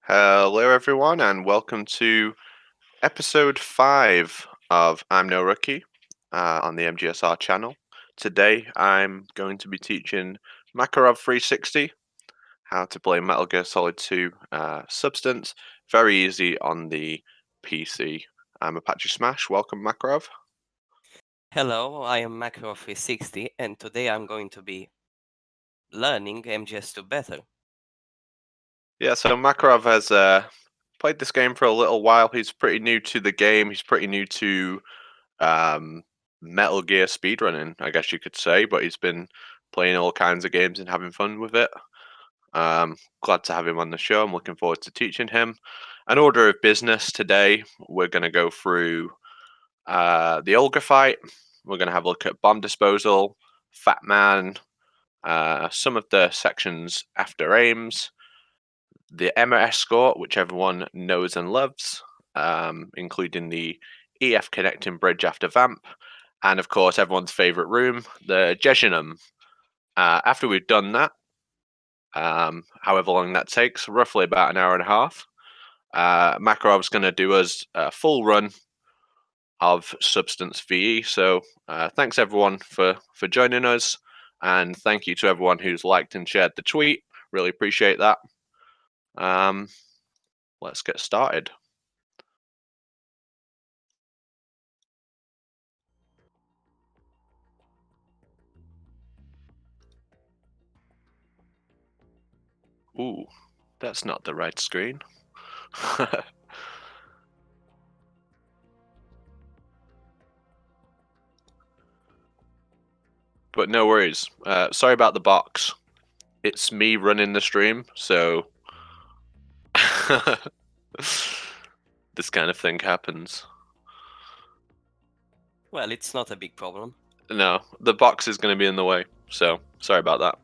Hello, everyone, and welcome to episode 5 of I'm No Rookie on the MGSR channel. Today, I'm going to be teaching Makarov360 how to play Metal Gear Solid 2 Substance. Very easy on the PC. I'm ApacheSmash. Welcome, Makarov. Hello, I am Makarov360 and today I'm going to be learning MGS2 better. Yeah, so Makarov has played this game for a little while. He's pretty new to the game. He's pretty new to um, Metal Gear speedrunning, I guess you could say, but he's been playing all kinds of games and having fun with it. Glad to have him on the show. I'm looking forward to teaching him. An order of business today, we're going to go through the Olga fight. We're going to have a look at bomb disposal, Fat Man, some of the sections after aims, the Emma escort, which everyone knows and loves, including the EF connecting bridge after Vamp, and of course everyone's favorite room, the Jejunum. After we've done that, however long that takes, roughly about an hour and a half, Makarov's going to do us a full run of Substance VE. So thanks everyone for joining us, and thank you to everyone who's liked and shared the tweet. Really appreciate that. Let's get started. Ooh, that's not the right screen. But no worries. Sorry about the box. It's me running the stream, so this kind of thing happens. Well, it's not a big problem. No, the box is going to be in the way, so sorry about that.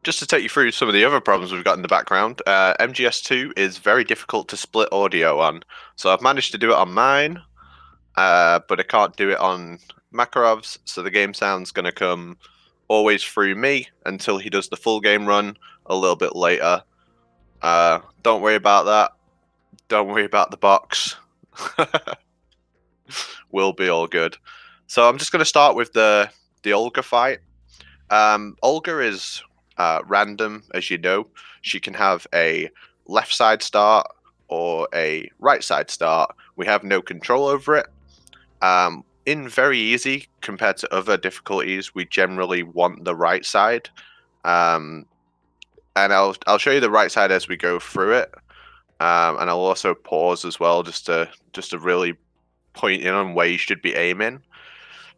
Just to take you through some of the other problems we've got in the background, MGS2 is very difficult to split audio on. So I've managed to do it on mine, but I can't do it on Makarov's, so the game sound's going to come always through me until he does the full game run a little bit later. Don't worry about that. Don't worry about the box. We'll be all good. So I'm just going to start with the Olga fight. Olga is random, as you know. She can have a left side start or a right side start. We have no control over it. In very easy compared to other difficulties, we generally want the right side. And I'll show you the right side as we go through it. And I'll also pause as well just to really point in on where you should be aiming.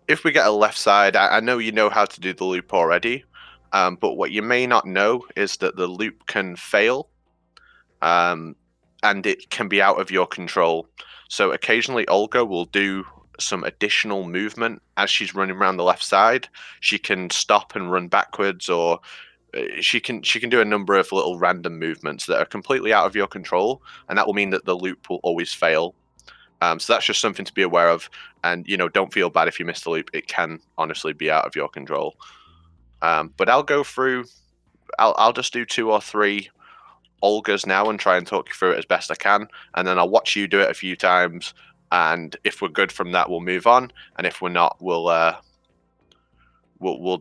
If we get a left side, I know you know how to do the loop already, but what you may not know is that the loop can fail, and it can be out of your control. So occasionally Olga will do some additional movement as she's running around the left side. She can stop and run backwards, or she can do a number of little random movements that are completely out of your control, and that will mean that the loop will always fail. So that's just something to be aware of, and don't feel bad if you miss the loop. It can honestly be out of your control. But I'll go through. I'll just do 2 or 3 Olgas now and try and talk you through it as best I can, and then I'll watch you do it a few times. And if we're good from that, we'll move on, and if we're not, we'll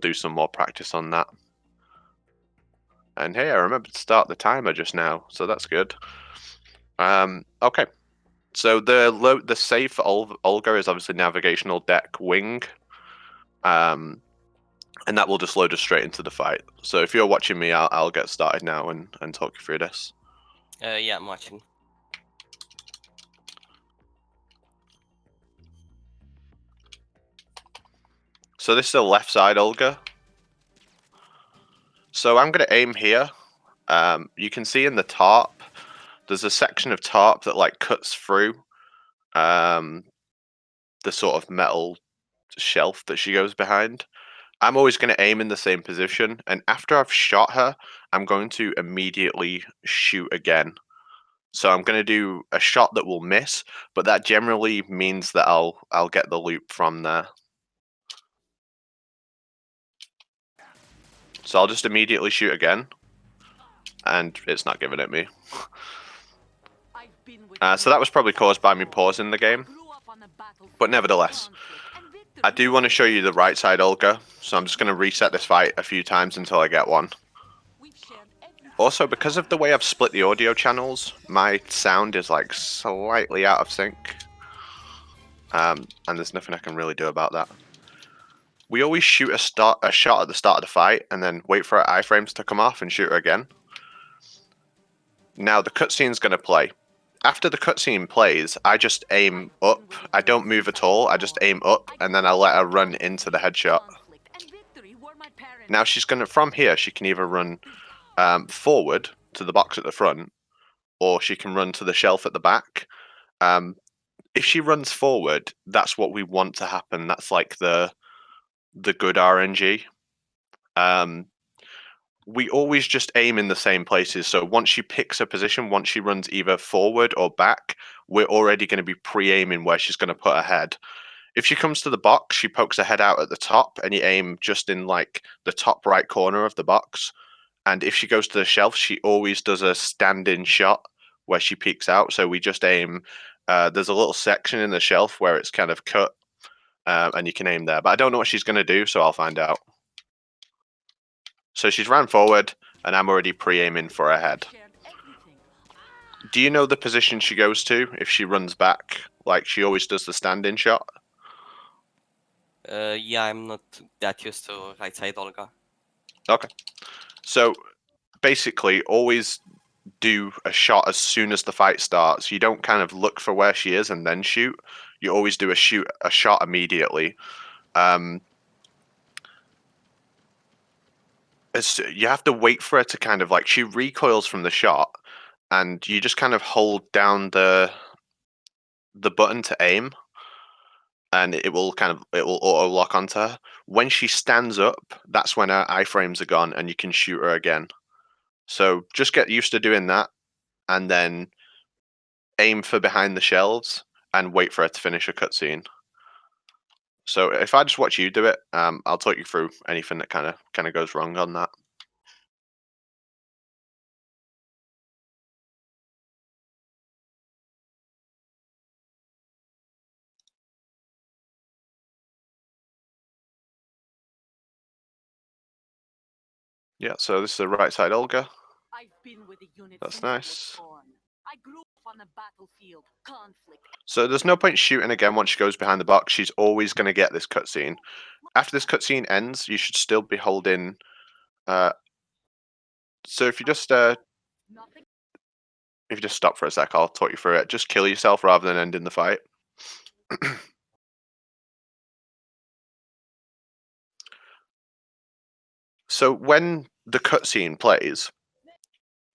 do some more practice on that. And hey, I remembered to start the timer just now, so that's good. Okay. So the save for Olga is obviously navigational deck wing, and that will just load us straight into the fight. So if you're watching me, I'll get started now and talk you through this. Yeah, I'm watching. So this is the left side Olga. So I'm going to aim here. You can see in the top, there's a section of top that like cuts through the sort of metal shelf that she goes behind. I'm always going to aim in the same position, and after I've shot her, I'm going to immediately shoot again. So I'm going to do a shot that will miss, but that generally means that I'll get the loop from there. So I'll just immediately shoot again. and it's not giving it me. So that was probably caused by me pausing the game. But nevertheless, I do want to show you the right side Olga, so I'm just going to reset this fight a few times until I get one. Also, because of the way I've split the audio channels, my sound is like slightly out of sync. And there's nothing I can really do about that. We always shoot a shot at the start of the fight and then wait for our iframes to come off and shoot her again. Now the cutscene's going to play. After the cutscene plays, I just aim up. I don't move at all. I just aim up, and then I let her run into the headshot. Now she's gonna, from here, she can either run forward to the box at the front, or she can run to the shelf at the back. If she runs forward, that's what we want to happen. That's like the good RNG. We always just aim in the same places. So once she picks a position, once she runs either forward or back, we're already going to be pre-aiming where she's going to put her head. If she comes to the box, she pokes her head out at the top, and you aim just in like the top right corner of the box. And if she goes to the shelf, she always does a stand-in shot where she peeks out. So we just aim. There's a little section in the shelf where it's kind of cut, and you can aim there. But I don't know what she's going to do, so I'll find out. So she's ran forward, and I'm already pre-aiming for her head. Do you know the position she goes to if she runs back? Like she always does the stand-in shot? Yeah, I'm not that used to right side Olga. Okay. So basically, always do a shot as soon as the fight starts. You don't kind of look for where she is and then shoot. You always do a shot immediately. You have to wait for her to kind of like, she recoils from the shot, and you just kind of hold down the button to aim, and it will auto lock onto her. When she stands up, that's when her iframes are gone and you can shoot her again. So just get used to doing that, and then aim for behind the shelves and wait for her to finish a cutscene. So if I just watch you do it, I'll talk you through anything that kind of goes wrong on that. Yeah, so this is the right side Olga. That's nice. So there's no point shooting again once she goes behind the box. She's always going to get this cutscene. After this cutscene ends, you should still be holding. So if you just stop for a sec, I'll talk you through it. Just kill yourself rather than ending the fight. So when the cutscene plays,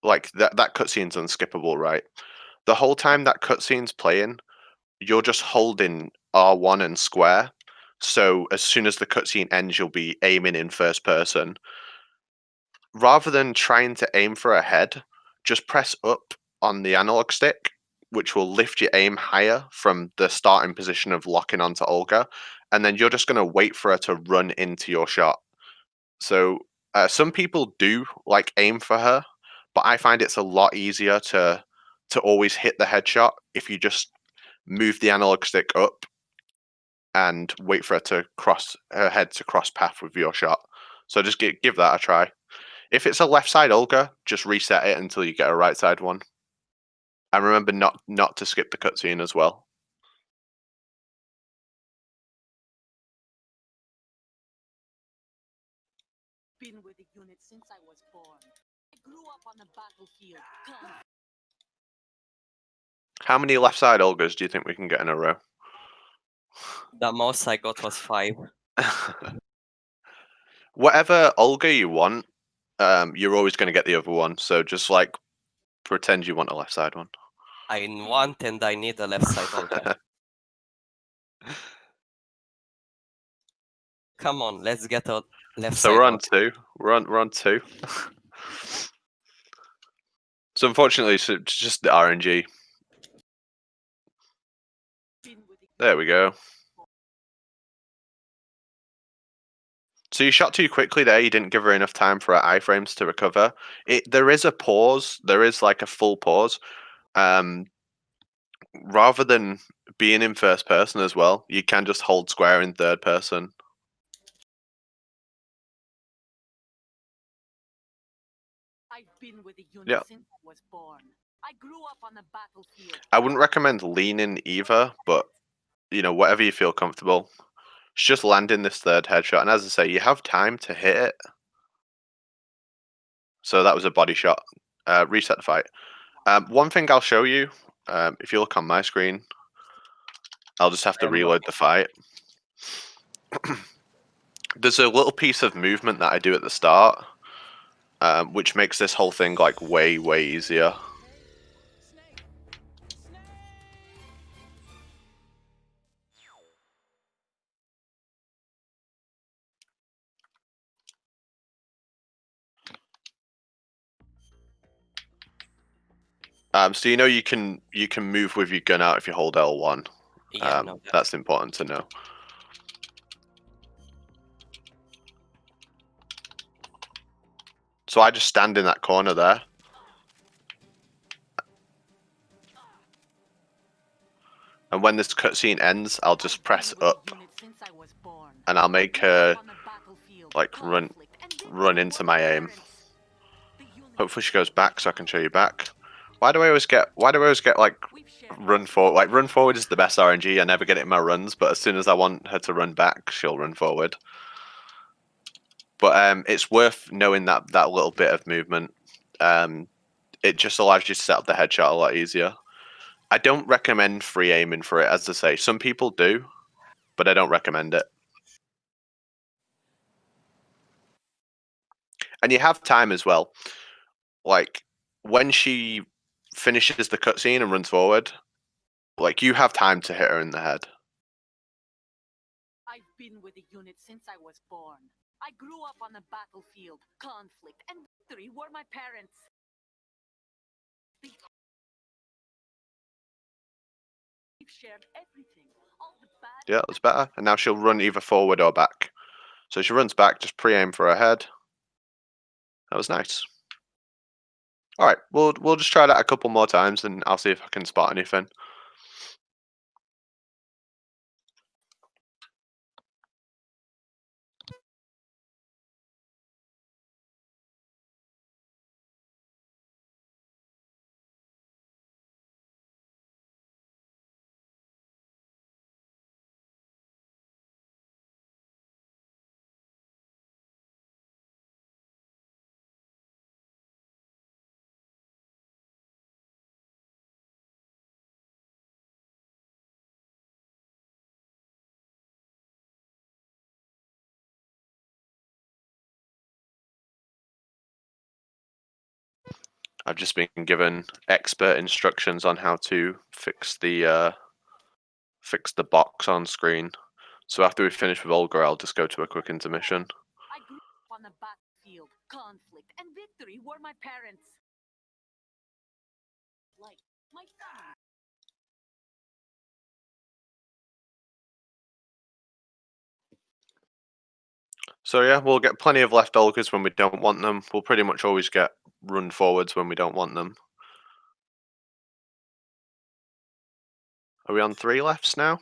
like that cutscene's unskippable, right? The whole time that cutscene's playing, you're just holding R1 and square. So as soon as the cutscene ends, you'll be aiming in first person. Rather than trying to aim for a head, just press up on the analog stick, which will lift your aim higher from the starting position of locking onto Olga, and then you're just going to wait for her to run into your shot. So some people do like aim for her, but I find it's a lot easier to always hit the headshot if you just move the analog stick up and wait for her to her head to cross path with your shot. So just give that a try. If it's a left side Olga, just reset it until you get a right side one. And remember not to skip the cutscene as well. Been with the unit since I was born. I grew up on the battlefield. How many left side Olgas do you think we can get in a row? The most I got was 5. Whatever Olga you want, you're always going to get the other one. So just like pretend you want a left side one. I want and I need a left side Olga. Come on, let's get a left So side we're on Olga. 2. We're on 2. So unfortunately, it's just the RNG. There we go. So you shot too quickly there. You didn't give her enough time for her iframes to recover. There is a pause. There is like a full pause. Rather than being in first person as well, you can just hold square in third person. I've been with the unit Yeah. since I was born. I grew up on the battlefield. I wouldn't recommend leaning either, but whatever you feel comfortable. It's just landing this third headshot, and as I say, you have time to hit it. So that was a body shot. Reset the fight. One thing I'll show you, if you look on my screen, I'll just have to reload the fight. There's a little piece of movement that I do at the start, which makes this whole thing like way, way easier. So you can move with your gun out if you hold L1. Yeah, no, That's important to know. So I just stand in that corner there. And when this cutscene ends, I'll just press up. And I'll make her like run into my aim. Hopefully she goes back so I can show you back. Why do I always get like run forward? Like run forward is the best RNG. I never get it in my runs, but as soon as I want her to run back, she'll run forward. But it's worth knowing that little bit of movement. It just allows you to set up the headshot a lot easier. I don't recommend free aiming for it, as I say. Some people do, but I don't recommend it. And you have time as well. Like when she finishes the cutscene and runs forward, like you have time to hit her in the head. I've been with the unit since I was born. I grew up on the battlefield. Conflict and victory were my parents. We've shared everything. All the bad. Yeah, that's better. And now she'll run either forward or back. So she runs back, just pre-aim for her head. That was nice. All right, we'll just try that a couple more times, and I'll see if I can spot anything. I've just been given expert instructions on how to fix the box on screen. So after we finish with Olga, I'll just go to a quick intermission. I grew up on the battlefield. Conflict and victory were my parents. Like my family. So yeah, we'll get plenty of left Olgas when we don't want them. We'll pretty much always get run forwards when we don't want them. Are we on 3 lefts now?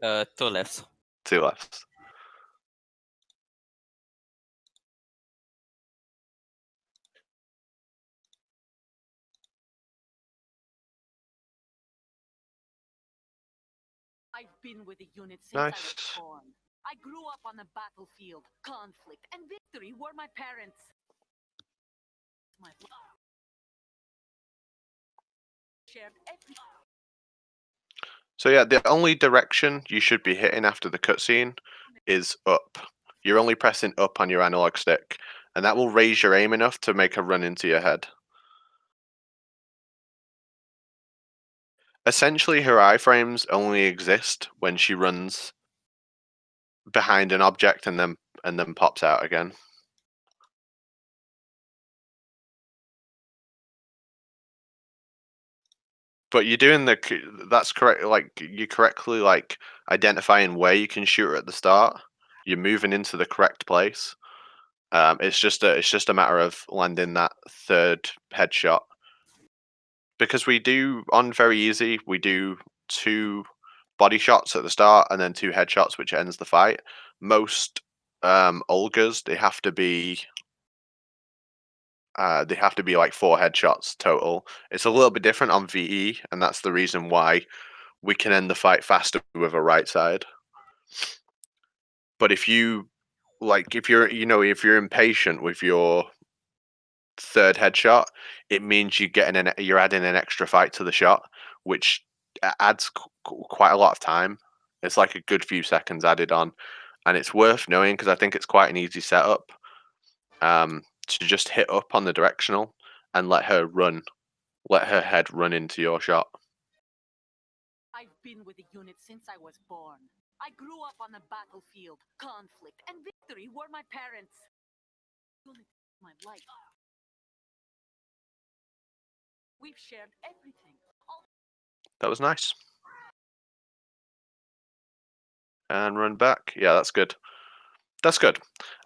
2 lefts. 2 lefts. I've been with the unit since I was Nice. born. I grew up on the battlefield. Conflict and victory were my parents. My shared everything. So yeah, the only direction you should be hitting after the cutscene is up. You're only pressing up on your analog stick, and that will raise your aim enough to make a run into your head. Essentially, her iframes only exist when she runs behind an object and then pops out again. But you're doing that's correct. Like you're correctly like identifying where you can shoot her at the start. you're moving into the correct place. It's just a matter of landing that third headshot. Because we do on very easy, we do 2 body shots at the start and then 2 headshots, which ends the fight. Most Olgas they have to be like 4 headshots total. It's a little bit different on VE, and that's the reason why we can end the fight faster with a right side. But if you if you're impatient with your third headshot, it means you're adding an extra fight to the shot, which adds quite a lot of time. It's like a good few seconds added on, and it's worth knowing because I think it's quite an easy setup. To just hit up on the directional and let her head run into your shot. I've been with the unit since I was born. I grew up on the battlefield. Conflict and victory were my parents. Unit is my life. We've shared everything. That was nice. And run back. Yeah, that's good. That's good.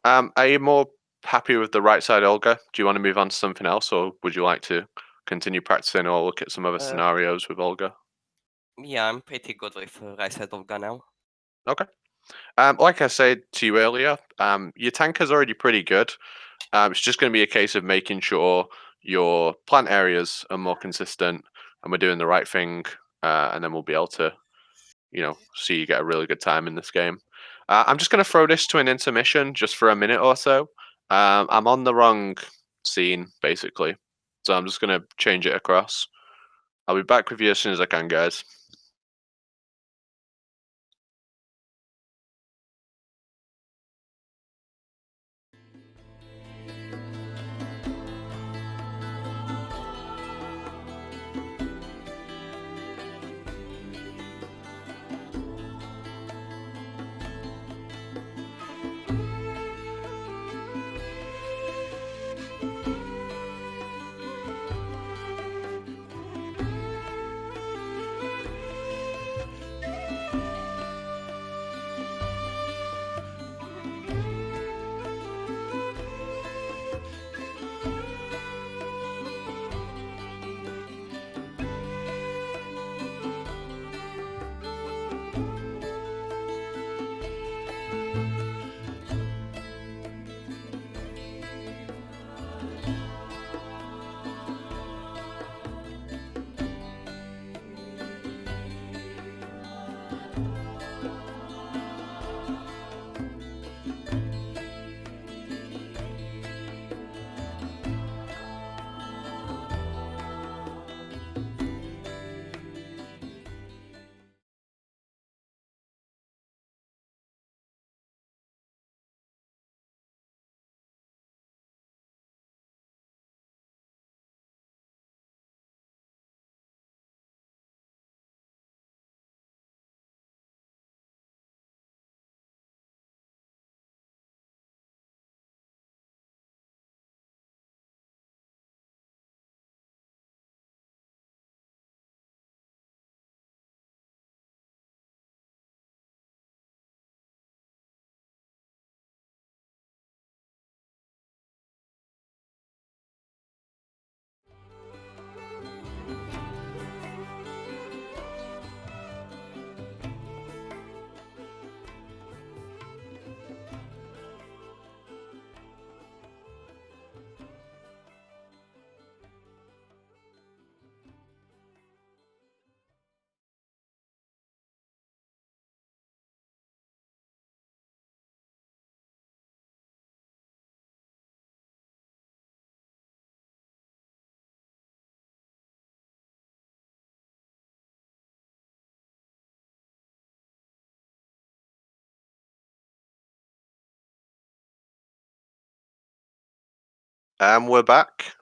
Are you more happy with the right side, Olga? Do you want to move on to something else, or would you like to continue practicing or look at some other scenarios with Olga? Yeah, I'm pretty good with right side Olga now. Okay. Like I said to you earlier, your tank is already pretty good. It's just going to be a case of making sure your plant areas are more consistent and we're doing the right thing, and then we'll be able to, see you get a really good time in this game. I'm just going to throw this to an intermission just for a minute or so. I'm on the wrong scene, basically, so I'm just going to change it across. I'll be back with you as soon as I can, guys. We're back.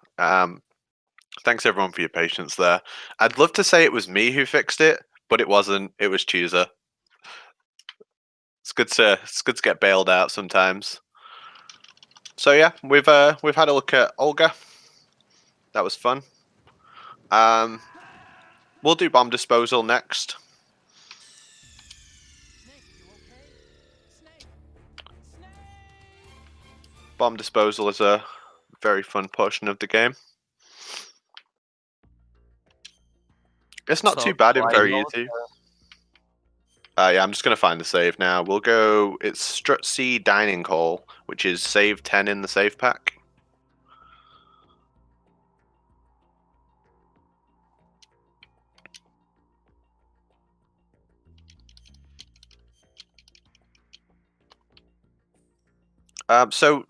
Thanks everyone for your patience there. I'd love to say it was me who fixed it, but it wasn't. It was Chooser. It's good to get bailed out sometimes. So yeah, we've had a look at Olga. That was fun. We'll do bomb disposal next. Bomb disposal is a very fun portion of the game. It's not too bad and I very load, easy. Yeah, I'm just going to find the save now. We'll go... It's Strut C Dining Hall, which is save 10 in the save pack. So,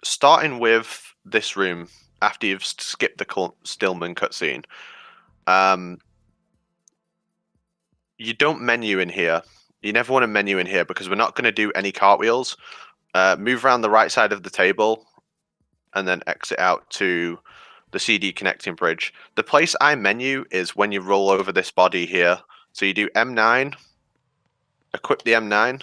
starting with this room, after you've skipped the Stillman cutscene, you don't menu in here. You never want to menu in here because we're not going to do any cartwheels. Move around the right side of the table and then exit out to the CD connecting bridge. The place I menu is when you roll over this body here. So you do M9, equip the M9,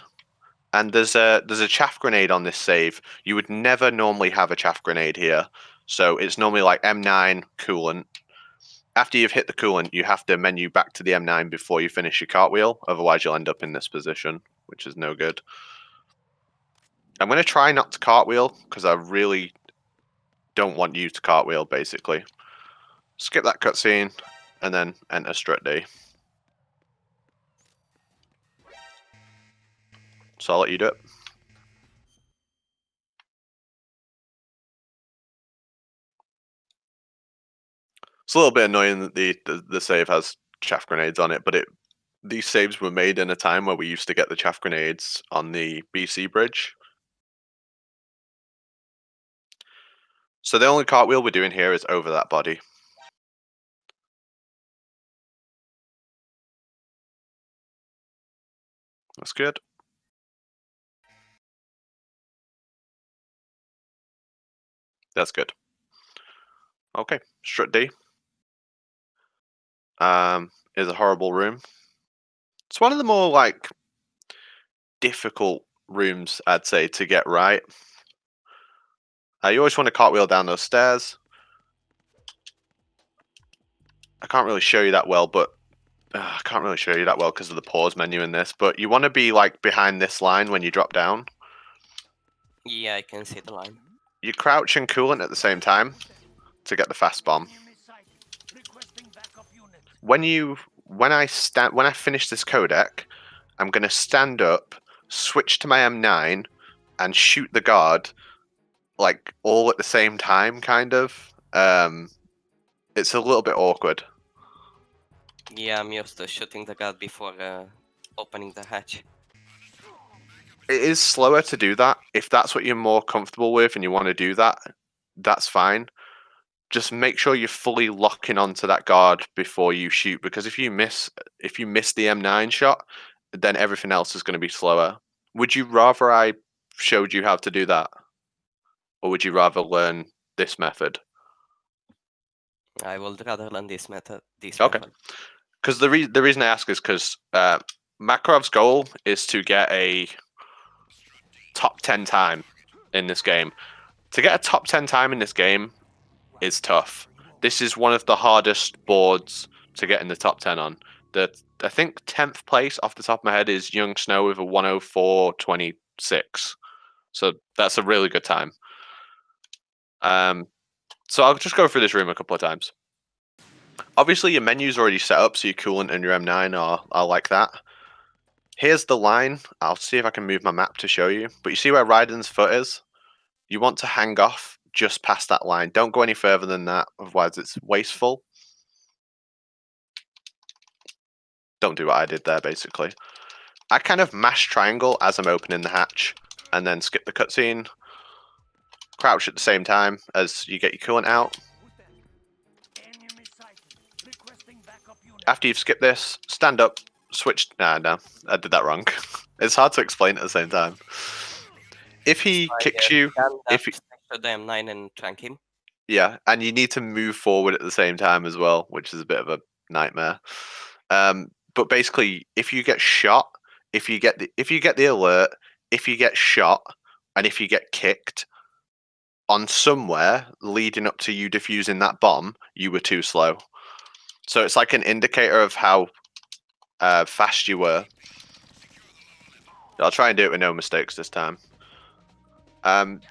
and there's a chaff grenade on this save. You would never normally have a chaff grenade here. So it's normally like M9, coolant. After you've hit the coolant, you have to menu back to the M9 before you finish your cartwheel. Otherwise, you'll end up in this position, which is no good. I'm going to try not to cartwheel because I really don't want you to cartwheel, basically. Skip that cutscene and then enter Strut D. So I'll let you do it. It's a little bit annoying that the save has chaff grenades on it, but these saves were made in a time where we used to get the chaff grenades on the BC bridge. So the only cartwheel we're doing here is over that body. That's good. That's good. Okay, Strut D. Is a horrible room. It's one of the more like difficult rooms, I'd say, to get right. You always want to cartwheel down those stairs. I can't really show you that well, but I can't really show you that well because of the pause menu in this. But you want to be like behind this line when you drop down. Yeah, I can see the line. You crouch and coolant at the same time to get the fast bomb. When I finish this codec, I'm gonna stand up, switch to my M9, and shoot the guard, like all at the same time, kind of. It's a little bit awkward. Yeah, I'm used to shooting the guard before opening the hatch. It is slower to do that. If that's what you're more comfortable with and you want to do that, that's fine. Just make sure you're fully locking onto that guard before you shoot, because if you miss the M9 shot, then everything else is going to be slower. Would you rather I showed you how to do that, or would you rather learn this method? I would rather learn this method. Okay. Because the reason I ask is because Makarov's goal is to get a top 10 time in this game. To get a top 10 time in this game is tough. This is one of the hardest boards to get in the top 10 on. I think 10th place off the top of my head is Young Snow with a 104.26. So that's a really good time. So I'll just go through this room a couple of times. Obviously, your menu's already set up, so your coolant and your M9 are like that. Here's the line. I'll see if I can move my map to show you. But you see where Raiden's foot is? You want to hang off just past that line. Don't go any further than that, otherwise it's wasteful. Don't do what I did there, basically. I kind of mash triangle as I'm opening the hatch, and then skip the cutscene. Crouch at the same time as you get your coolant out. After you've skipped this, stand up, switch... no, I did that wrong. It's hard to explain at the same time. If he kicks you... If he... the M9 and trank him. Yeah, and you need to move forward at the same time as well, which is a bit of a nightmare. But basically, if you get shot, if you get the alert, if you get shot, and if you get kicked on somewhere leading up to you defusing that bomb, you were too slow. So it's like an indicator of how fast you were. I'll try and do it with no mistakes this time.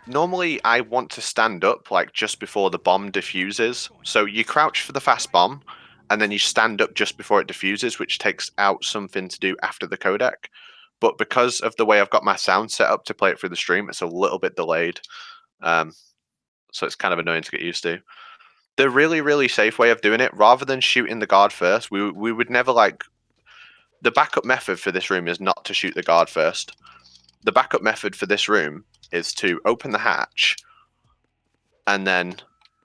Normally, I want to stand up like just before the bomb diffuses. So you crouch for the fast bomb, and then you stand up just before it diffuses, which takes out something to do after the codec. But because of the way I've got my sound set up to play it through the stream, it's a little bit delayed. So it's kind of annoying to get used to. The really, really safe way of doing it, rather than shooting the guard first, we would never like. The backup method for this room is not to shoot the guard first. The backup method for this room is to open the hatch and then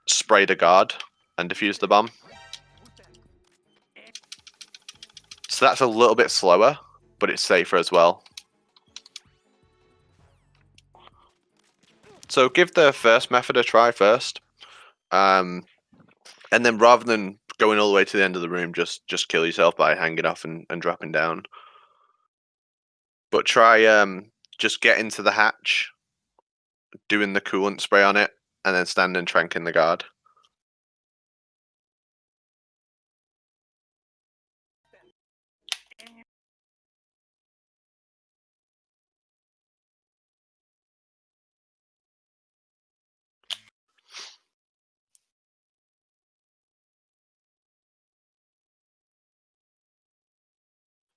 spray the guard and defuse the bomb. So that's a little bit slower, but it's safer as well. So give the first method a try first. And then rather than going all the way to the end of the room, just kill yourself by hanging off and dropping down. But try just get into the hatch, doing the coolant spray on it, and then stand and tranking the guard.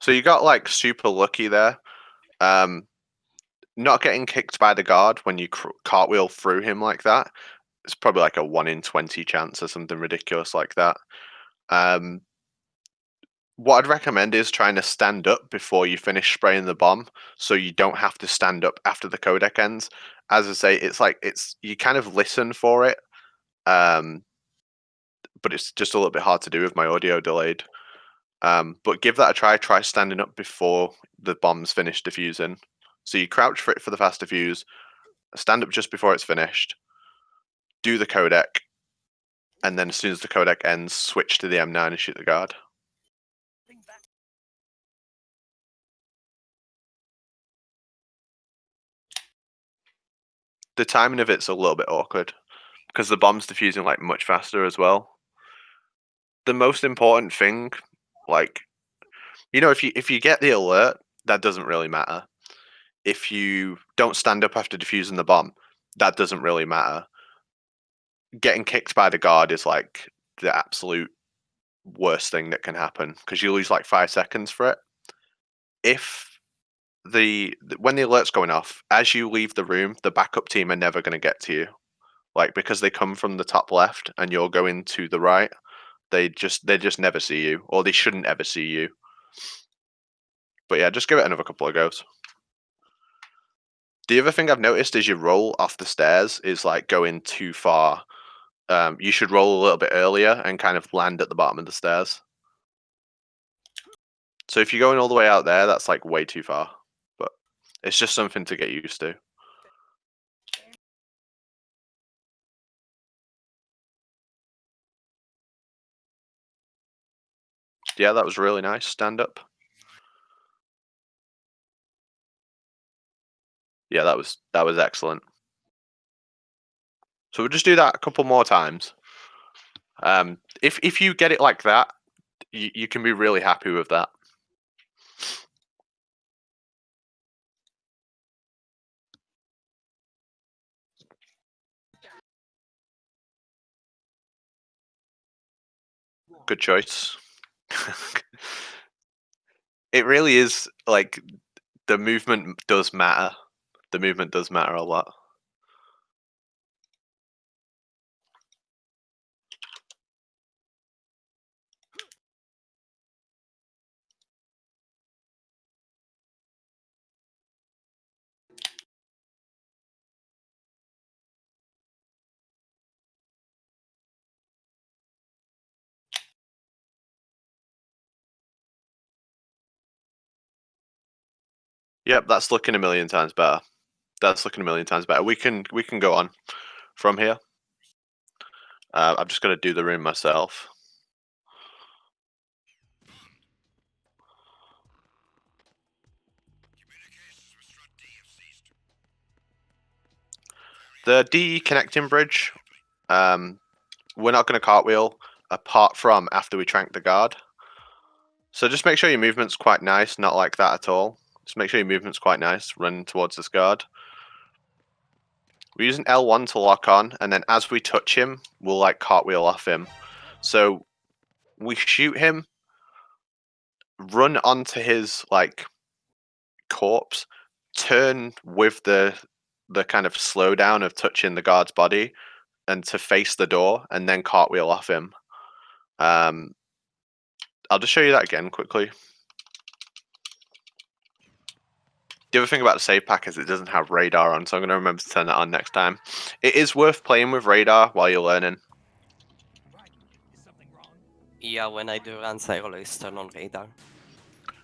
So you got like super lucky there. Not getting kicked by the guard when you cartwheel through him like that. It's probably like a 1 in 20 chance or something ridiculous like that. What I'd recommend is trying to stand up before you finish spraying the bomb, so you don't have to stand up after the codec ends. As I say, it's you kind of listen for it, but it's just a little bit hard to do with my audio delayed. But give that a try. Try standing up before the bomb's finished diffusing. So you crouch for it for the fast diffuse, stand up just before it's finished, do the codec, and then as soon as the codec ends, switch to the M9 and shoot the guard. The timing of it's a little bit awkward because the bomb's diffusing like much faster as well. The most important thing, like, if you get the alert, that doesn't really matter. If you don't stand up after diffusing the bomb, that doesn't really matter. Getting kicked by the guard is like the absolute worst thing that can happen because you lose like 5 seconds for it. If when the alert's going off, as you leave the room, the backup team are never going to get to you, like because they come from the top left and you're going to the right. They just never see you, or they shouldn't ever see you. But yeah, just give it another couple of goes. The other thing I've noticed is your roll off the stairs is like going too far. You should roll a little bit earlier and kind of land at the bottom of the stairs. So if you're going all the way out there, that's like way too far. But it's just something to get used to. Yeah, that was really nice. Stand up. Yeah, that was excellent. So we'll just do that a couple more times. If you get it like that, you can be really happy with that. Good choice. It really is like the movement does matter. The movement does matter a lot. Yep, that's looking a million times better. That's looking a million times better. We can go on from here. I'm just gonna do the room myself. The DE connecting bridge, we're not going to cartwheel apart from after we trank the guard. So just make sure your movement's quite nice, not like that at all. Just make sure your movement's quite nice, run towards this guard. We're using L1 to lock on, and then as we touch him, we'll like cartwheel off him. So we shoot him, run onto his like corpse, turn with the kind of slowdown of touching the guard's body, and to face the door, and then cartwheel off him. I'll just show you that again quickly. The other thing about the save pack is it doesn't have radar on, so I'm going to remember to turn that on next time. It is worth playing with radar while you're learning. Yeah, when I do runs, I always turn on radar.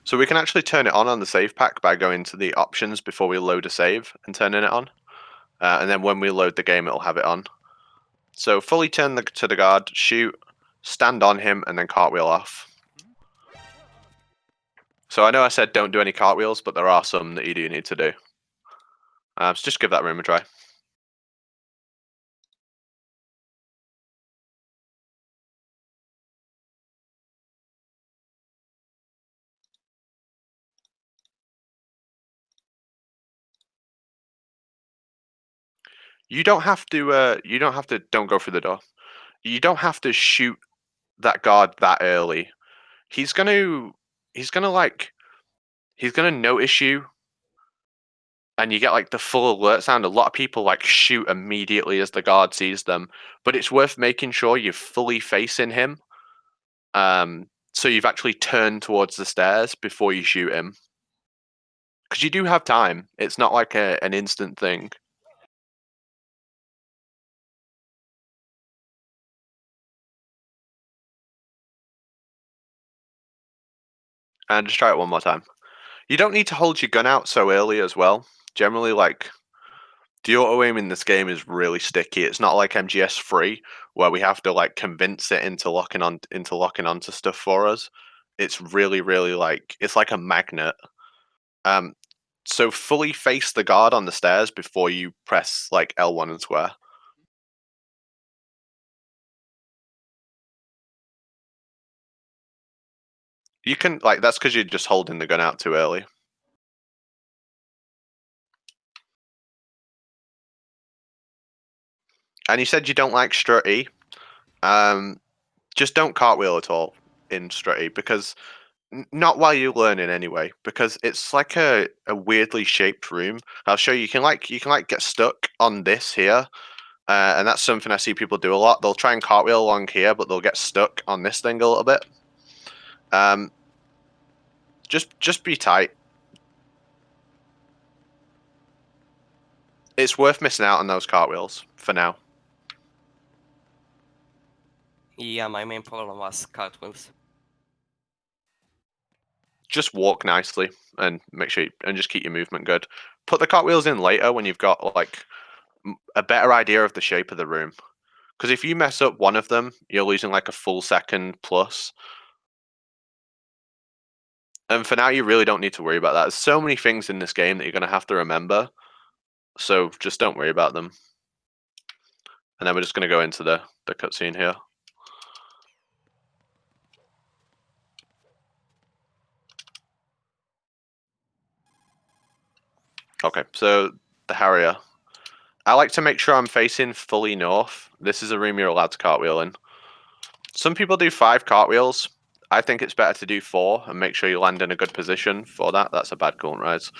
So we can actually turn it on the save pack by going to the options before we load a save and turning it on. And then when we load the game, it'll have it on. So fully turn to the guard, shoot, stand on him, and then cartwheel off. So I know I said don't do any cartwheels, but there are some that you do need to do. So just give that room a try. You don't have to. You don't have to. Don't go through the door. You don't have to shoot that guard that early. He's gonna. He's gonna like. He's gonna notice you, and you get like the full alert sound. A lot of people like shoot immediately as the guard sees them, but it's worth making sure you're fully facing him. So you've actually turned towards the stairs before you shoot him, because you do have time. It's not like an instant thing. And just try it one more time. You don't need to hold your gun out so early as well. Generally, like the auto aim in this game is really sticky. It's not like MGS3 where we have to like convince it into locking onto stuff for us. It's really, really like it's like a magnet. So fully face the guard on the stairs before you press like L1 and square. You can like that's because you're just holding the gun out too early. And you said you don't like strut E. Just don't cartwheel at all in strut E because not while you're learning anyway, because it's like a weirdly shaped room. I'll show you. You can get stuck on this here, and that's something I see people do a lot. They'll try and cartwheel along here, but they'll get stuck on this thing a little bit. Just be tight. It's worth missing out on those cartwheels for now. Yeah, my main problem was cartwheels. Just walk nicely and make sure and just keep your movement good. Put the cartwheels in later when you've got like a better idea of the shape of the room. Because if you mess up one of them, you're losing like a full second plus. And for now, you really don't need to worry about that. There's so many things in this game that you're going to have to remember. So just don't worry about them. And then we're just going to go into the cutscene here. Okay, so the Harrier. I like to make sure I'm facing fully north. This is a room you're allowed to cartwheel in. Some people do 5 cartwheels. I think it's better to do 4 and make sure you land in a good position for that. That's a bad coolant rise.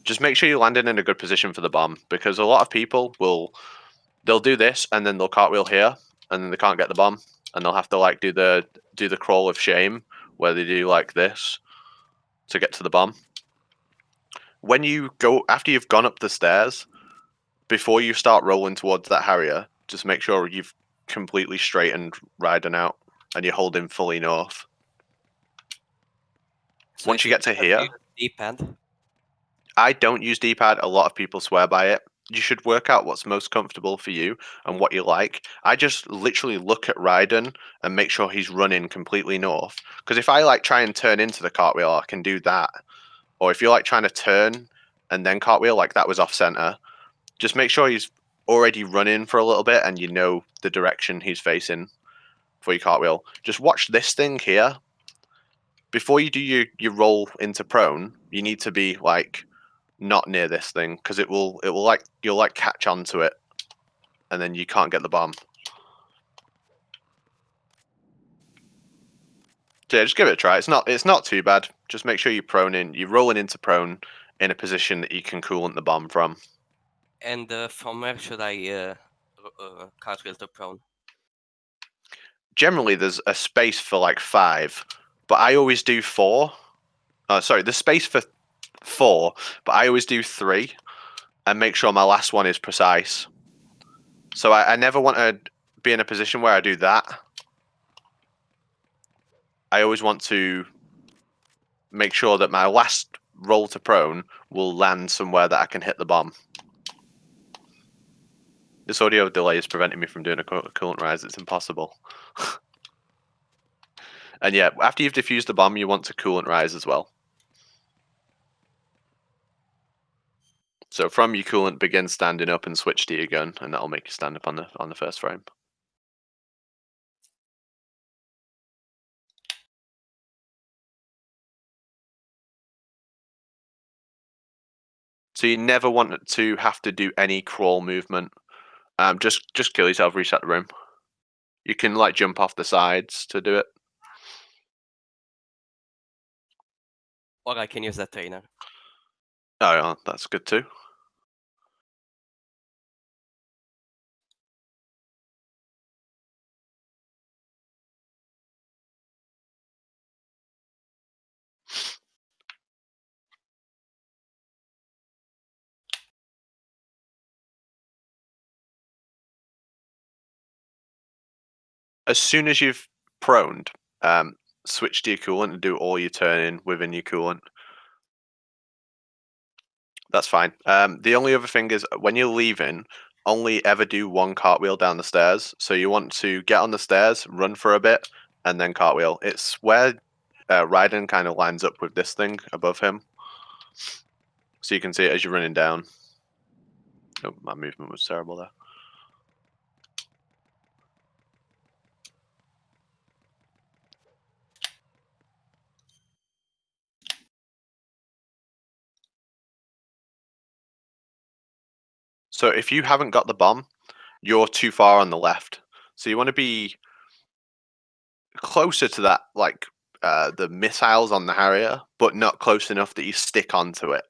Just make sure you land in a good position for the bomb, because a lot of people they'll do this and then they'll cartwheel here and then they can't get the bomb and they'll have to like do the crawl of shame where they do like this to get to the bomb. When you go after you've gone up the stairs, before you start rolling towards that Harrier, just make sure you've completely straightened riding out and you're holding fully north. So Once you get to here, D-pad. I don't use D-pad. A lot of people swear by it. You should work out what's most comfortable for you and what you like. I just literally look at Raiden and make sure he's running completely north. Because if I like try and turn into the cartwheel, I can do that. Or if you're like trying to turn and then cartwheel, like that was off center, just make sure he's already running for a little bit and you know the direction he's facing for your cartwheel. Just watch this thing here. Before you do your roll into prone, you need to be like not near this thing, because it will like you'll like catch onto it, and then you can't get the bomb. So yeah, just give it a try. It's not too bad. Just make sure you're rolling into prone in a position that you can coolant the bomb from. And from where should I cartwheel to prone? Generally, there's a space for like 5, but I always do 4. Sorry, there's space for 4, but I always do 3, and make sure my last one is precise. So I never want to be in a position where I do that. I always want to make sure that my last roll to prone will land somewhere that I can hit the bomb. This audio delay is preventing me from doing a coolant rise. It's impossible. And yeah, after you've defused the bomb, you want to coolant rise as well. So from your coolant, begin standing up and switch to your gun, and that'll make you stand up on the first frame. So you never want to have to do any crawl movement. Just kill yourself, reset the room. You can like jump off the sides to do it. Or I can use that trainer. Oh, yeah, that's good too. As soon as you've proned, switch to your coolant and do all your turning within your coolant. That's fine. The only other thing is when you're leaving, only ever do one cartwheel down the stairs. So you want to get on the stairs, run for a bit, and then cartwheel. It's where Raiden kind of lines up with this thing above him. So you can see it as you're running down. Oh, my movement was terrible there. So if you haven't got the bomb, you're too far on the left. So you want to be closer to that, like the missiles on the Harrier, but not close enough that you stick onto it.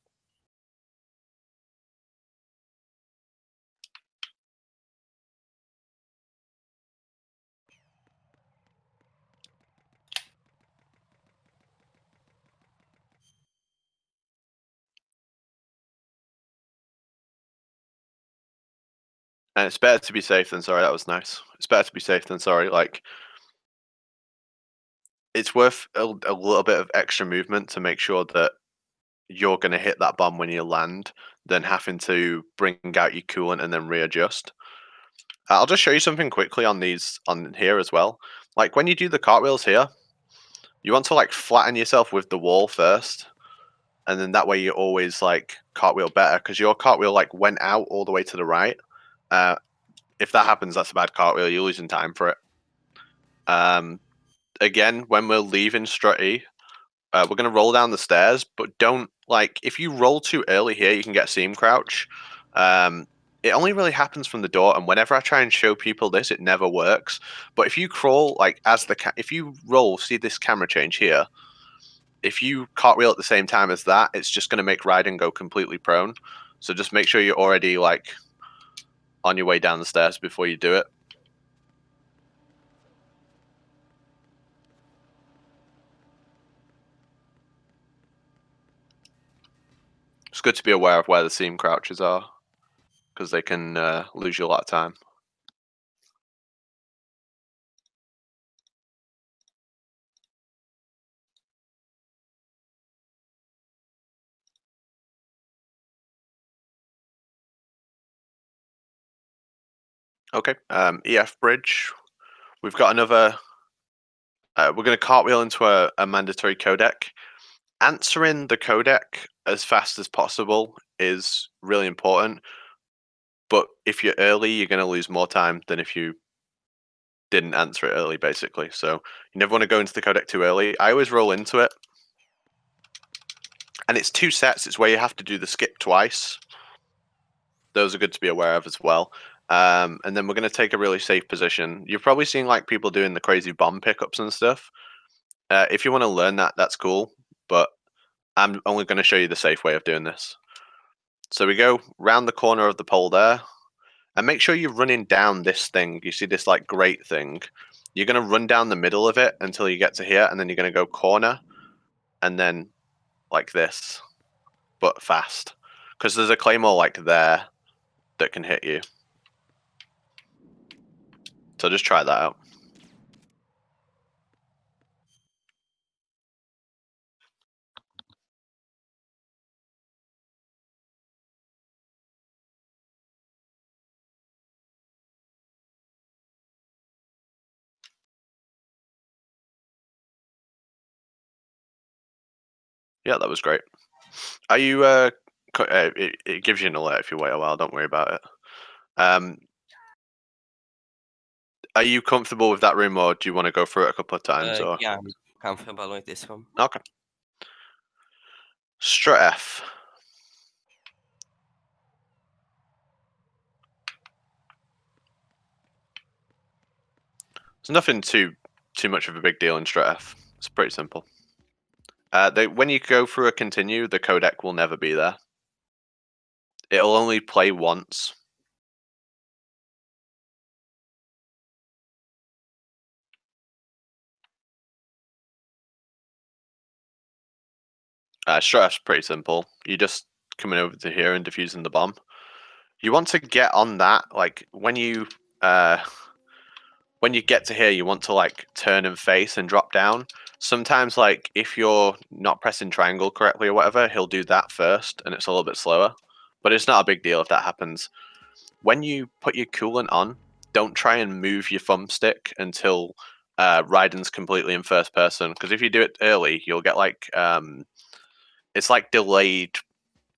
And it's better to be safe than sorry. That was nice. It's better to be safe than sorry. Like, it's worth a little bit of extra movement to make sure that you're going to hit that bomb when you land, than having to bring out your coolant and then readjust. I'll just show you something quickly on here as well. Like when you do the cartwheels here, you want to like flatten yourself with the wall first, and then that way you always like cartwheel better, because your cartwheel like went out all the way to the right. If that happens, that's a bad cartwheel. You're losing time for it. Again, when we're leaving strut E, we're going to roll down the stairs, but don't like if you roll too early here, you can get seam crouch. It only really happens from the door, and whenever I try and show people this, it never works. But if you crawl like if you roll, see this camera change here. If you cartwheel at the same time as that, it's just going to make Raiden go completely prone. So just make sure you're already like on your way down the stairs before you do it. It's good to be aware of where the seam crouches are, because they can lose you a lot of time. Okay, EF bridge. We've got another. We're going to cartwheel into a mandatory codec. Answering the codec as fast as possible is really important. But if you're early, you're going to lose more time than if you didn't answer it early, basically. So you never want to go into the codec too early. I always roll into it. And it's 2 sets. It's where you have to do the skip twice. Those are good to be aware of as well. And then we're going to take a really safe position. You've probably seen like people doing the crazy bomb pickups and stuff. If you want to learn that, that's cool. But I'm only going to show you the safe way of doing this. So we go round the corner of the pole there. And make sure you're running down this thing. You see this like grate thing. You're going to run down the middle of it until you get to here. And then you're going to go corner. And then like this. But fast. Because there's a claymore like there that can hit you. So just try that out. Yeah, that was great. Are you it gives you an alert if you wait a while, don't worry about it. Are you comfortable with that room, or do you want to go through it a couple of times? Or Yeah, I'm comfortable with this one. okay. Strut F. There's nothing too much of a big deal in Strut F. It's pretty simple. When you go through a continue, the codec will never be there. It'll only play once. Strut F's pretty simple. You just coming over to here and defusing the bomb. You want to get on that, like when you get to here, you want to like turn and face and drop down. Sometimes, like if you're not pressing triangle correctly or whatever, he'll do that first, and it's a little bit slower. But it's not a big deal if that happens. When you put your coolant on, don't try and move your thumbstick until Raiden's completely in first person. Because if you do it early, you'll get like it's like delayed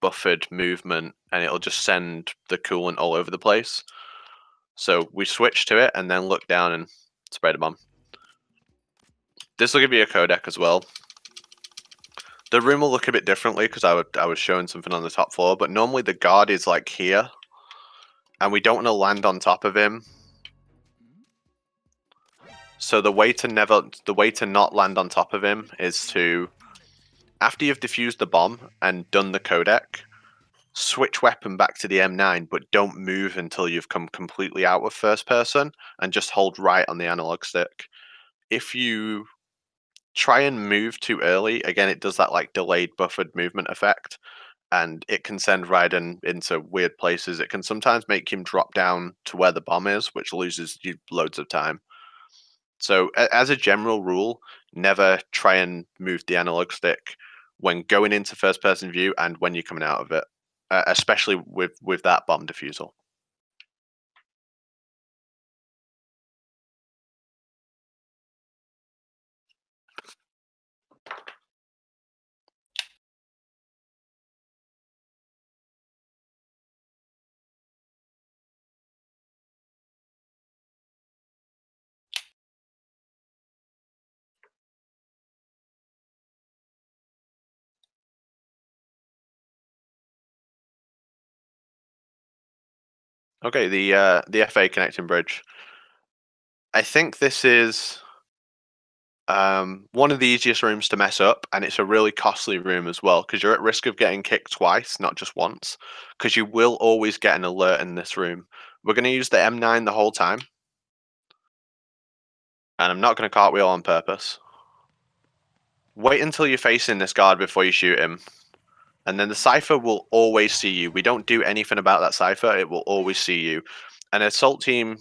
buffered movement, and it'll just send the coolant all over the place. So we switch to it and then look down and spray the bomb. This will give you a codec as well. The room will look a bit differently because I was showing something on the top floor, but normally the guard is like here, and we don't want to land on top of him. So the way to not land on top of him is to, after you've defused the bomb and done the codec, switch weapon back to the M9, but don't move until you've come completely out of first person, and just hold right on the analog stick. If you try and move too early, again, it does that like delayed buffered movement effect, and it can send Raiden into weird places. It can sometimes make him drop down to where the bomb is, which loses you loads of time. So as a general rule, never try and move the analog stick when going into first person view and when you're coming out of it, especially with that bomb defusal. Okay, the FA connecting bridge. I think this is one of the easiest rooms to mess up, and it's a really costly room as well because you're at risk of getting kicked twice, not just once, because you will always get an alert in this room. We're going to use the M9 the whole time, and I'm not going to cartwheel on purpose. Wait until you're facing this guard before you shoot him, and then the Cypher will always see you. We don't do anything about that Cypher, it will always see you. An assault team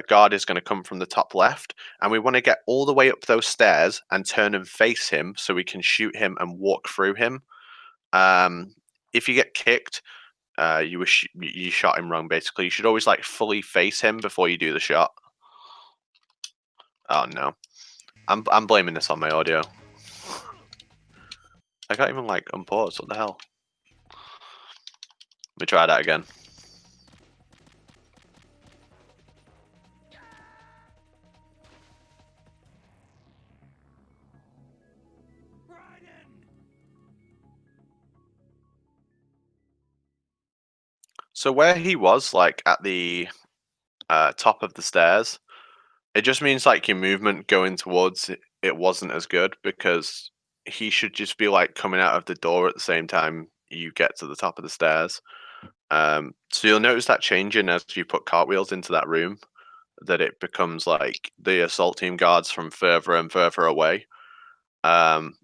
guard is going to come from the top left, and we want to get all the way up those stairs and turn and face him so we can shoot him and walk through him. If you get kicked, you shot him wrong. Basically, you should always like fully face him before you do the shot. Oh no, I'm blaming this on my audio. I can't even like unpause. What the hell? Let me try that again. So where he was, like at the top of the stairs, it just means like your movement going towards it wasn't as good, because he should just be like coming out of the door at the same time you get to the top of the stairs. So you'll notice that changing as you put cartwheels into that room, that it becomes like the assault team guards from further and further away. But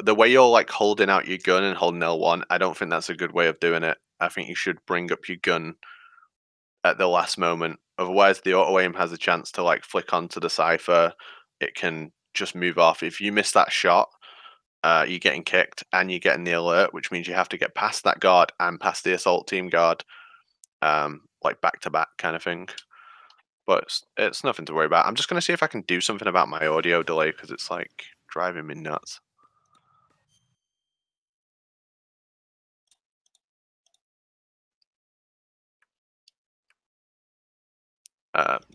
the way you're like holding out your gun and holding L1, I don't think that's a good way of doing it. I think you should bring up your gun at the last moment. Otherwise, the auto aim has a chance to like flick onto the cipher. It can just move off. If you miss that shot, you're getting kicked and you're getting the alert, which means you have to get past that guard and past the assault team guard, like back to back kind of thing. But it's nothing to worry about. I'm just gonna see if I can do something about my audio delay, because it's like driving me nuts.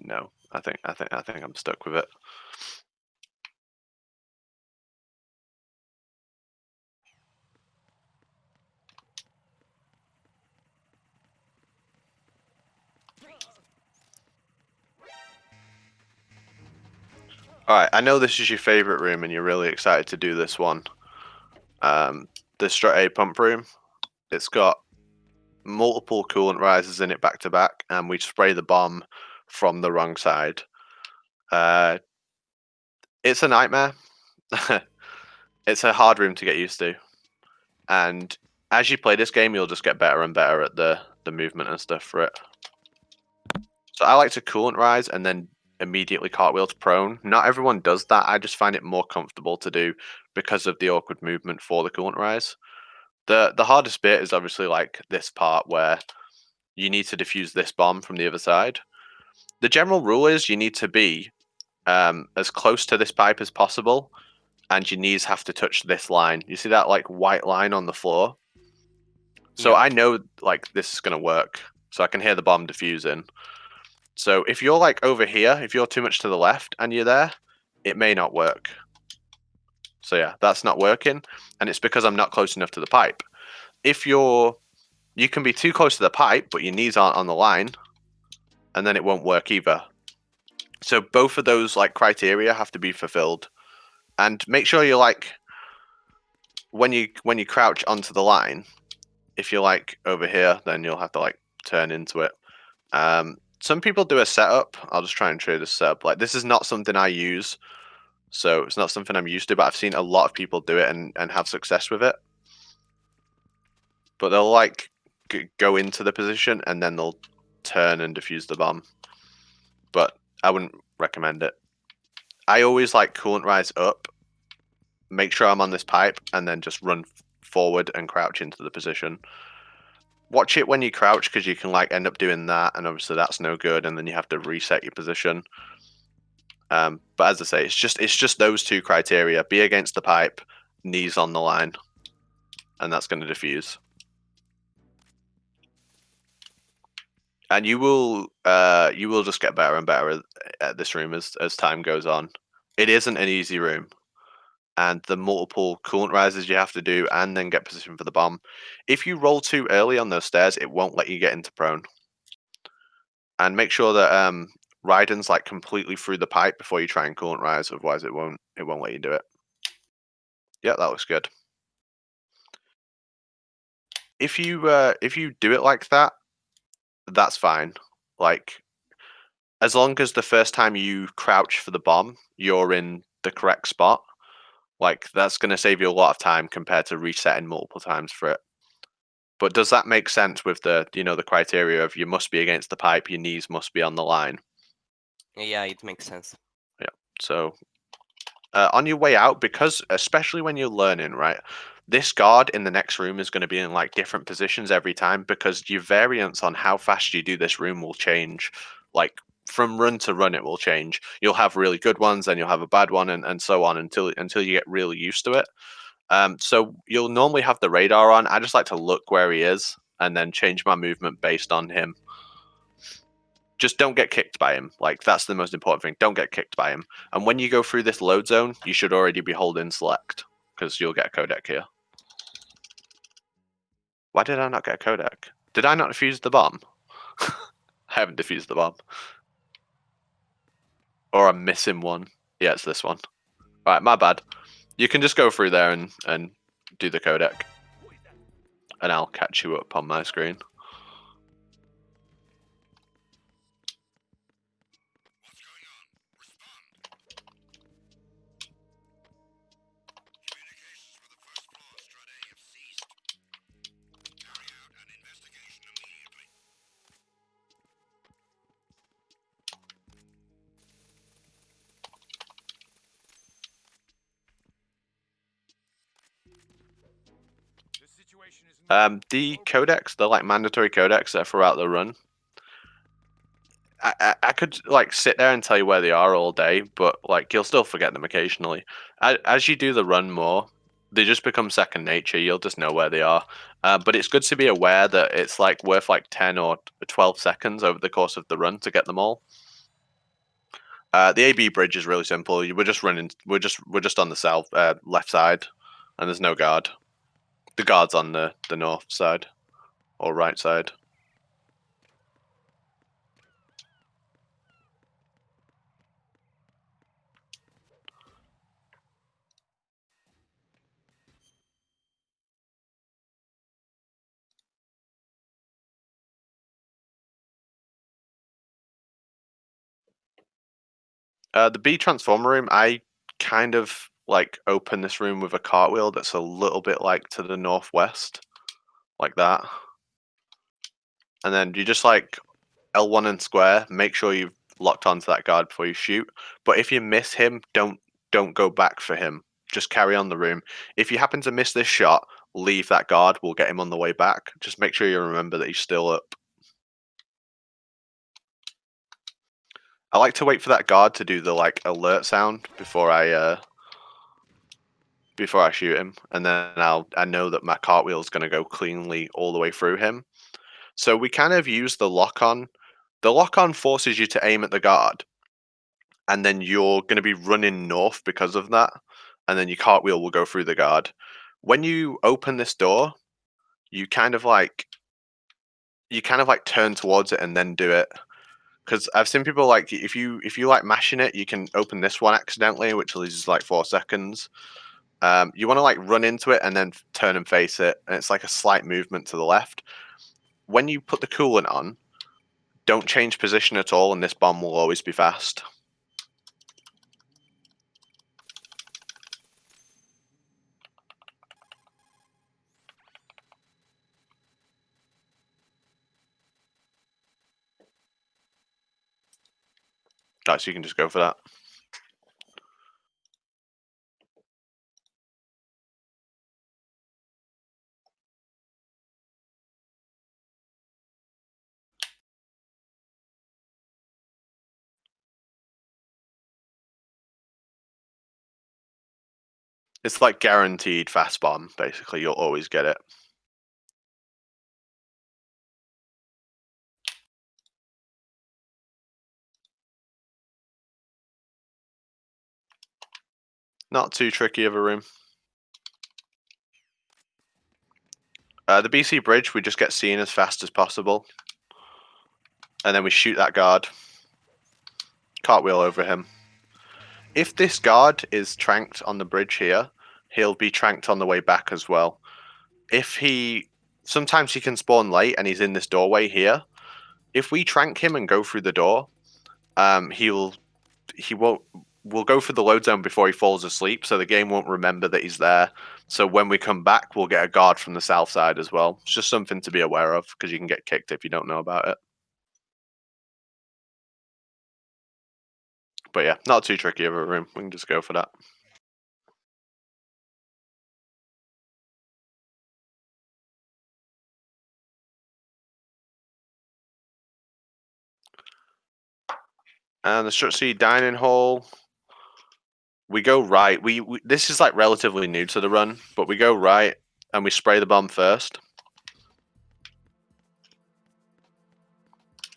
No, I think I'm stuck with it. All right, I know this is your favorite room and you're really excited to do this one. The Strut A pump room. It's got multiple coolant risers in it back to back, and we spray the bomb from the wrong side. It's a nightmare. It's a hard room to get used to, and as you play this game, you'll just get better and better at the movement and stuff for it. So I like to coolant rise and then immediately cartwheel to prone. Not everyone does that. I just find it more comfortable to do because of the awkward movement for the coolant rise. The hardest bit is obviously like this part where you need to defuse this bomb from the other side. The general rule is you need to be as close to this pipe as possible, and your knees have to touch this line. You see that like white line on the floor? So Yeah. I know like this is going to work, so I can hear the bomb diffusing. So if you're like over here, if you're too much to the left and you're there, it may not work. So yeah, that's not working, and it's because I'm not close enough to the pipe. If you can be too close to the pipe, but your knees aren't on the line, and then it won't work either. So both of those like criteria have to be fulfilled, and make sure you're like when you crouch onto the line. If you're like over here, then you'll have to like turn into it. Some people do a setup. I'll just try and show you this setup. Like this is not something I use, so it's not something I'm used to. But I've seen a lot of people do it and have success with it. But they'll like go into the position and then they'll turn and defuse the bomb. But I wouldn't recommend it. I always like coolant rise up, make sure I'm on this pipe, and then just run forward and crouch into the position. Watch it when you crouch, because you can like end up doing that, and obviously that's no good, and then you have to reset your position. But as I say, it's just those two criteria: be against the pipe, knees on the line, and that's going to defuse. And you will just get better and better at this room as time goes on. It isn't an easy room, and the multiple coolant rises you have to do, and then get position for the bomb. If you roll too early on those stairs, it won't let you get into prone. And make sure that Raiden's like completely through the pipe before you try and coolant rise, otherwise it won't let you do it. Yeah, that looks good. If you do it like that, that's fine. Like, as long as the first time you crouch for the bomb, you're in the correct spot, like that's going to save you a lot of time compared to resetting multiple times for it. But does that make sense with the the criteria of you must be against the pipe, your knees must be on the line? Yeah, it makes sense. Yeah. So on your way out, because especially when you're learning, right? This guard in the next room is going to be in like different positions every time, because your variance on how fast you do this room will change. Like from run to run, it will change. You'll have really good ones, and you'll have a bad one, and so on until you get really used to it. So you'll normally have the radar on. I just like to look where he is and then change my movement based on him. Just don't get kicked by him. Like that's the most important thing. Don't get kicked by him. And when you go through this load zone, you should already be holding select, because you'll get a codec here. Why did I not get a codec? Did I not defuse the bomb? I haven't defused the bomb. Or I'm missing one. Yeah, it's this one. Right, my bad. You can just go through there and do the codec. And I'll catch you up on my screen. The codecs, the like mandatory codecs that are throughout the run. I could like sit there and tell you where they are all day, but like you'll still forget them occasionally. As you do the run more, they just become second nature. You'll just know where they are. But it's good to be aware that it's like worth like 10 or 12 seconds over the course of the run to get them all. The AB bridge is really simple. We're just running. We're just on the left side, and there's no guard. The guard's on the north side or right side. The B transformer room, I kind of like open this room with a cartwheel that's a little bit like to the northwest, like that. And then you just like L1 and square, make sure you've locked onto that guard before you shoot. But if you miss him, don't go back for him. Just carry on the room. If you happen to miss this shot, leave that guard. We'll get him on the way back. Just make sure you remember that he's still up. I like to wait for that guard to do the like alert sound before I shoot him, and then I know that my cartwheel is going to go cleanly all the way through him. So we kind of use the lock on. The lock on forces you to aim at the guard, and then you're going to be running north because of that, and then your cartwheel will go through the guard. When you open this door, you kind of like turn towards it and then do it. Because I've seen people like if you like mashing it, you can open this one accidentally, which loses like 4 seconds. You want to like run into it and then turn and face it, and it's like a slight movement to the left. When you put the coolant on, don't change position at all, and this bomb will always be fast. Right, so you can just go for that. It's like guaranteed fast bomb, basically. You'll always get it. Not too tricky of a room. The BC bridge, we just get seen as fast as possible. And then we shoot that guard. Cartwheel over him. If this guard is tranked on the bridge here, he'll be tranked on the way back as well. Sometimes he can spawn late and he's in this doorway here. If we trank him and go through the door, we'll go for the load zone before he falls asleep, so the game won't remember that he's there. So when we come back, we'll get a guard from the south side as well. It's just something to be aware of, because you can get kicked if you don't know about it. But yeah, not too tricky of a room. We can just go for that. And the Structure C dining hall, we go right. This is like relatively new to the run, but we go right and we spray the bomb first.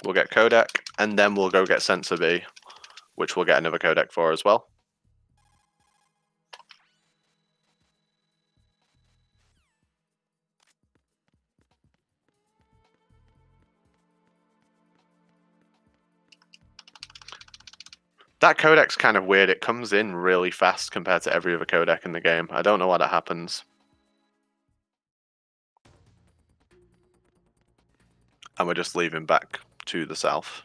We'll get codec, and then we'll go get sensor B, which we'll get another codec for as well. That codec's kind of weird. It comes in really fast compared to every other codec in the game. I don't know why that happens. And we're just leaving back to the south.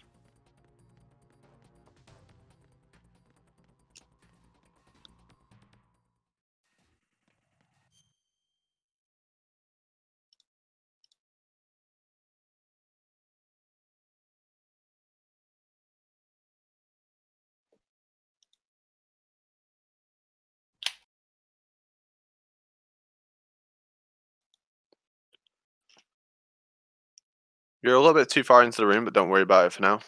You're a little bit too far into the room, but don't worry about it for now.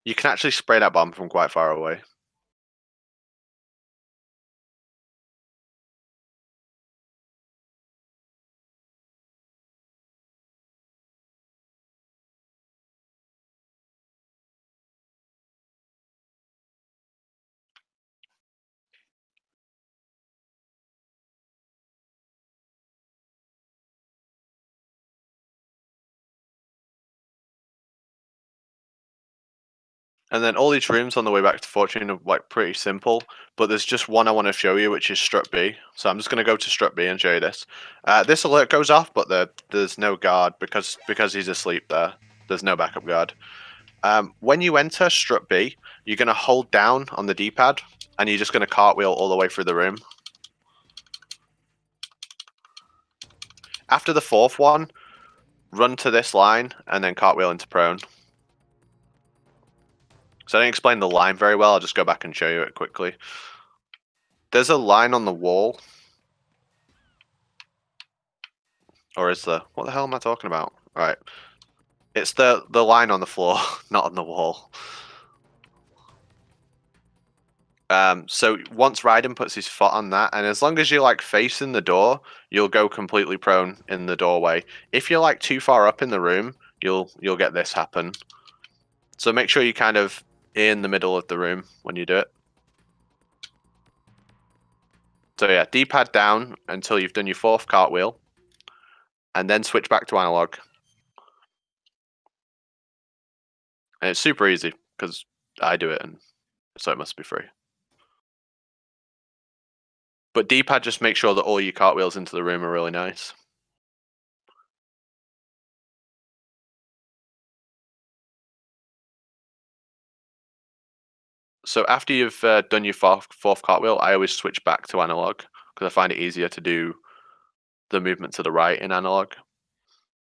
You can actually spray that bomb from quite far away. And then all these rooms on the way back to Fortune are like pretty simple, but there's just one I want to show you, which is Strut B. So I'm just going to go to Strut B and show you this. This alert goes off, but there's no guard because he's asleep there. There's no backup guard. When you enter Strut B, you're going to hold down on the D-pad, and you're just going to cartwheel all the way through the room. After the fourth one, run to this line, and then cartwheel into prone. So I didn't explain the line very well, I'll just go back and show you it quickly. There's a line on the wall. Or is there? What the hell am I talking about? Right. It's the line on the floor, not on the wall. So once Raiden puts his foot on that, and as long as you're like facing the door, you'll go completely prone in the doorway. If you're like too far up in the room, you'll get this happen. So make sure you kind of in the middle of the room when you do it. So yeah, D-pad down until you've done your fourth cartwheel, and then switch back to analog. And it's super easy because I do it, and so it must be free. But D-pad, just make sure that all your cartwheels into the room are really nice. So after you've done your fourth cartwheel, I always switch back to analog because I find it easier to do the movement to the right in analog.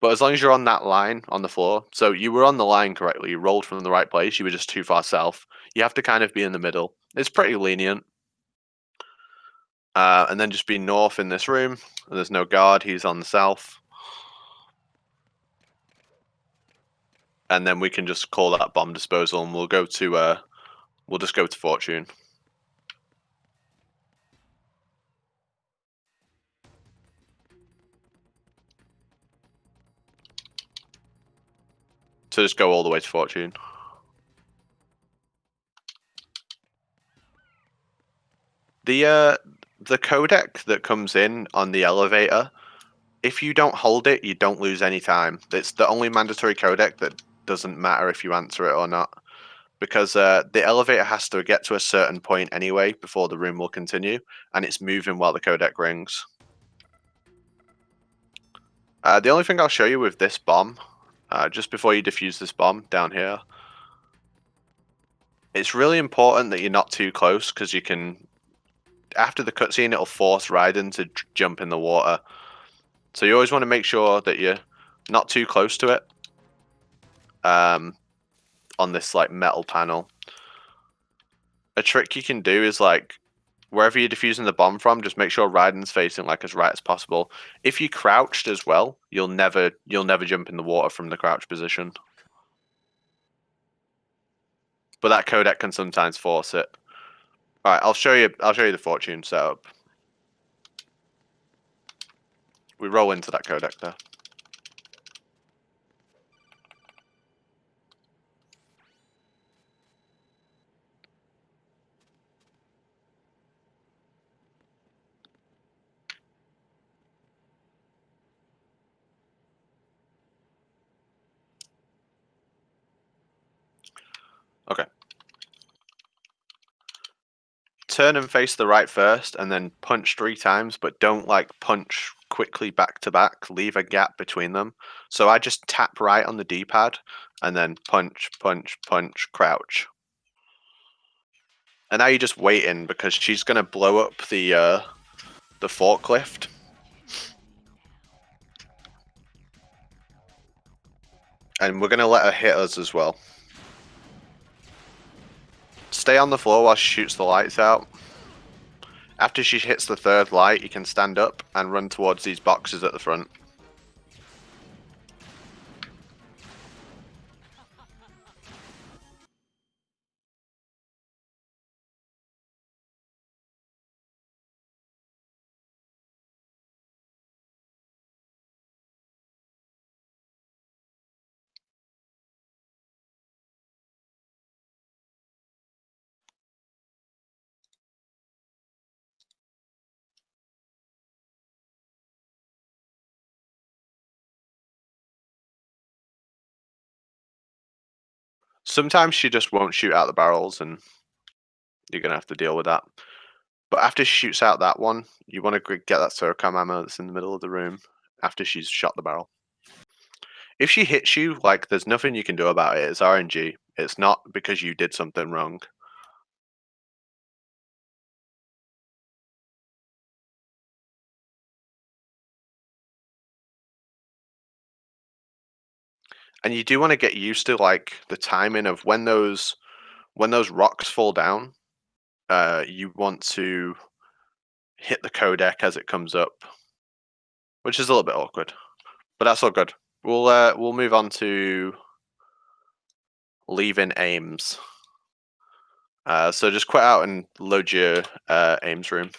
But as long as you're on that line on the floor, so you were on the line correctly, you rolled from the right place, you were just too far south. You have to kind of be in the middle. It's pretty lenient. And then just be north in this room. And there's no guard, he's on the south. And then we can just call that bomb disposal, and we'll go to we'll just go to Fortune. So just go all the way to Fortune. The codec that comes in on the elevator, if you don't hold it, you don't lose any time. It's the only mandatory codec that doesn't matter if you answer it or not. Because the elevator has to get to a certain point anyway before the room will continue, and it's moving while the codec rings. The only thing I'll show you with this bomb, just before you defuse this bomb down here, it's really important that you're not too close because you can, after the cutscene, it'll force Raiden to jump in the water. So you always want to make sure that you're not too close to it on this like metal panel. A trick you can do is like wherever you're defusing the bomb from, just make sure Raiden's facing like as right as possible. If you crouched as well, you'll never jump in the water from the crouch position. But that codec can sometimes force it. All right, I'll show you the Fortune setup. We roll into that codec there. Okay. turn and face the right first, and then punch 3 times, but don't like punch quickly back to back. Leave a gap between them. So I just tap right on the D-pad, and then punch, punch, punch, crouch. And now you're just waiting because she's gonna blow up the forklift. And we're gonna let her hit us as well. Stay on the floor while she shoots the lights out. After she hits the 3rd light, you can stand up and run towards these boxes at the front. Sometimes she just won't shoot out the barrels, and you're gonna have to deal with that. But after she shoots out that one, you want to get that SOCOM ammo that's in the middle of the room after she's shot the barrel. If she hits you, like, there's nothing you can do about it. It's RNG. It's not because you did something wrong. And you do want to get used to like the timing of when those rocks fall down. You want to hit the codec as it comes up, which is a little bit awkward, but that's all good. We'll move on to leaving aims. So just quit out and load your aims room.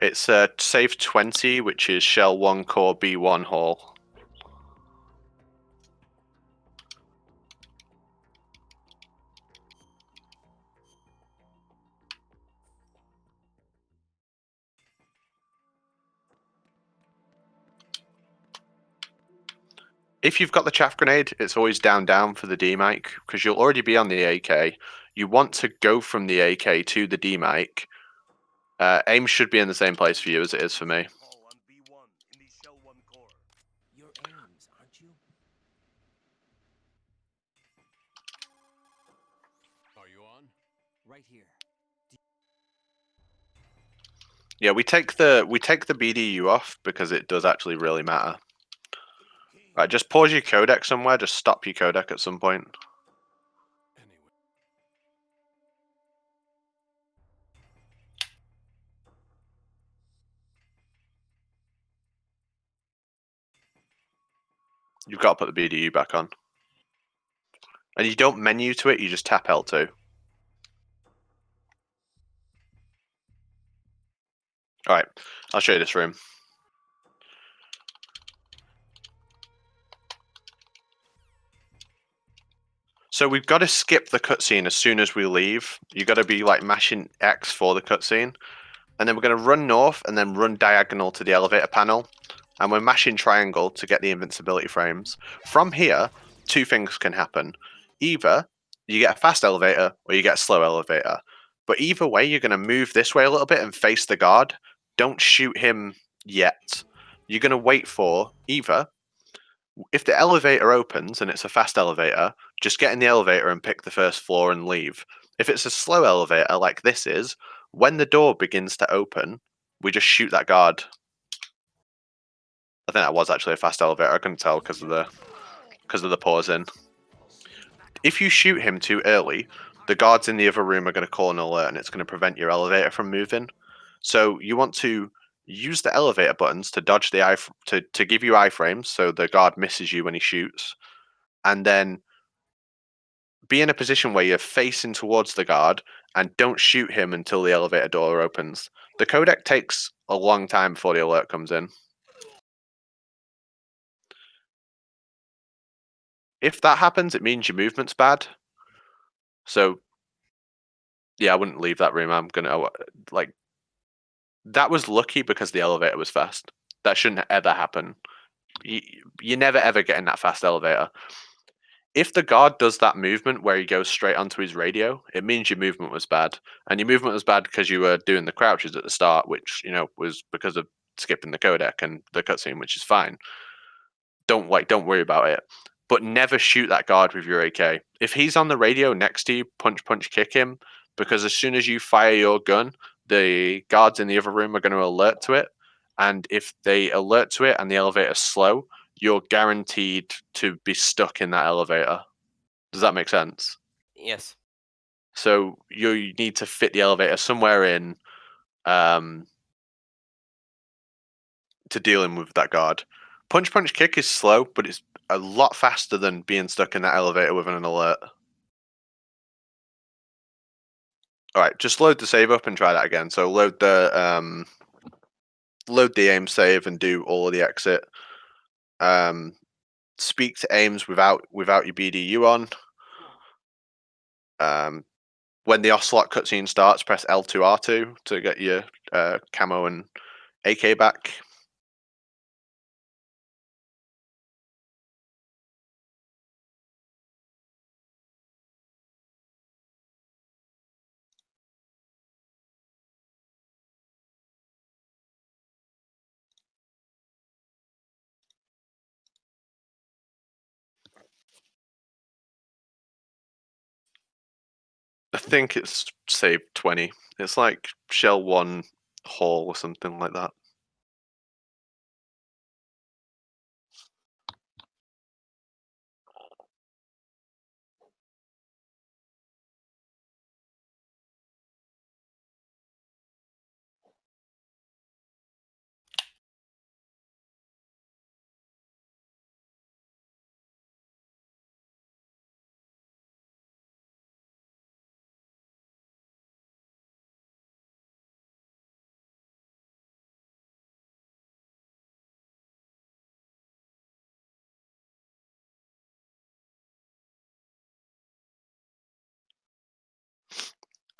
It's save 20, which is shell 1 core B1 hall. If you've got the chaff grenade, it's always down down for the D mic because you'll already be on the AK. You want to go from the AK to the D mic. Aim should be in the same place for you as it is for me. Your aims, aren't you? Are you on? Right here. Yeah, we take the BDU off because it does actually really matter. Right, just pause your codec somewhere. Just stop your codec at some point. Anyway. You've got to put the BDU back on. And you don't menu to it, you just tap L2. Alright, I'll show you this room. So we've got to skip the cutscene as soon as we leave. You've got to be like mashing X for the cutscene. And then we're going to run north and then run diagonal to the elevator panel. And we're mashing triangle to get the invincibility frames. From here, 2 things can happen. Either you get a fast elevator or you get a slow elevator. But either way, you're going to move this way a little bit and face the guard. Don't shoot him yet. You're going to wait for either, if the elevator opens and it's a fast elevator, just get in the elevator and pick the first floor and leave. If it's a slow elevator like this is, when the door begins to open, we just shoot that guard. I think that was actually a fast elevator. I couldn't tell because of the pause in. If you shoot him too early, the guards in the other room are going to call an alert and it's going to prevent your elevator from moving. So you want to use the elevator buttons to dodge the to give you iframes so the guard misses you when he shoots, and then be in a position where you're facing towards the guard and don't shoot him until the elevator door opens. The codec takes a long time before the alert comes in. If that happens, it means your movement's bad. So, yeah, I wouldn't leave that room. I'm gonna like that was lucky because the elevator was fast. That shouldn't ever happen. You never ever get in that fast elevator. If the guard does that movement where he goes straight onto his radio, it means your movement was bad, and your movement was bad because you were doing the crouches at the start, which was because of skipping the codec and the cutscene, which is fine. Don't worry about it. But never shoot that guard with your AK. If he's on the radio next to you, punch, kick him, because as soon as you fire your gun, the guards in the other room are going to alert to it. And if they alert to it and the elevator's slow, you're guaranteed to be stuck in that elevator. Does that make sense? Yes. So you need to fit the elevator somewhere in to dealing with that guard. Punch, kick is slow, but it's a lot faster than being stuck in that elevator with an alert. All right, just load the save up and try that again. So load the aim save and do all of the exit. Speak to aims without your BDU on. When the Ocelot cutscene starts, press L2 R2 to get your camo and AK back. I think it's saved 20. It's like Shell 1 Hall or something like that.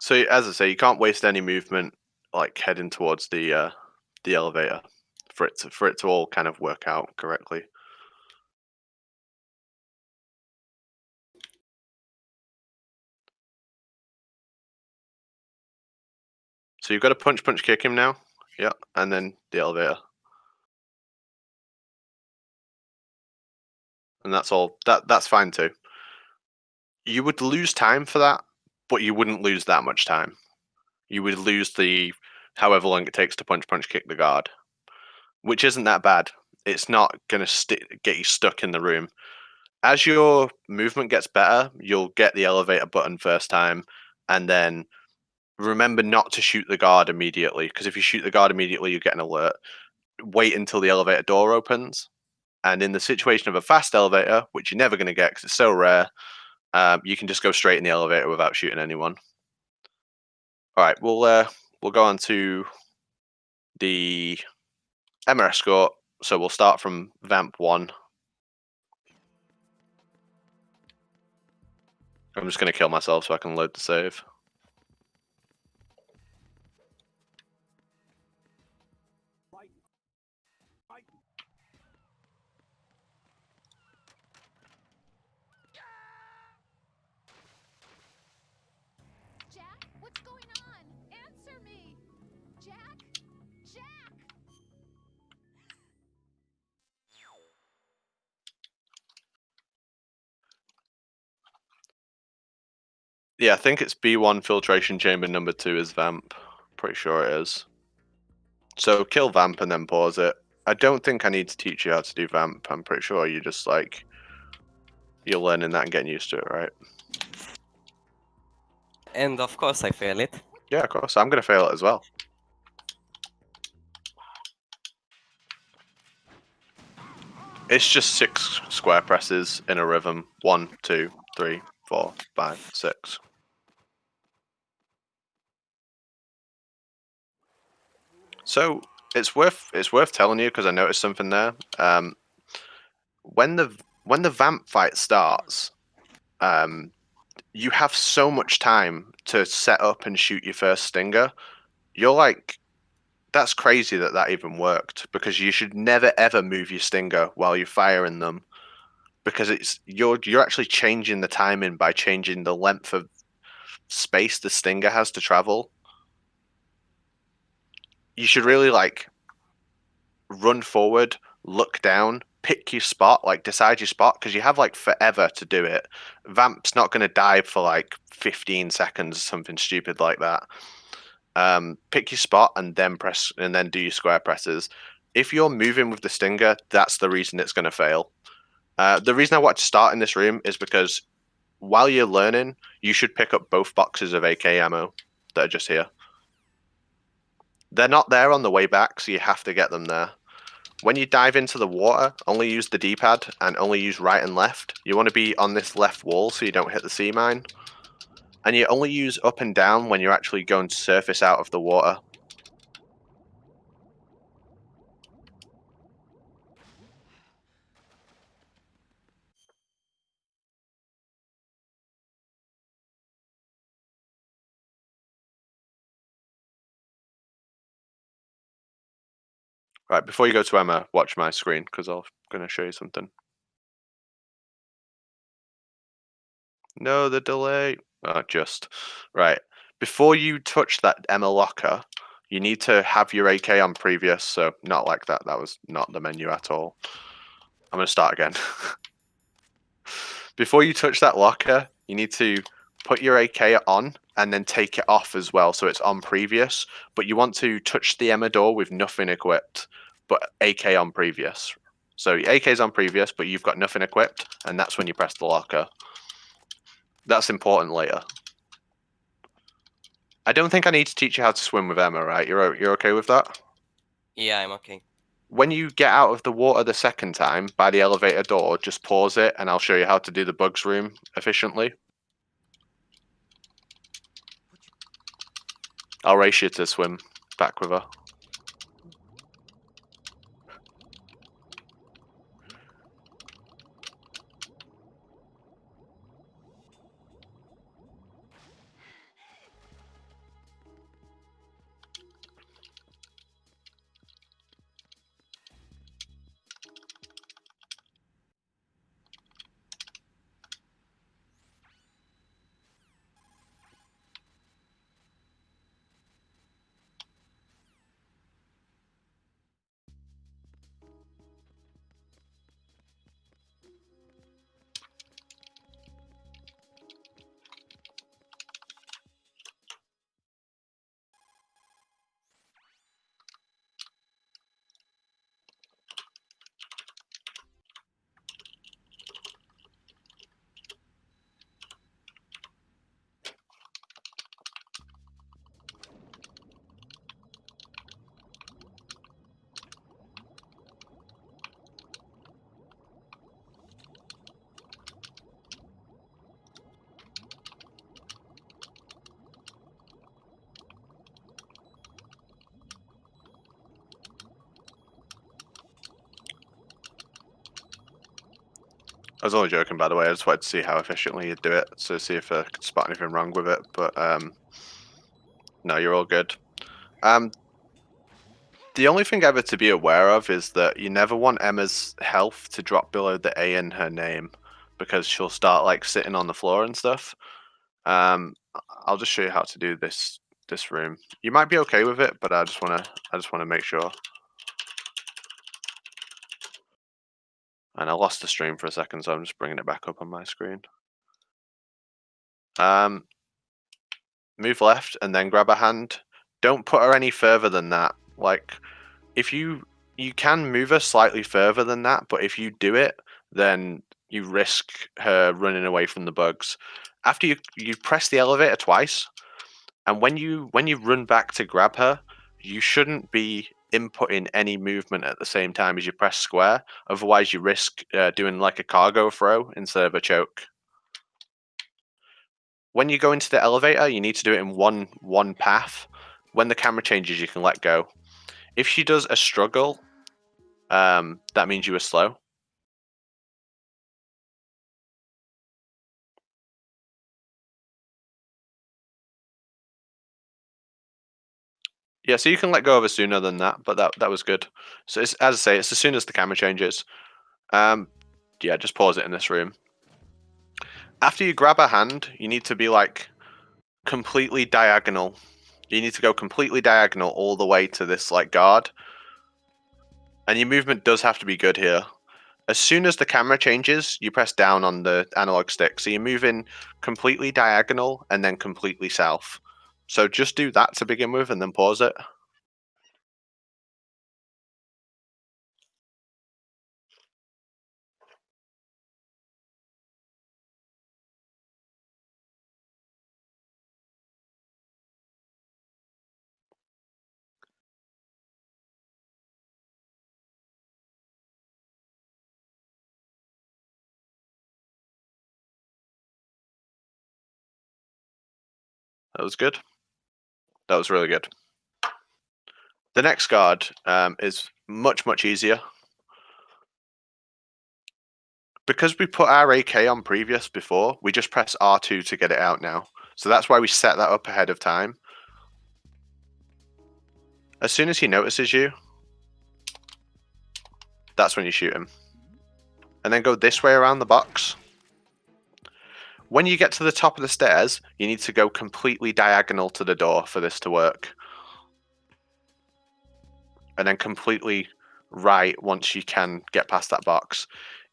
So as I say, you can't waste any movement like heading towards the elevator for it to all kind of work out correctly. So you've got to punch, kick him now. Yeah, and then the elevator. And that's all. That's fine too. You would lose time for that, but you wouldn't lose that much time. You would lose the however long it takes to punch, kick the guard, which isn't that bad. It's not gonna get you stuck in the room. As your movement gets better, you'll get the elevator button first time, and then remember not to shoot the guard immediately, because if you shoot the guard immediately, you get an alert. Wait until the elevator door opens, and in the situation of a fast elevator, which you're never going to get because it's so rare, you can just go straight in the elevator without shooting anyone. All right, we'll go on to the Emma escort. So we'll start from Vamp 1. I'm just going to kill myself so I can load the save. Jack, what's going on? Answer me! Jack? Jack! Yeah, I think it's B1 filtration chamber, number 2 is Vamp. Pretty sure it is. So kill Vamp and then pause it. I don't think I need to teach you how to do Vamp. I'm pretty sure you just like you're learning that and getting used to it, right? And of course I fail it. Yeah, of course. I'm gonna fail it as well. It's just 6 square presses in a rhythm. 1, 2, 3, 4, 5, 6. So it's worth telling you because I noticed something there. When when the vamp fight starts, you have so much time to set up and shoot your first stinger. You're like, that's crazy that that even worked, because you should never ever move your stinger while you're firing them, because you're actually changing the timing by changing the length of space the stinger has to travel. You should really like run forward, look down, pick your spot, like decide your spot, because you have like forever to do it. Vamp's not going to die for like 15 seconds, something stupid like that. Pick your spot and then press, and then do your square presses. If you're moving with the stinger, that's the reason it's going to fail. The reason I want to start in this room is because while you're learning, you should pick up both boxes of AK ammo that are just here. They're not there on the way back, so you have to get them there. When you dive into the water, only use the D-pad and only use right and left. You want to be on this left wall so you don't hit the sea mine. And you only use up and down when you're actually going to surface out of the water. Right, before you go to Emma, watch my screen because I'm going to show you something. No, the delay. Oh, just. Right. Before you touch that Emma locker, you need to have your AK on previous, so not like that. That was not the menu at all. I'm going to start again. Before you touch that locker, you need to put your AK on and then take it off as well, so it's on previous. But you want to touch the Emma door with nothing equipped, but AK on previous. So your AK's on previous, but you've got nothing equipped, and that's when you press the locker. That's important later. I don't think I need to teach you how to swim with Emma, right? You're okay with that? Yeah, I'm okay. When you get out of the water the second time by the elevator door, just pause it and I'll show you how to do the bugs room efficiently. I'll race you to swim back with her. I was only joking, by the way. I just wanted to see how efficiently you'd do it, so see if I could spot anything wrong with it. But no, you're all good. The only thing ever to be aware of is that you never want Emma's health to drop below the A in her name, because she'll start like sitting on the floor and stuff. I'll just show you how to do this room. You might be okay with it, but I just wanna make sure. And I lost the stream for a second, so I'm just bringing it back up on my screen. Move left and then grab a hand. Don't put her any further than that. Like, if you can move her slightly further than that, but if you do it, then you risk her running away from the bugs. After you press the elevator twice, and when you run back to grab her, you shouldn't be inputting any movement at the same time as you press square. Otherwise, you risk doing like a cargo throw instead of a choke. When you go into the elevator, you need to do it in one path. When the camera changes, you can let go. If she does a struggle, that means you were slow. Yeah, so you can let go of her sooner than that, but that was good. So it's, as I say, it's as soon as the camera changes. Yeah, just pause it in this room. After you grab her hand, you need to be like completely diagonal. You need to go completely diagonal all the way to this like guard. And your movement does have to be good here. As soon as the camera changes, you press down on the analog stick. So you're moving completely diagonal and then completely south. So just do that to begin with and then pause it. That was good. That was really good. The next guard is much easier. Because we put our AK on previous before, we just press R2 to get it out now. So that's why we set that up ahead of time. As soon as he notices you, that's when you shoot him. And then go this way around the box. When you get to the top of the stairs, you need to go completely diagonal to the door for this to work. And then completely right once you can get past that box.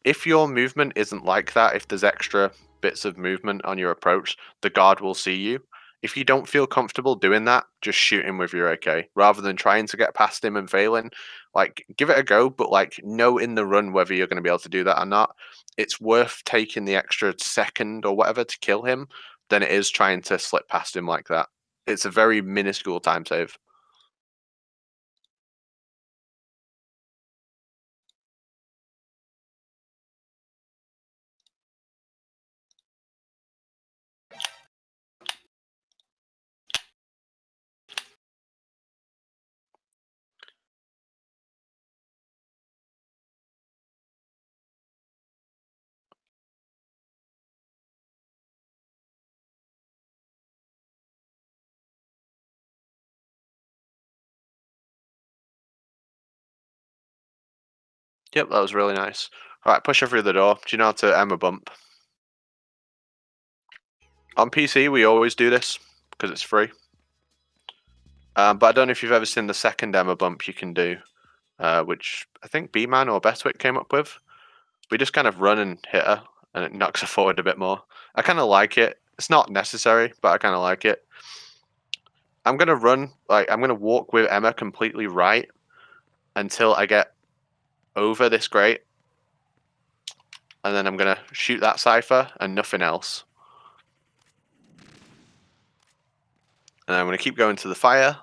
If your movement isn't like that, if there's extra bits of movement on your approach, the guard will see you. If you don't feel comfortable doing that, just shoot him with your AK rather than trying to get past him and failing. Like, give it a go, but like, know in the run whether you're going to be able to do that or not. It's worth taking the extra second or whatever to kill him than it is trying to slip past him like that. It's a very minuscule time save. Yep, that was really nice. All right, push her through the door. Do you know how to Emma bump? On PC, we always do this because it's free. But I don't know if you've ever seen the second Emma bump you can do, which I think B-Man or Bestwick came up with. We just kind of run and hit her, and it knocks her forward a bit more. I kind of like it. It's not necessary, but I kind of like it. I'm gonna run, like I'm gonna walk with Emma completely right until I get over this grate, and then I'm gonna shoot that cipher and nothing else. And I'm gonna keep going to the fire.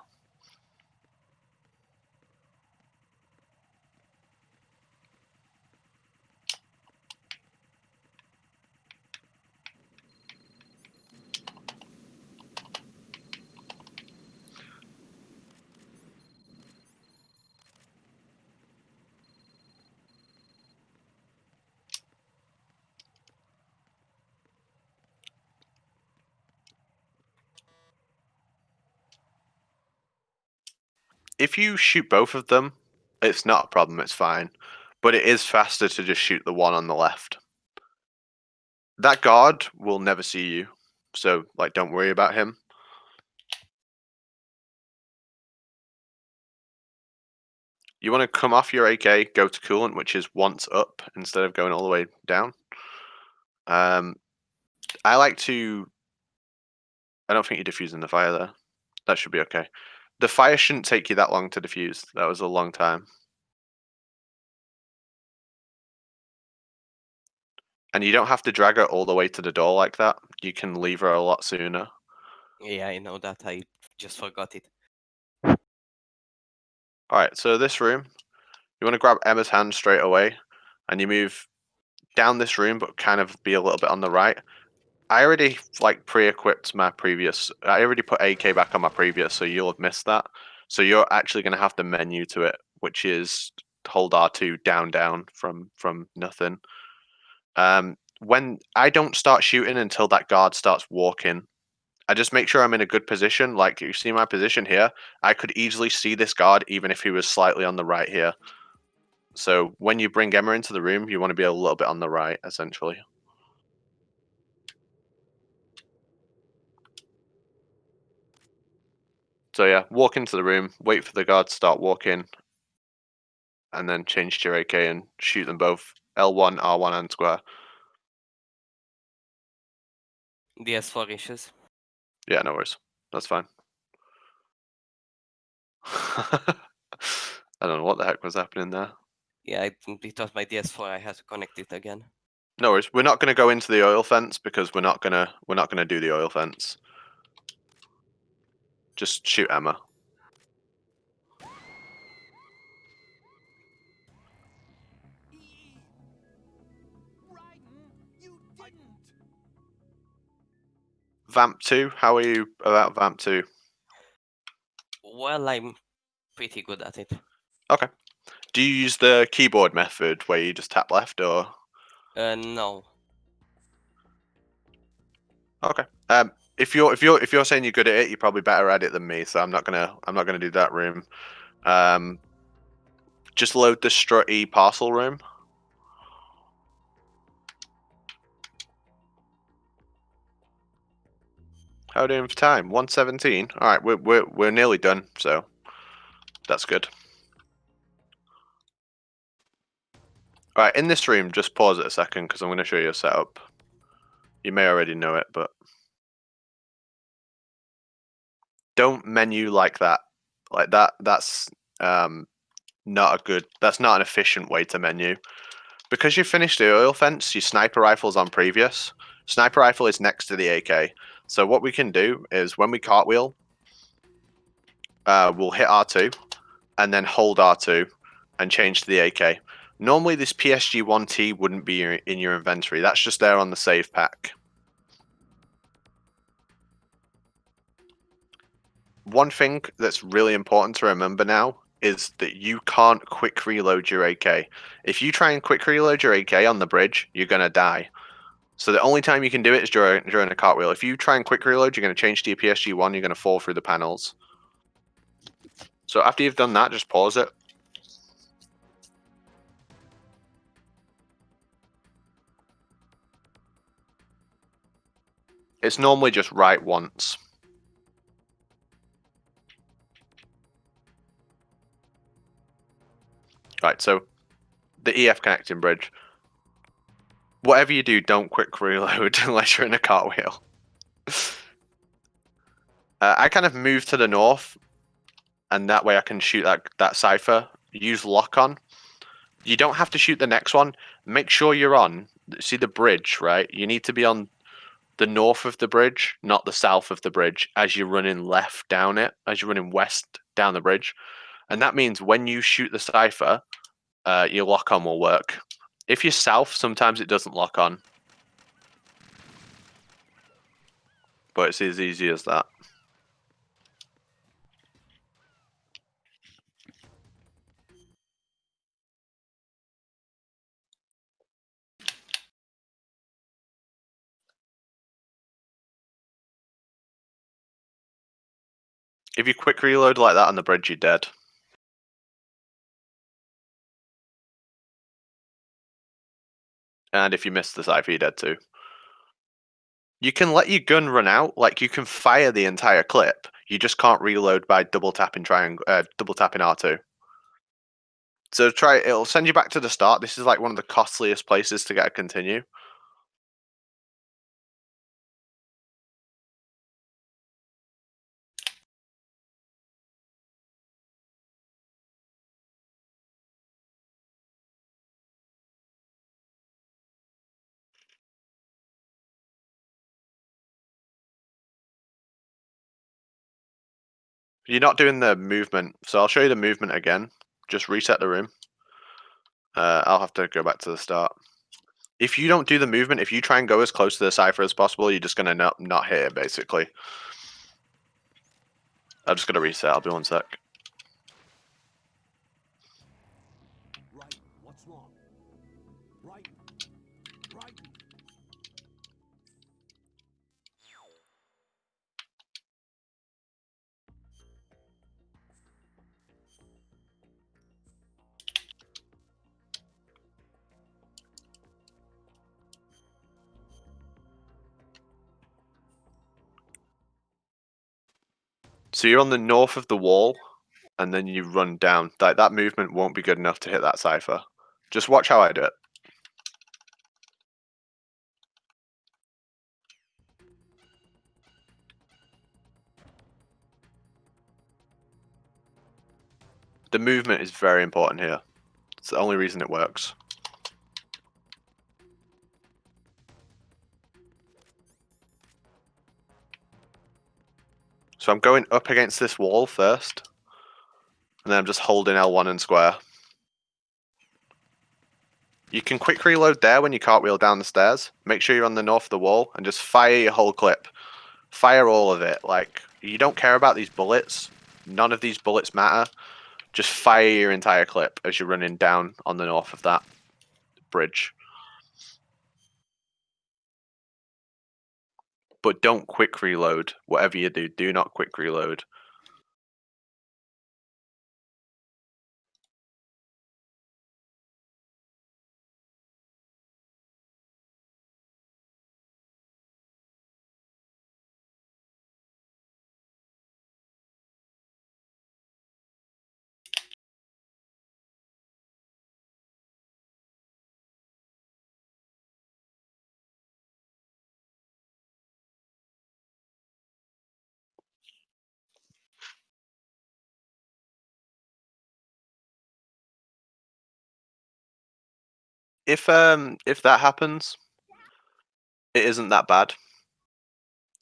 If you shoot both of them, it's not a problem, it's fine. But it is faster to just shoot the one on the left. That guard will never see you, so like don't worry about him. You want to come off your AK, go to coolant, which is once up instead of going all the way down. I like to. I don't think you're diffusing the fire there. That should be okay. The fire shouldn't take you that long to diffuse. That was a long time. And you don't have to drag her all the way to the door like that. You can leave her a lot sooner. Yeah, I know that. I just forgot it. Alright, so this room, you want to grab Emma's hand straight away, and you move down this room, but kind of be a little bit on the right. I already like pre-equipped my previous. I already put AK back on my previous, so you'll have missed that. So you're actually going to have the menu to it, which is hold R2 down from nothing. When I don't start shooting until that guard starts walking I just make sure I'm in a good position. Like, you see my position here? I could easily see this guard even if he was slightly on the right here. So when you bring Emma into the room, you want to be a little bit on the right, essentially. So yeah, walk into the room, wait for the guard to start walking, and then change to your AK and shoot them both. L1, R1, and square. DS4 issues. Yeah, no worries. That's fine. I don't know what the heck was happening there. Yeah, it was my DS4. I had to connect it again. No worries. We're not going to go into the oil fence because we're not gonna do the oil fence. Just shoot Emma. Raiden, you didn't. Vamp 2, how are you about Vamp 2? Well, I'm pretty good at it. Okay. Do you use the keyboard method where you just tap left or? No. Okay. If you're saying you're good at it, you're probably better at it than me. So I'm not gonna do that room. Just load the strutty parcel room. How are we doing for time? 1:17. All right, we're nearly done. So that's good. All right, in this room, just pause it a second because I'm going to show you a setup. You may already know it, but don't menu like that. Like that. That's not a good. That's not an efficient way to menu. Because you finished the oil fence, your sniper rifle's on previous. Sniper rifle is next to the AK. So what we can do is when we cartwheel, we'll hit R2 and then hold R2 and change to the AK. Normally this PSG-1T wouldn't be in your inventory. That's just there on the save pack. One thing that's really important to remember now is that you can't quick reload your AK. If you try and quick reload your AK on the bridge, you're going to die. So the only time you can do it is during a cartwheel. If you try and quick reload, you're going to change to your PSG-1, you're going to fall through the panels. So after you've done that, just pause it. It's normally just right once. Right, so the EF connecting bridge. Whatever you do, don't quick reload unless you're in a cartwheel. I kind of move to the north, and that way I can shoot that cipher. Use lock on. You don't have to shoot the next one. Make sure you're on. See the bridge, right? You need to be on the north of the bridge, not the south of the bridge, as you're running left down it, as you're running west down the bridge. And that means when you shoot the cipher, your lock on will work. If you're south, sometimes it doesn't lock on. But it's as easy as that. If you quick reload like that on the bridge, you're dead. And if you miss the cipher, you're dead too. You can let your gun run out, like you can fire the entire clip. You just can't reload by double tapping R2. So try it. It'll send you back to the start. This is like one of the costliest places to get a continue. You're not doing the movement, so I'll show you the movement again. Just reset the room. I'll have to go back to the start. If you don't do the movement, if you try and go as close to the cipher as possible, you're just gonna not hit it, basically. I'm just gonna reset. I'll be 1 sec. Right, what's wrong? Right, right. So you're on the north of the wall, and then you run down. That movement won't be good enough to hit that cipher. Just watch how I do it. The movement is very important here. It's the only reason it works. So I'm going up against this wall first, and then I'm just holding L1 and square. You can quick reload there when you cartwheel down the stairs. Make sure you're on the north of the wall, and just fire your whole clip. Fire all of it. Like, you don't care about these bullets. None of these bullets matter. Just fire your entire clip as you're running down on the north of that bridge. But don't quick reload. Whatever you do, do not quick reload. If that happens, it isn't that bad.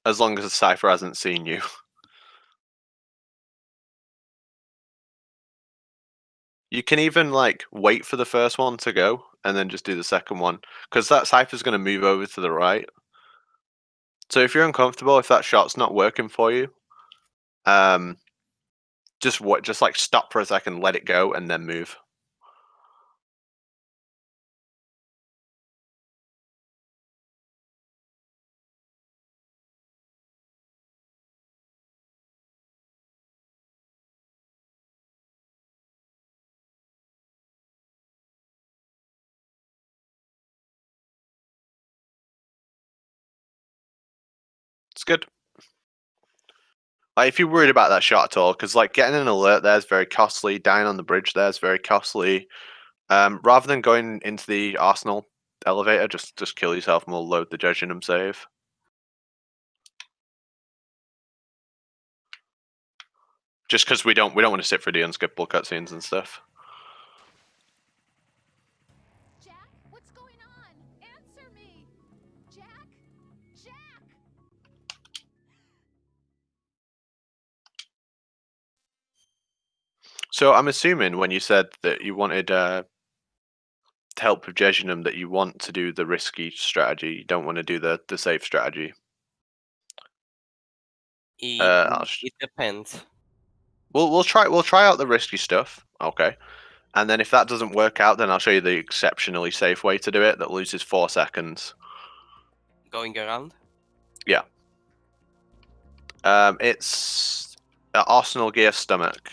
As long as the cipher hasn't seen you. You can even like wait for the first one to go and then just do the second one, because that cipher's going to move over to the right. So if you're uncomfortable, if that shot's not working for you, just like stop for a second, let it go, and then move. It's good. Like if you're worried about that shot at all, because like getting an alert there is very costly. Dying on the bridge there is very costly. Rather than going into the arsenal elevator, just kill yourself and we'll load the Judginum save. Just because we don't want to sit through the unskippable cutscenes and stuff. Jack, what's going on? Answer me! Jack? Jack! So I'm assuming when you said that you wanted help with Jejunum, that you want to do the risky strategy. You don't want to do the safe strategy. It depends. We'll try out the risky stuff. Okay. And then if that doesn't work out, then I'll show you the exceptionally safe way to do it that loses 4 seconds. Going around? Yeah. It's Arsenal Gear Stomach.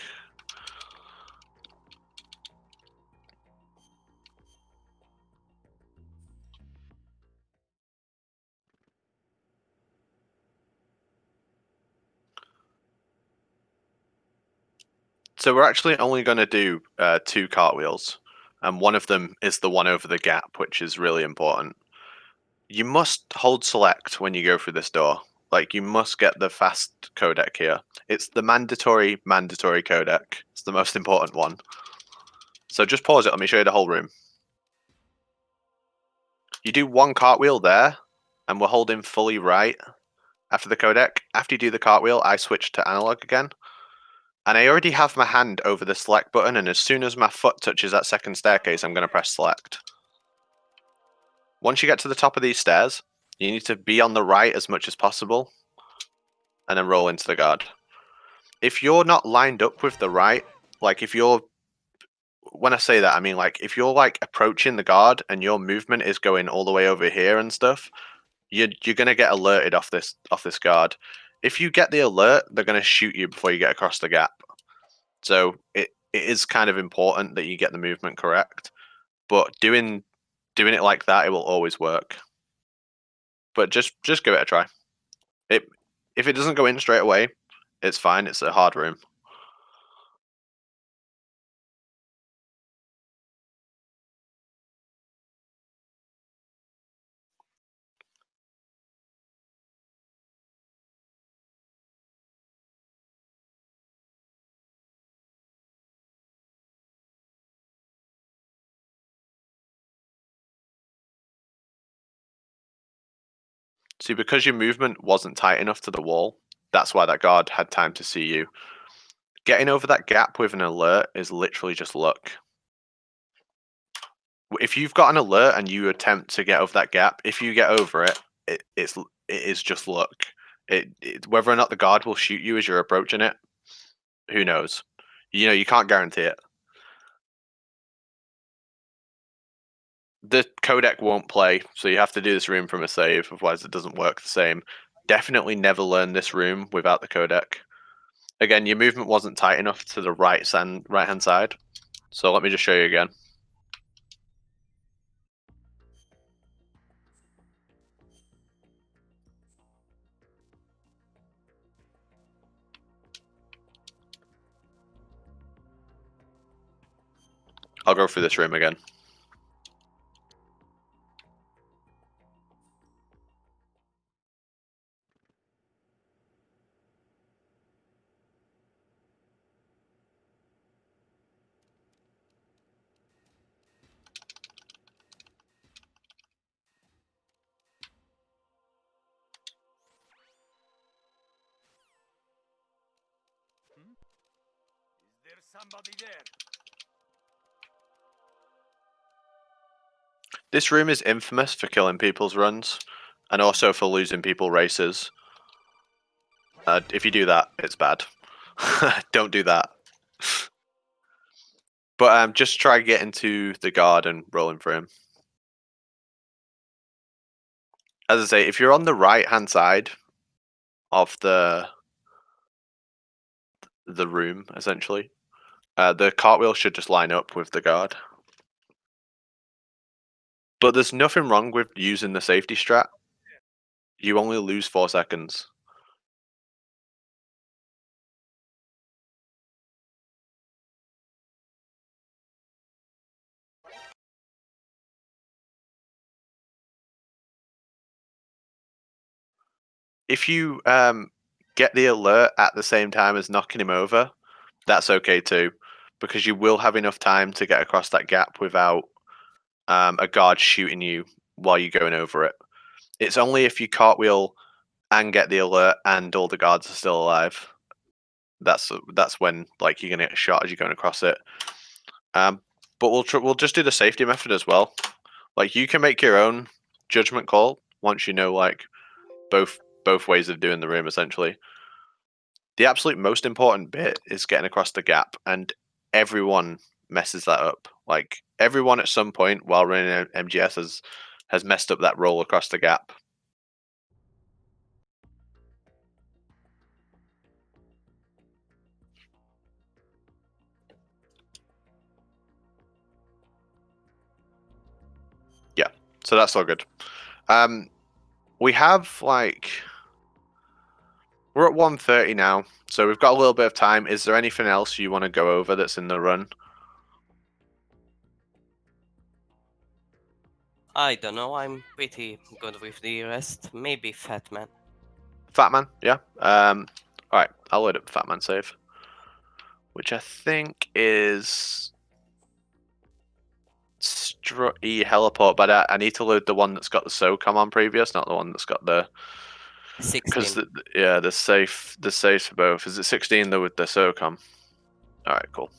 So we're actually only going to do 2 cartwheels, and one of them is the one over the gap, which is really important. You must hold select when you go through this door. Like, you must get the fast codec here. It's the mandatory codec. It's the most important one. So just pause it. Let me show you the whole room. You do 1 cartwheel there, and we're holding fully right after the codec. After you do the cartwheel, I switch to analog again. And I already have my hand over the select button, and as soon as my foot touches that second staircase, I'm going to press select. Once you get to the top of these stairs, you need to be on the right as much as possible, and then roll into the guard. If you're not lined up with the right, like if you're, when I say that, I mean like if you're like approaching the guard and your movement is going all the way over here and stuff, you're gonna get alerted off this guard. If you get the alert, they're gonna shoot you before you get across the gap. So it is kind of important that you get the movement correct. But doing it like that, it will always work. But just give it a try. If it doesn't go in straight away, It's fine. It's a hard room. See, because your movement wasn't tight enough to the wall, that's why that guard had time to see you. Getting over that gap with an alert is literally just luck. If you've got an alert and you attempt to get over that gap, if you get over it, it is just luck. Whether or not the guard will shoot you as you're approaching it, who knows? You can't guarantee it. The codec won't play, so you have to do this room from a save, otherwise it doesn't work the same. Definitely never learn this room without the codec. Again, your movement wasn't tight enough to the right-hand side, so let me just show you again. I'll go through this room again. Is there somebody there? This room is infamous for killing people's runs, and also for losing people races. If you do that, it's bad. Don't do that. But just try getting to the guard and rolling for him. As I say, if you're on the right-hand side of the room, essentially, the cartwheel should just line up with the guard. But there's nothing wrong with using the safety strat. You only lose 4 seconds. If you get the alert at the same time as knocking him over, that's okay too, because you will have enough time to get across that gap without a guard shooting you while you're going over it. It's only if you cartwheel and get the alert and all the guards are still alive. That's when like you're gonna get shot as you're going across it. But we'll just do the safety method as well. Like you can make your own judgment call once you know like both ways of doing the room essentially. The absolute most important bit is getting across the gap, and everyone messes that up. Like everyone at some point while running MGS has messed up that roll across the gap. Yeah, so that's all good. We have like we're at 1:30 now, so we've got a little bit of time. Is there anything else you want to go over that's in the run? I don't know. I'm pretty good with the rest. Maybe Fat Man. Fat Man, yeah. All right, I'll load up Fat Man save, which I think is E Heliport, but I need to load the one that's got the SOCOM on previous, not the one that's got the 16. because the safe for both. Is it 16 though with the SOCOM? All right, cool.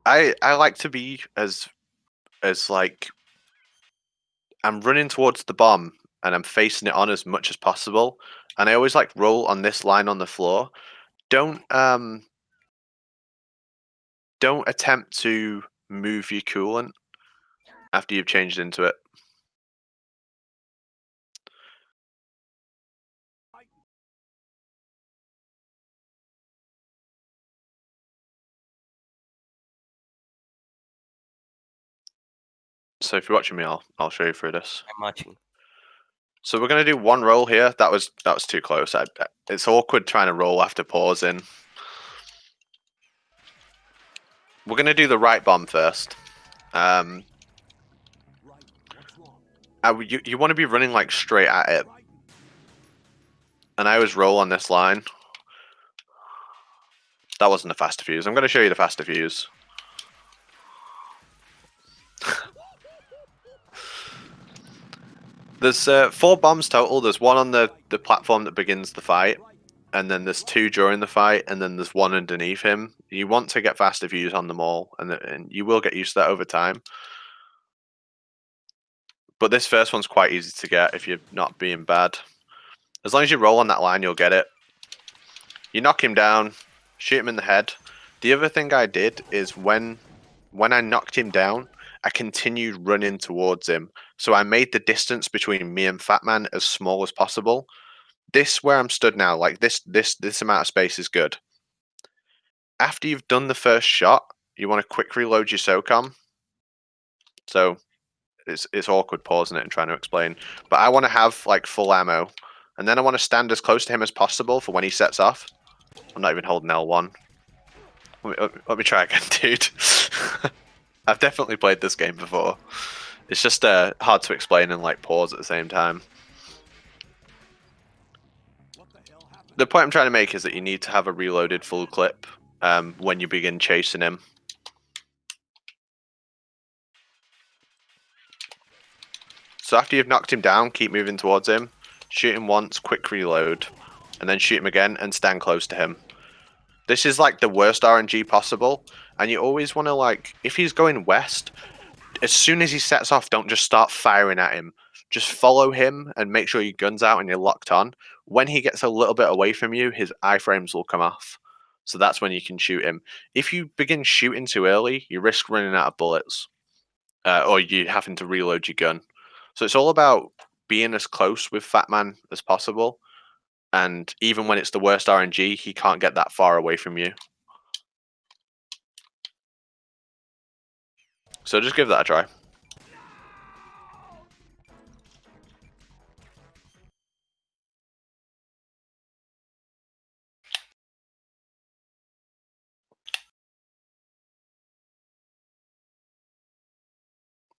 I like to be as like I'm running towards the bomb and I'm facing it on as much as possible, and I always like roll on this line on the floor. Don't attempt to move your coolant after you've changed into it. So if you're watching me, I'll show you through this. I'm watching. So we're gonna do one roll here. That was too close. It's awkward trying to roll after pausing. We're gonna do the right bomb first. You want to be running like straight at it, and I always roll on this line. That wasn't a faster fuse. I'm gonna show you the faster fuse. There's 4 bombs total. There's one on the platform that begins the fight, and then there's 2 during the fight, and then there's 1 underneath him. You want to get faster views on them all, and you will get used to that over time. But this first one's quite easy to get if you're not being bad. As long as you roll on that line, you'll get it. You knock him down, shoot him in the head. The other thing I did is when I knocked him down, I continued running towards him. So I made the distance between me and Fatman as small as possible. This where I'm stood now, like this amount of space is good. After you've done the first shot, you want to quick reload your SOCOM. So it's awkward pausing it and trying to explain. But I want to have like full ammo. And then I want to stand as close to him as possible for when he sets off. I'm not even holding L1. Let me try again, dude. I've definitely played this game before. It's just hard to explain and like pause at the same time. The point I'm trying to make is that you need to have a reloaded full clip when you begin chasing him. So after you've knocked him down, keep moving towards him. Shoot him once, quick reload. And then shoot him again and stand close to him. This is like the worst RNG possible. And you always want to like, if he's going west, as soon as he sets off, don't just start firing at him. Just follow him and make sure your gun's out and you're locked on. When he gets a little bit away from you, his iframes will come off. So that's when you can shoot him. If you begin shooting too early, you risk running out of bullets. Or you having to reload your gun. So it's all about being as close with Fatman as possible. And even when it's the worst RNG, he can't get that far away from you. So just give that a try.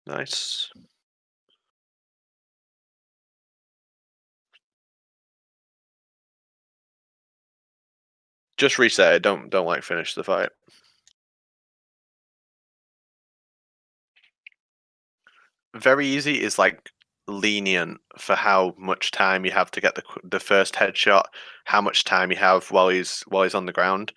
Nice. Just reset it. Don't like finish the fight. Very easy is like lenient for how much time you have to get the first headshot, how much time you have while he's on the ground.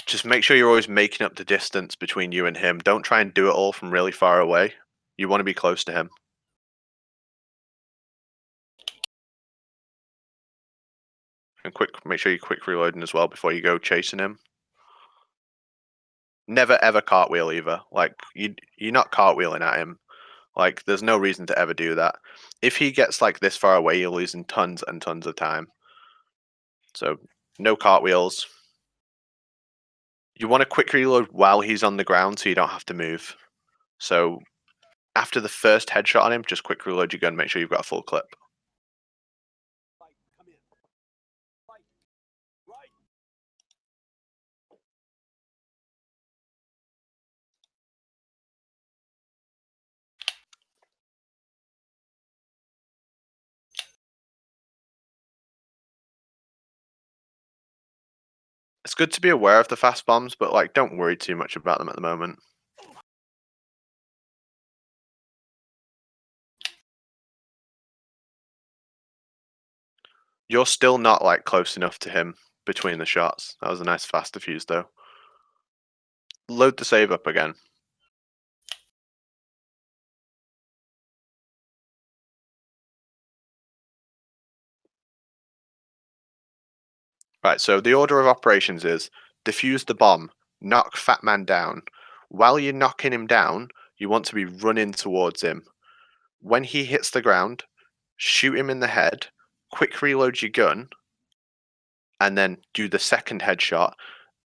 Just make sure you're always making up the distance between you and him. Don't try and do it all from really far away. You want to be close to him. And make sure you're quick reloading as well before you go chasing him. Never ever cartwheel either. Like you're not cartwheeling at him. Like there's no reason to ever do that. If he gets like this far away, you're losing tons and tons of time. So no cartwheels. You want to quick reload while he's on the ground so you don't have to move. So after the first headshot on him, just quick reload your gun, make sure you've got a full clip. It's good to be aware of the fast bombs, but like don't worry too much about them at the moment. You're still not like close enough to him between the shots. That was a nice fast defuse though. Load the save up again. Right, so the order of operations is defuse the bomb, knock Fat Man down. While you're knocking him down, you want to be running towards him. When he hits the ground, shoot him in the head, quick reload your gun, and then do the second headshot.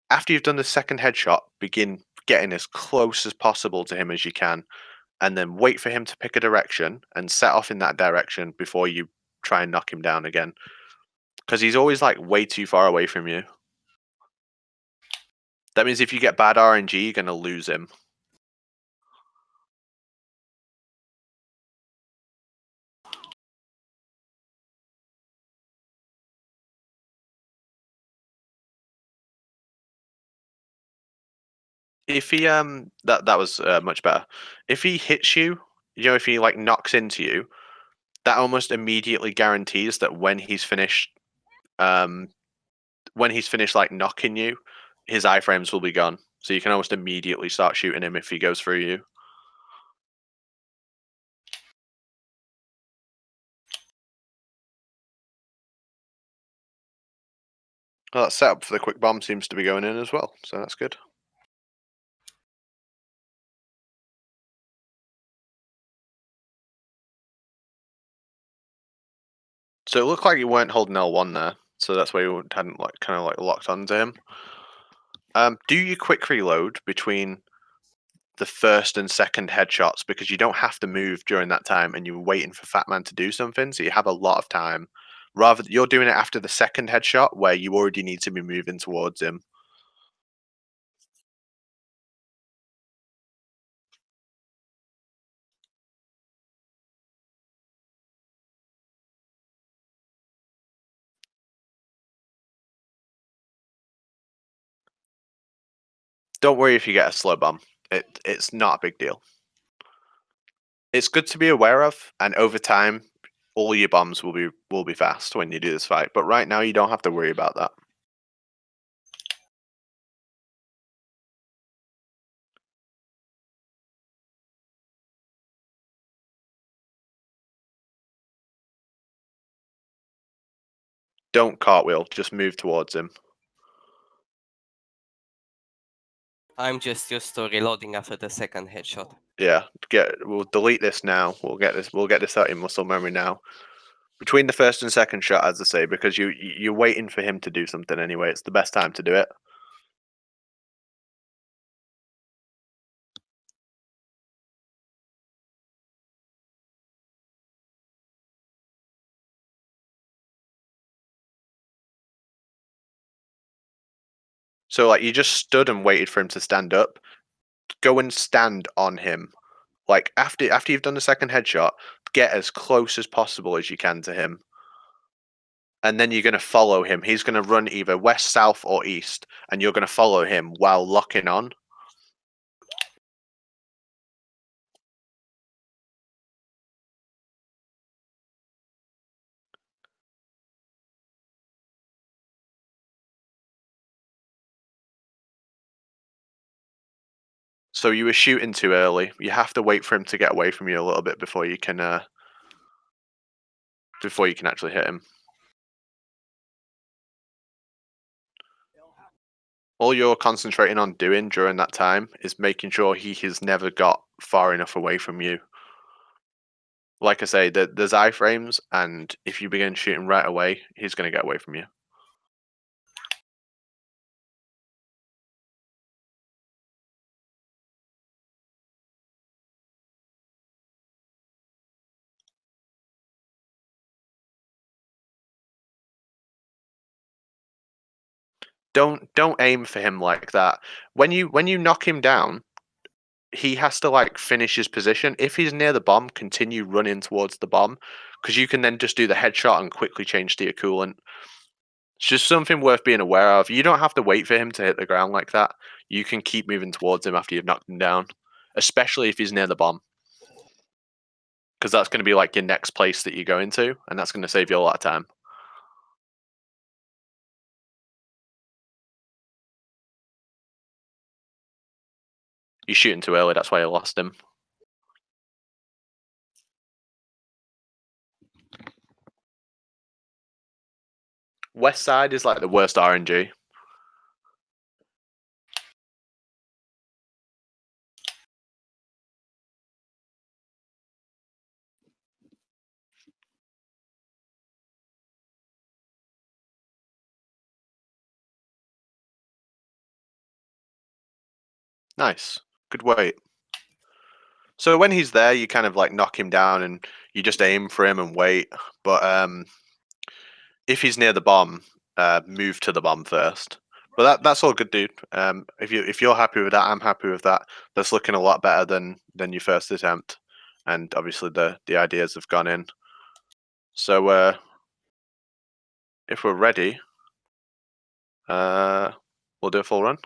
After you've done the second headshot, begin getting as close as possible to him as you can. and then wait for him to pick a direction and set off in that direction before you try and knock him down again. Because he's always like way too far away from you. That means if you get bad RNG, you're going to lose him. If he that was much better. If he hits you, if he like knocks into you, that almost immediately guarantees that um when he's finished like knocking you, his iframes will be gone. So you can almost immediately start shooting him if he goes through you. Well, that setup for the quick bomb seems to be going in as well, so that's good. So it looked like you weren't holding L1 there, so that's why you hadn't like kind of like locked onto him. Do your quick reload between the first and second headshots because you don't have to move during that time, and you're waiting for Fat Man to do something, so you have a lot of time. Rather, you're doing it after the second headshot where you already need to be moving towards him. Don't worry if you get a slow bomb. It's not a big deal. It's good to be aware of, and over time, all your bombs will be fast when you do this fight. But right now, you don't have to worry about that. Don't cartwheel. Just move towards him. I'm just used to reloading after the second headshot. Yeah. We'll delete this now. We'll get this out in muscle memory now. Between the first and second shot, as I say, because you're waiting for him to do something anyway. It's the best time to do it. So like you just stood and waited for him to stand up. Go and stand on him. Like after you've done the second headshot, get as close as possible as you can to him. And then you're going to follow him. He's going to run either west, south, or east, and you're going to follow him while locking on. So you were shooting too early. You have to wait for him to get away from you a little bit before you can actually hit him. All you're concentrating on doing during that time is making sure he has never got far enough away from you. Like I say, there's iframes, and if you begin shooting right away, he's going to get away from you. Don't aim for him like that. When you knock him down, he has to like finish his position. If he's near the bomb, continue running towards the bomb, because you can then just do the headshot and quickly change to your coolant. It's just something worth being aware of. You don't have to wait for him to hit the ground like that. You can keep moving towards him after you've knocked him down, especially if he's near the bomb, because that's going to be like your next place that you go into, and that's going to save you a lot of time. You're shooting too early. That's why you lost him. West side is like the worst RNG. Nice. Good wait. So when he's there, you kind of like knock him down and you just aim for him and wait. But if he's near the bomb, move to the bomb first. But that's all good, dude. If you're happy with that, I'm happy with that. That's looking a lot better than your first attempt, and obviously the ideas have gone in. So if we're ready, we'll do a full run.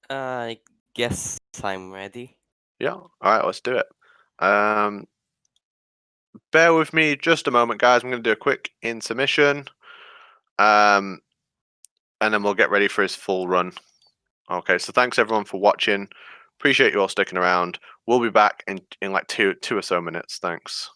I guess I'm ready. Yeah. All right, let's do it. Bear with me just a moment, guys. I'm going to do a quick intermission, and then we'll get ready for his full run. Okay, so thanks everyone for watching. Appreciate you all sticking around. We'll be back in like two or so minutes. Thanks.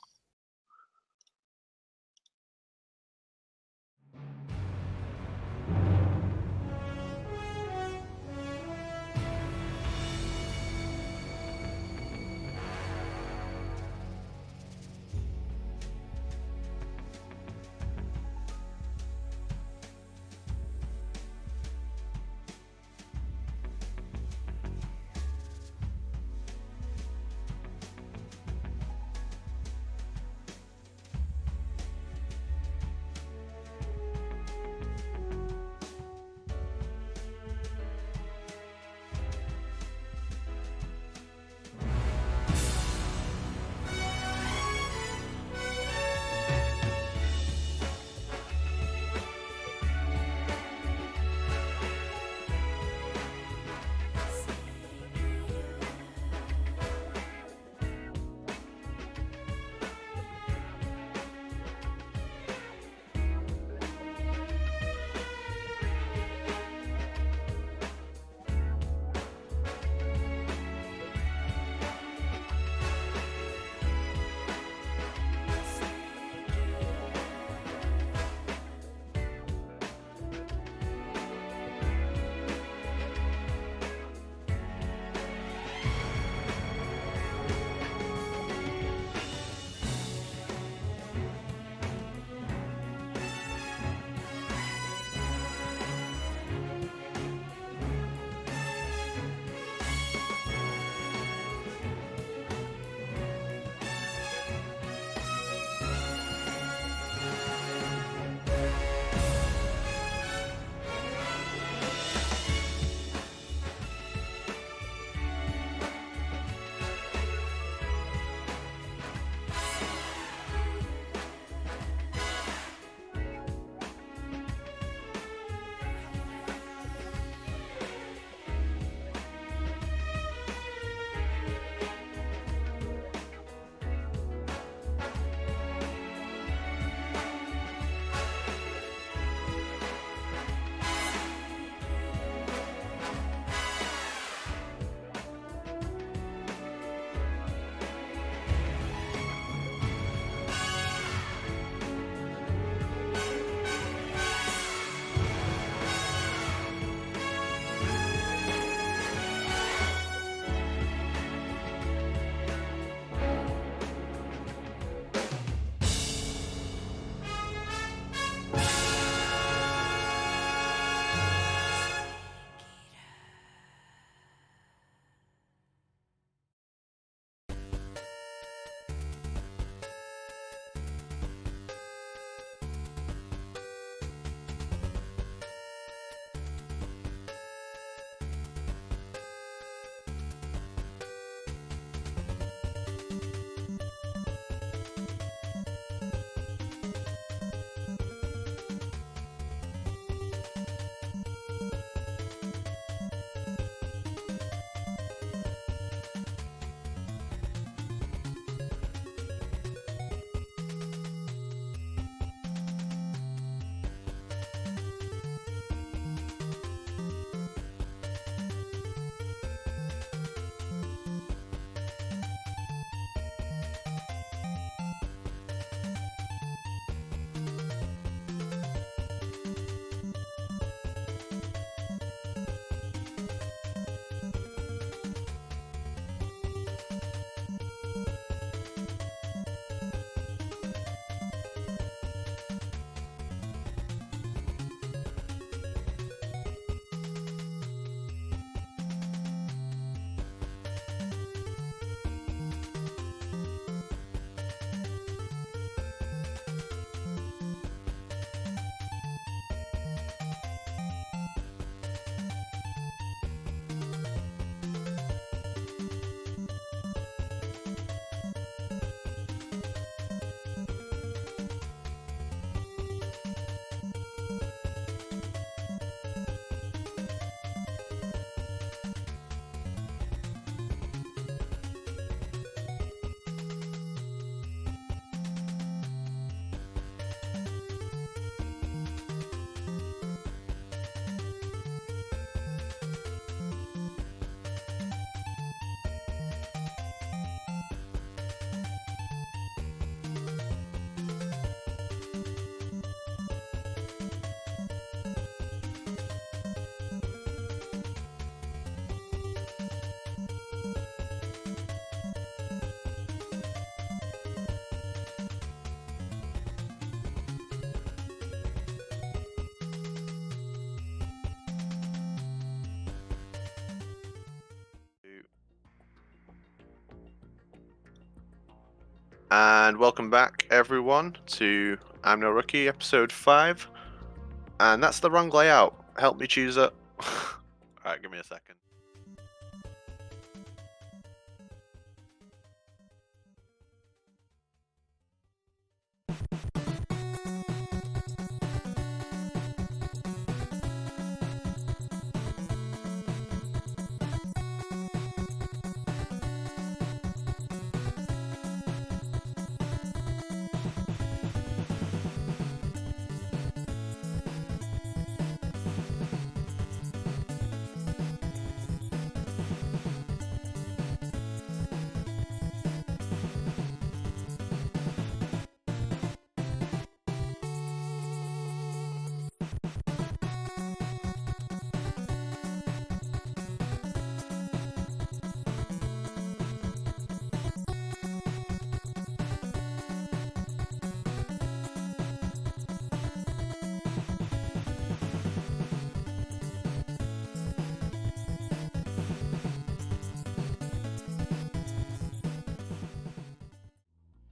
And welcome back, everyone, to I'm No Rookie, episode 5. And that's the wrong layout. Help me choose it. Alright, give me a second.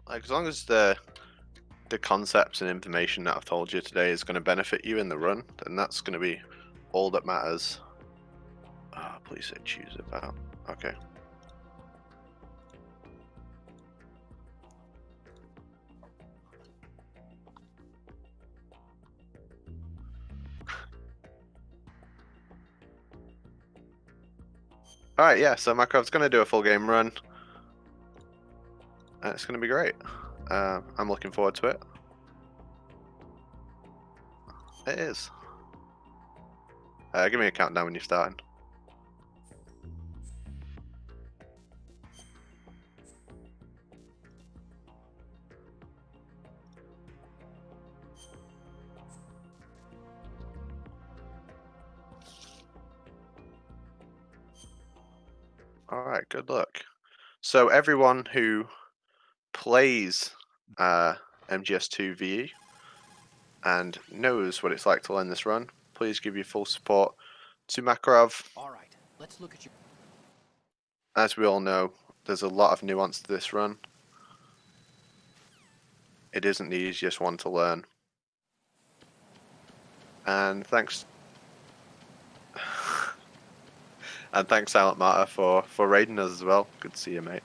Like, as long as the concepts and information that I've told you today is going to benefit you in the run, then that's going to be all that matters. Ah, please say choose about. Okay. Alright, yeah, so Makarov's going to do a full game run. And it's going to be great. I'm looking forward to it. It is. Give me a countdown when you're starting. Alright, good luck. So everyone who plays MGS2 VE and knows what it's like to learn this run, please give your full support to Makarov. All right, let's look at your. As we all know, there's a lot of nuance to this run. It isn't the easiest one to learn. And thanks and thanks Silent Martyr for raiding us as well. Good to see you, mate.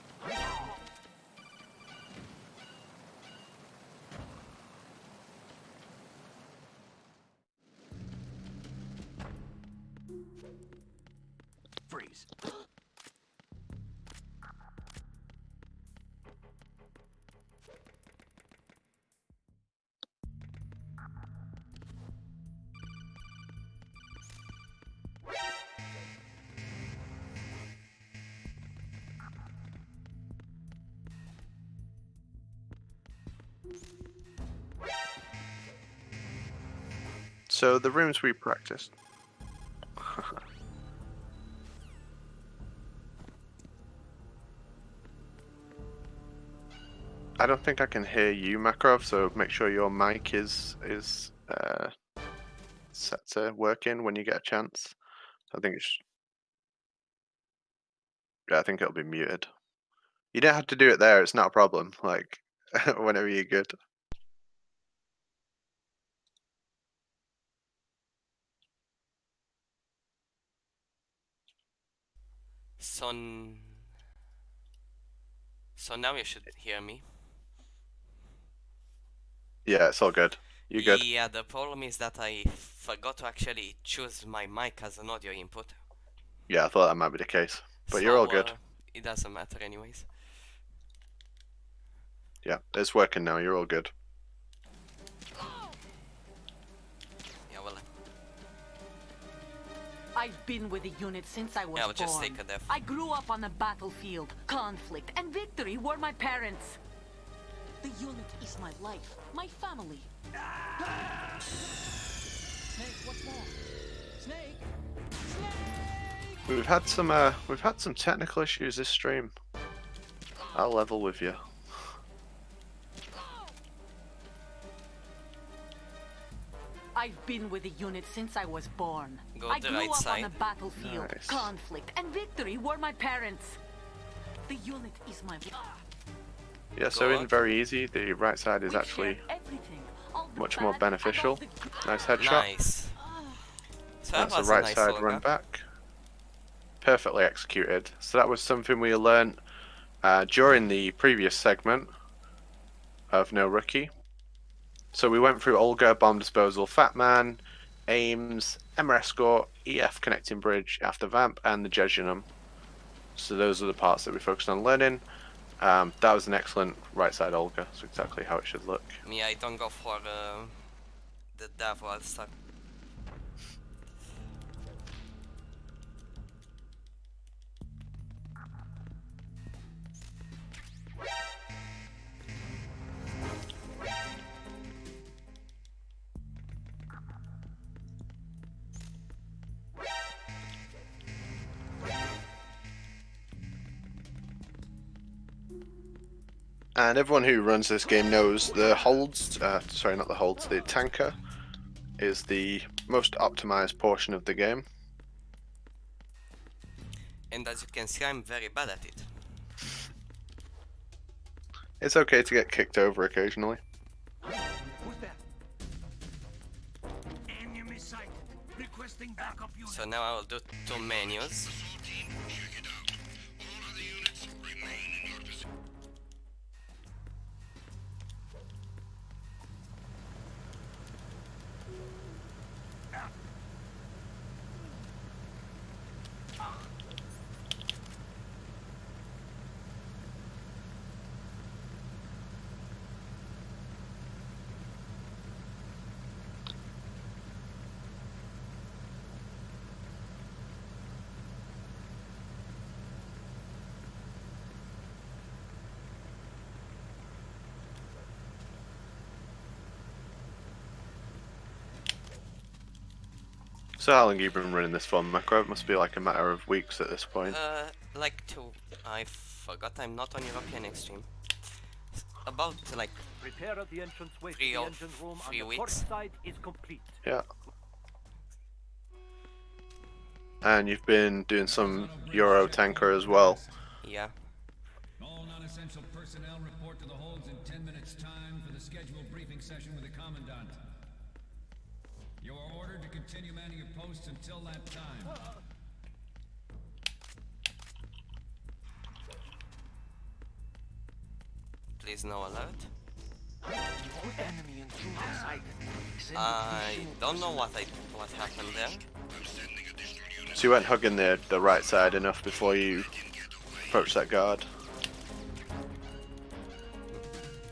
Freeze. So the rooms we practiced. I don't think I can hear you, Makarov, so make sure your mic is set to working when you get a chance. I think it's yeah, I think it'll be muted. You don't have to do it there, it's not a problem. Like whenever you're good. So now you should hear me. Yeah, it's all good. You good? Yeah, the problem is that I forgot to actually choose my mic as an audio input. Yeah, I thought that might be the case. But you're all good. It doesn't matter anyways. Yeah, it's working now, you're all good. Yeah, well, I've been with the unit since I was yeah, I'll just born. take a death. I grew up on the battlefield. Conflict and victory were my parents. The unit is my life, my family. Snake, what's wrong? Snake. We've had some technical issues this stream. I'll level with you. I've been with the unit since I was born. Go I the grew right up side. on the battlefield. Nice. Conflict and victory were my parents. The unit is my Yeah, so Go in out. very easy, the right side is We actually share everything, all the much more bad and all beneficial. the good. Nice headshot. Nice. So that That's a was a right nice side Olga. run back. Perfectly executed. So that was something we learnt during the previous segment of No Rookie. So we went through Olga, Bomb Disposal, Fat Man, Aims, Emma Escort, EF Connecting Bridge, After Vamp, and the Jejunum. So those are the parts that we focused on learning. That was an excellent right side Olga. That's exactly how it should look. Me, I don't go for the devil stuff. And everyone who runs this game knows the holds, sorry, not the holds, the tanker is the most optimized portion of the game. And as you can see, I'm very bad at it. It's okay to get kicked over occasionally. Who's that? Enemy sighted. Requesting backup unit. So now I will do 2 menus. So how long have you been running this for, Makarov? It must be like a matter of weeks at this point. Like 2. I forgot I'm not on European Extreme. About like Repair of the entranceway to 3 the or engine room 3 on the weeks. port side is complete. Yeah. And you've been doing some Euro tanker as well. Yeah. All non-essential personnel report to the holds in 10 minutes' time for the scheduled briefing session with the Commandant. You are ordered to continue manning your posts until that time. Please no alert. Enemy intruder sighted. Send I additional don't know personnel. what happened there. So you weren't hugging the right side enough before you approached that guard.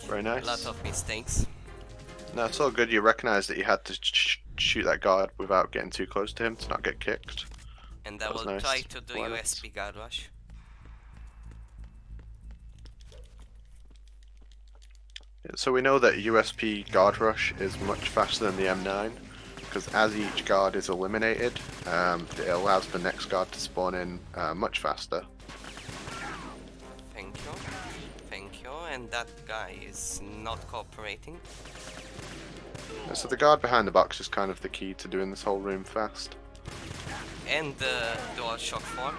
Very nice. A lot of mistakes. No, it's all good. You recognize that you had to shoot that guard without getting too close to him to not get kicked. And I That was will nice. try to do Awareness. USP guard rush. So we know that USP guard rush is much faster than the M9, because as each guard is eliminated, it allows the next guard to spawn in much faster. Thank you. Thank you. And that guy is not cooperating. So the guard behind the box is kind of the key to doing this whole room fast. And the dual shock 4.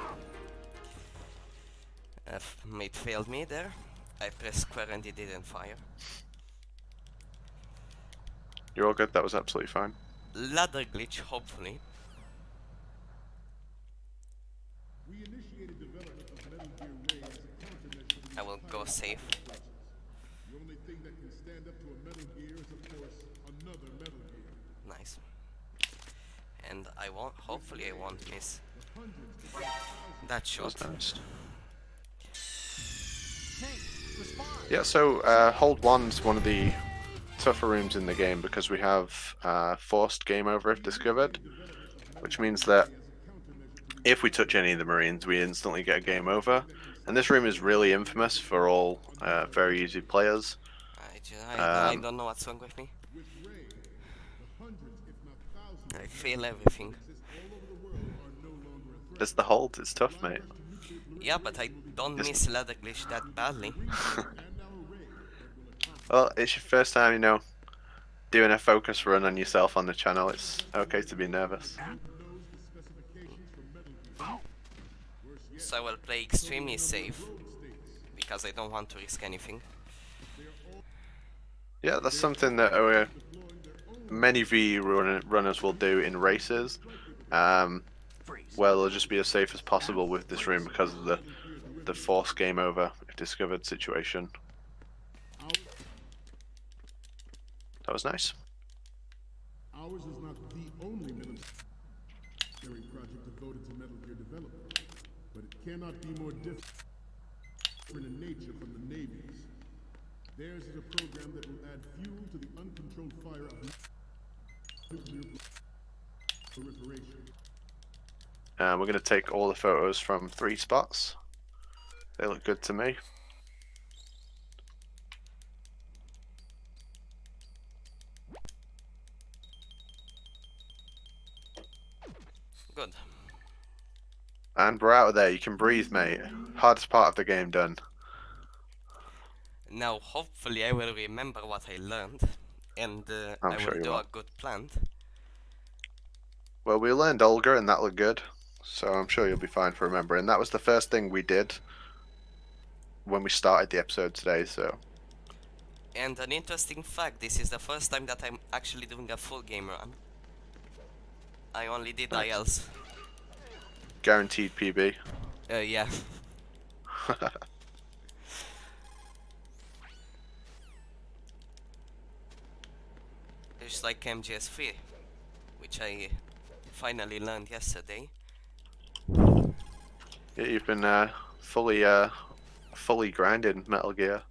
It failed me there. I pressed square and it didn't fire. You're all good, that was absolutely fine. Ladder glitch, hopefully. I will go safe. Nice. And I won't, hopefully I won't miss that shot. That was nice. Snake, respond. Yeah, so hold 1's one of the tougher rooms in the game because we have forced game over if discovered, which means that if we touch any of the Marines, we instantly get a game over. And this room is really infamous for all very easy players. I don't know what's wrong with me. I fail everything. It's the hold, it's tough, mate. Yeah, but I don't miss ladder glitch that badly. Well, it's your first time, you know, doing a focus run on yourself on the channel. It's okay to be nervous. So I will play extremely safe, because I don't want to risk anything. Yeah, that's something that many runners will do in races, where they'll just be as safe as possible with this room because of the force game over if discovered situation. That was nice. Ours is not the only military project devoted to Metal Gear development, but it cannot be more different in nature from the Navy's. Theirs is a program that will add fuel to the uncontrolled fire of nuclear proliferation. We're going to take all the photos from 3 spots. They look good to me. Good. And we're out of there. You can breathe, mate. Hardest part of the game done. Now, hopefully, I will remember what I learned, and I'm I sure will you do will. a good plan. Well, we learned Olga, and that looked good. So I'm sure you'll be fine for remembering. That was the first thing we did when we started the episode today, so... And an interesting fact, this is the first time that I'm actually doing a full game run. I only did Nice. ILs. Guaranteed PB. Yeah. Just like MGS3, which I finally learned yesterday. Yeah, you've been fully grinded Metal Gear.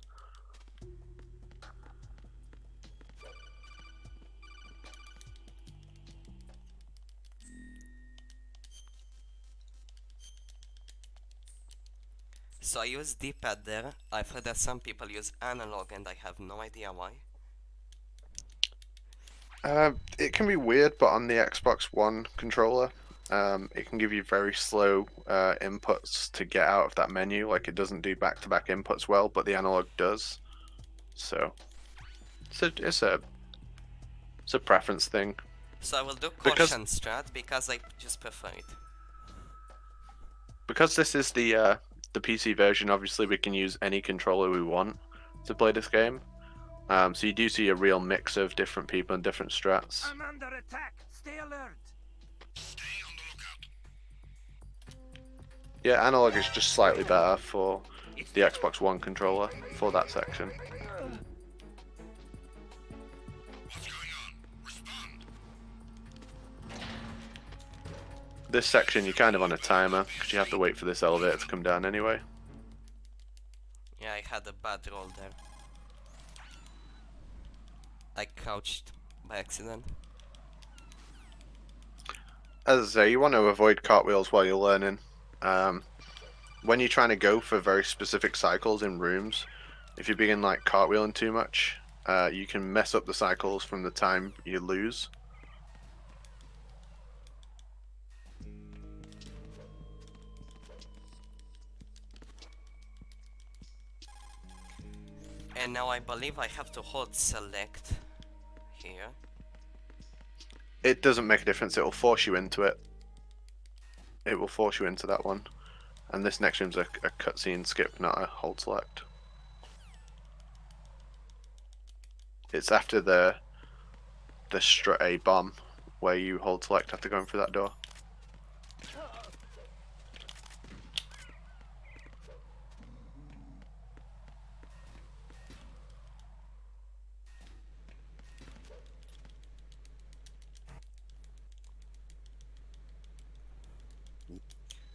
So I use D-pad there. I've heard that some people use analog and I have no idea why. It can be weird, but on the Xbox One controller, it can give you very slow inputs to get out of that menu. Like, it doesn't do back-to-back inputs well, but the analog does. So it's a preference thing. So I will do Because- caution strat because I just prefer it. Because this is the PC version, obviously we can use any controller we want to play this game. So you do see a real mix of different people and different strats. I'm under attack. Stay alert. Yeah, analog is just slightly better for the Xbox One controller for that section. This section you're kind of on a timer because you have to wait for this elevator to come down anyway. Yeah, I had a bad roll there. I crouched by accident. As I say, you want to avoid cartwheels while you're learning. When you're trying to go for very specific cycles in rooms, if you begin like cartwheeling too much, you can mess up the cycles from the time you lose. And now I believe I have to hold select here. It doesn't make a difference, it will force you into it. It will force you into that one. And this next room's a cutscene skip, not a hold select. It's after the strut A bomb, where you hold select after going through that door.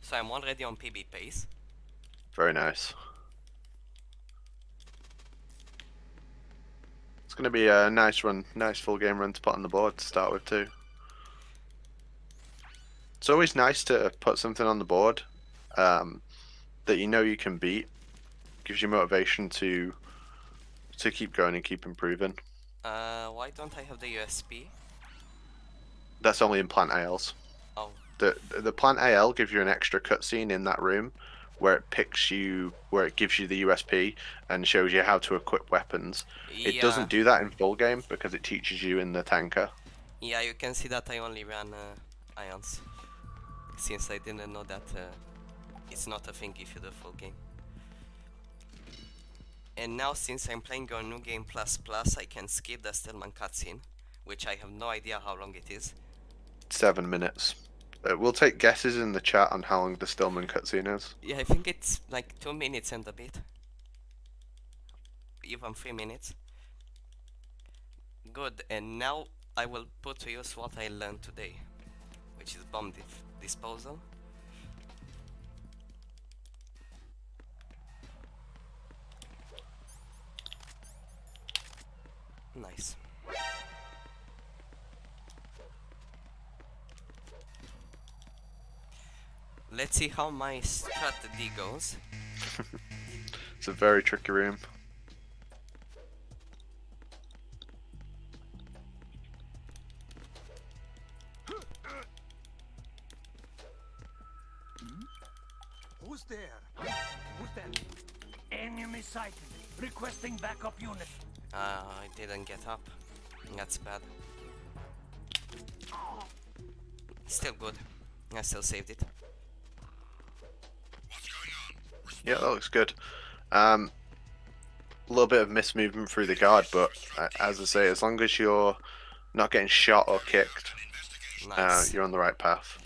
So I'm already on PB pace. Very nice. It's going to be a nice run, nice full game run to put on the board to start with too. It's always nice to put something on the board that you know you can beat. Gives you motivation to keep going and keep improving. Why don't I have the USB? That's only in Plant ALs. Oh, The Plant AL gives you an extra cutscene in that room where it gives you the USP and shows you how to equip weapons. It yeah. doesn't do that in full game because it teaches you in the tanker. Yeah, you can see that I only ran ions. Since I didn't know that it's not a thing if you do full game. And now since I'm playing on New Game Plus Plus, I can skip the Stillman cutscene, which I have no idea how long it is. 7 minutes. We'll take guesses in the chat on how long the Stillman cutscene is. Yeah, I think it's like 2 minutes and a bit. Even 3 minutes. Good, and now I will put to use what I learned today, which is bomb disposal. Nice. Let's see how my strategy goes. It's a very tricky room. Who's there? Who's that? Enemy sighted. Requesting backup unit. I didn't get up. That's bad. Still good. I still saved it. Yeah, that looks good. A little bit of mismovement through the guard, but as I say, as long as you're not getting shot or kicked, Nice. you're on the right path.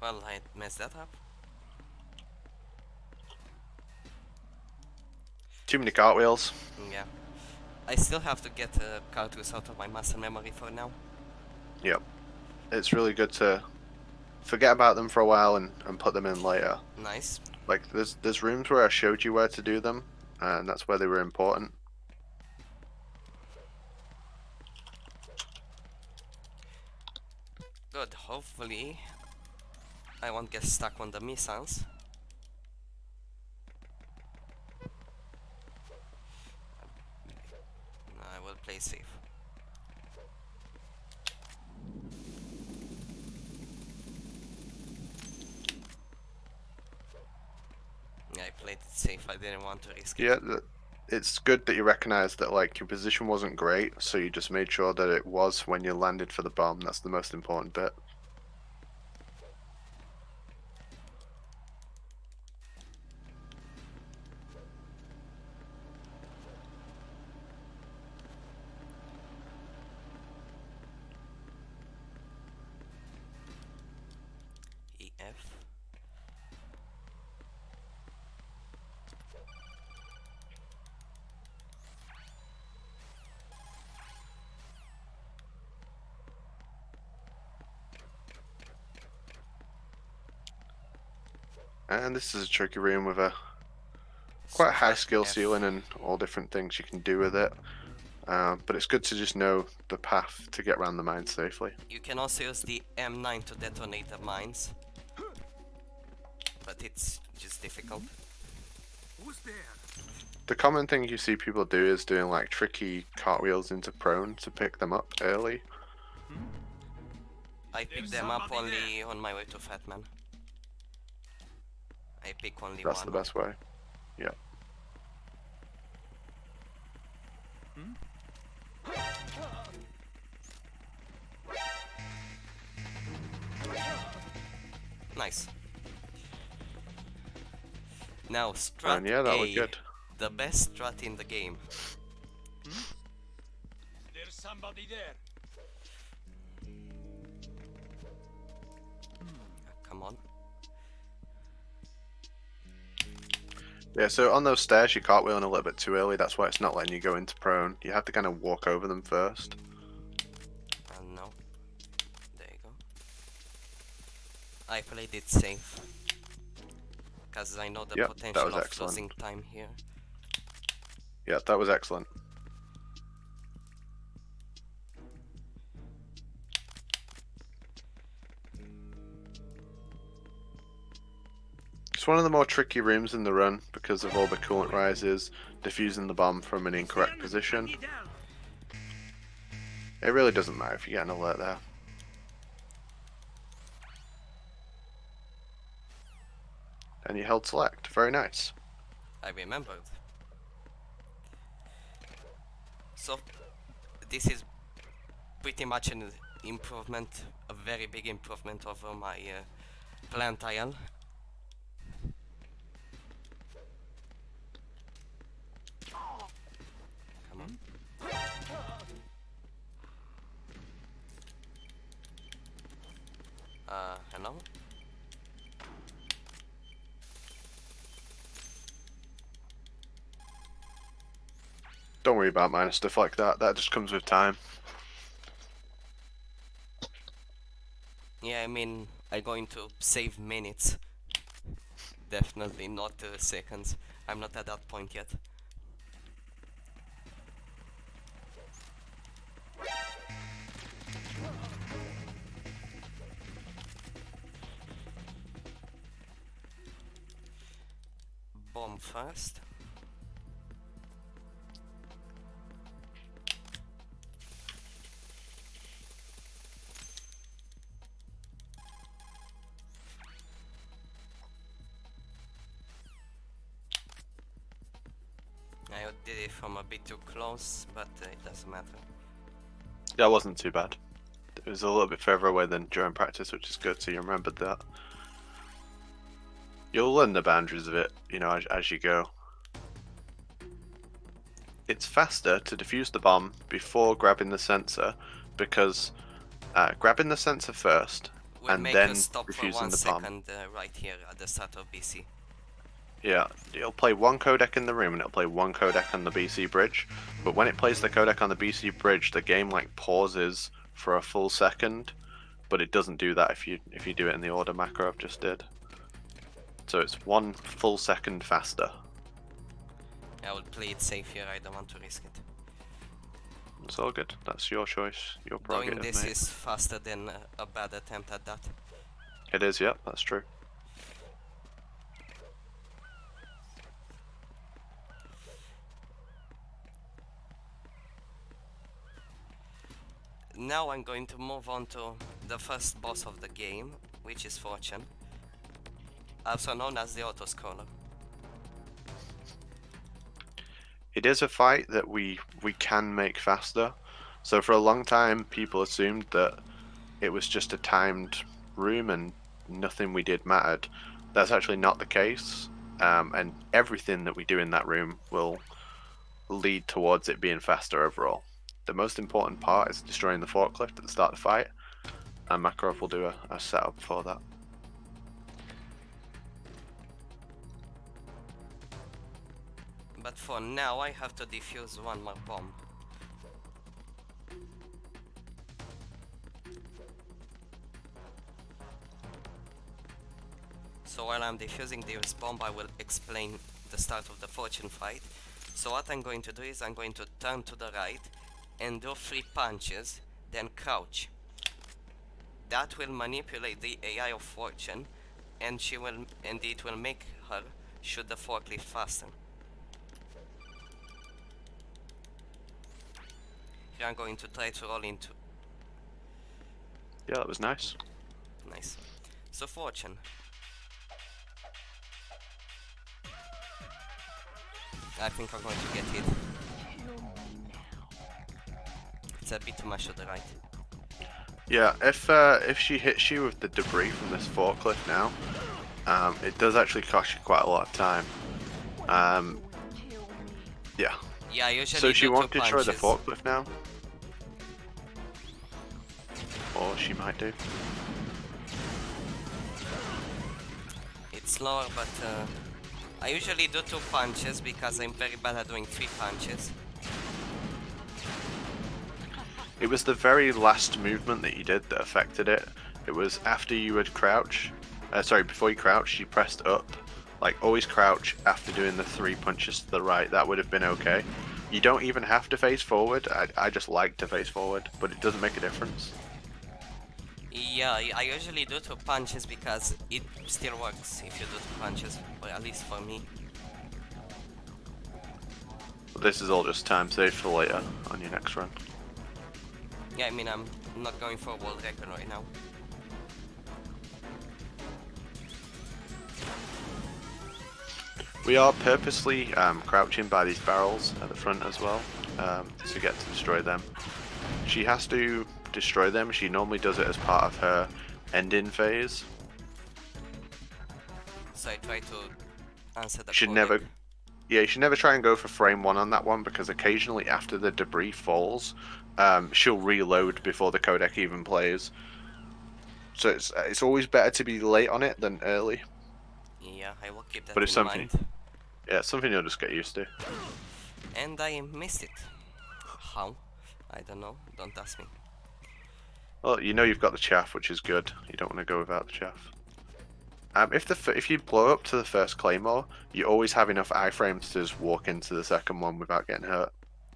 Well, I messed that up. Too many cartwheels. Yeah. I still have to get cartridges out of my muscle memory for now. Yep. It's really good to forget about them for a while and put them in later. Nice. Like, there's rooms where I showed you where to do them, and that's where they were important. Good, hopefully I won't get stuck on the missiles. I will play safe. Yeah, I played it safe, I didn't want to risk it. Yeah, it's good that you recognize that, like, your position wasn't great, so you just made sure that it was when you landed for the bomb. That's the most important bit. EF. And this is a tricky room with a quite a high Strat skill F. ceiling and all different things you can do with it. But it's good to just know the path to get around the mine safely. You can also use the M9 to detonate the mines, but it's just difficult. Who's there? The common thing you see people do is doing like tricky cartwheels into prone to pick them up early. I pick them up only on my way to Fatman. I pick only That's one. the best way. Yeah. Nice. Now strat And yeah, that A, looked good. the best strat in the game. There's somebody there. Come on. Yeah, so on those stairs you cartwheeling a little bit too early, that's why it's not letting you go into prone. You have to kind of walk over them first. No. There you go. I played it safe. Because I know the Yep, that potential was of excellent. losing time here. Yeah, that was excellent. It's one of the more tricky rooms in the run because of all the coolant rises, defusing the bomb from an incorrect position. It really doesn't matter if you get an alert there. And you held select. Very nice. I remembered. So, this is pretty much an improvement, a very big improvement over my plant tile. Come on. Hello? Don't worry about minor stuff like that. That just comes with time. Yeah, I mean, I'm going to save minutes. Definitely not seconds. I'm not at that point yet. Bomb first. I did it from a bit too close, but it doesn't matter. That wasn't too bad. It was a little bit further away than during practice, which is good, so you remembered that. You'll learn the boundaries of it, you know, as you go. It's faster to defuse the bomb before grabbing the sensor, because grabbing the sensor first We'll and make then a stop for defusing 1 the bomb. second right here at the start of BC. Yeah, it'll play one codec in the room and it'll play one codec on the BC bridge. But when it plays the codec on the BC bridge, the game like pauses for a full second. But it doesn't do that if you do it in the order Makarov just did. So it's 1 full second faster. I will play it safe here, I don't want to risk it. It's all good. That's your choice, your Doing prerogative, this mate. is faster than a bad attempt at that. It is, yeah, that's true. Now I'm going to move on to the first boss of the game, which is Fortune, also known as the autoscroller. It is a fight that we can make faster. So for a long time, people assumed that it was just a timed room and nothing we did mattered. That's actually not the case, and everything that we do in that room will lead towards it being faster overall. The most important part is destroying the forklift at the start of the fight, and Makarov will do a setup for that. But for now I have to defuse 1 more bomb. So while I'm defusing this bomb, I will explain the start of the Fortune fight. So what I'm going to do is I'm going to turn to the right and do 3 punches, then crouch. That will manipulate the AI of Fortune, and it will make her shoot the forklift faster. Here I'm going to try to roll into. Yeah, that was nice. Nice. So Fortune. I think I'm going to get hit. It's a bit too much to the right. Yeah, if she hits you with the debris from this forklift now, it does actually cost you quite a lot of time. Yeah. Yeah, usually So she do won't 2 destroy the punches. forklift now? Or she might do. It's slower, but I usually do 2 punches because I'm very bad at doing 3 punches. It was the very last movement that you did that affected it. It was after you would crouch. Before you crouch, you pressed up. Like, always crouch after doing the 3 punches to the right. That would have been okay. You don't even have to face forward. I just like to face forward, but it doesn't make a difference. Yeah, I usually do 2 punches because it still works if you do 2 punches, or at least for me. But this is all just time saved for later on your next run. Yeah, I mean, I'm not going for a world record right now. We are purposely crouching by these barrels at the front as well, to get to destroy them. she has to destroy them. She normally does it as part of her ending phase. So I try to answer the Should codec. never, yeah, you should never try and go for frame 1 on that one, because occasionally after the debris falls, she'll reload before the codec even plays. So it's always better to be late on it than early. Yeah, I will keep that But it's in something, mind. yeah, it's something you'll just get used to. And I missed it. How? I don't know. Don't ask me. Well, you know you've got the chaff, which is good. You don't want to go without the chaff. If you blow up to the first claymore, you always have enough iframes to just walk into the second one without getting hurt.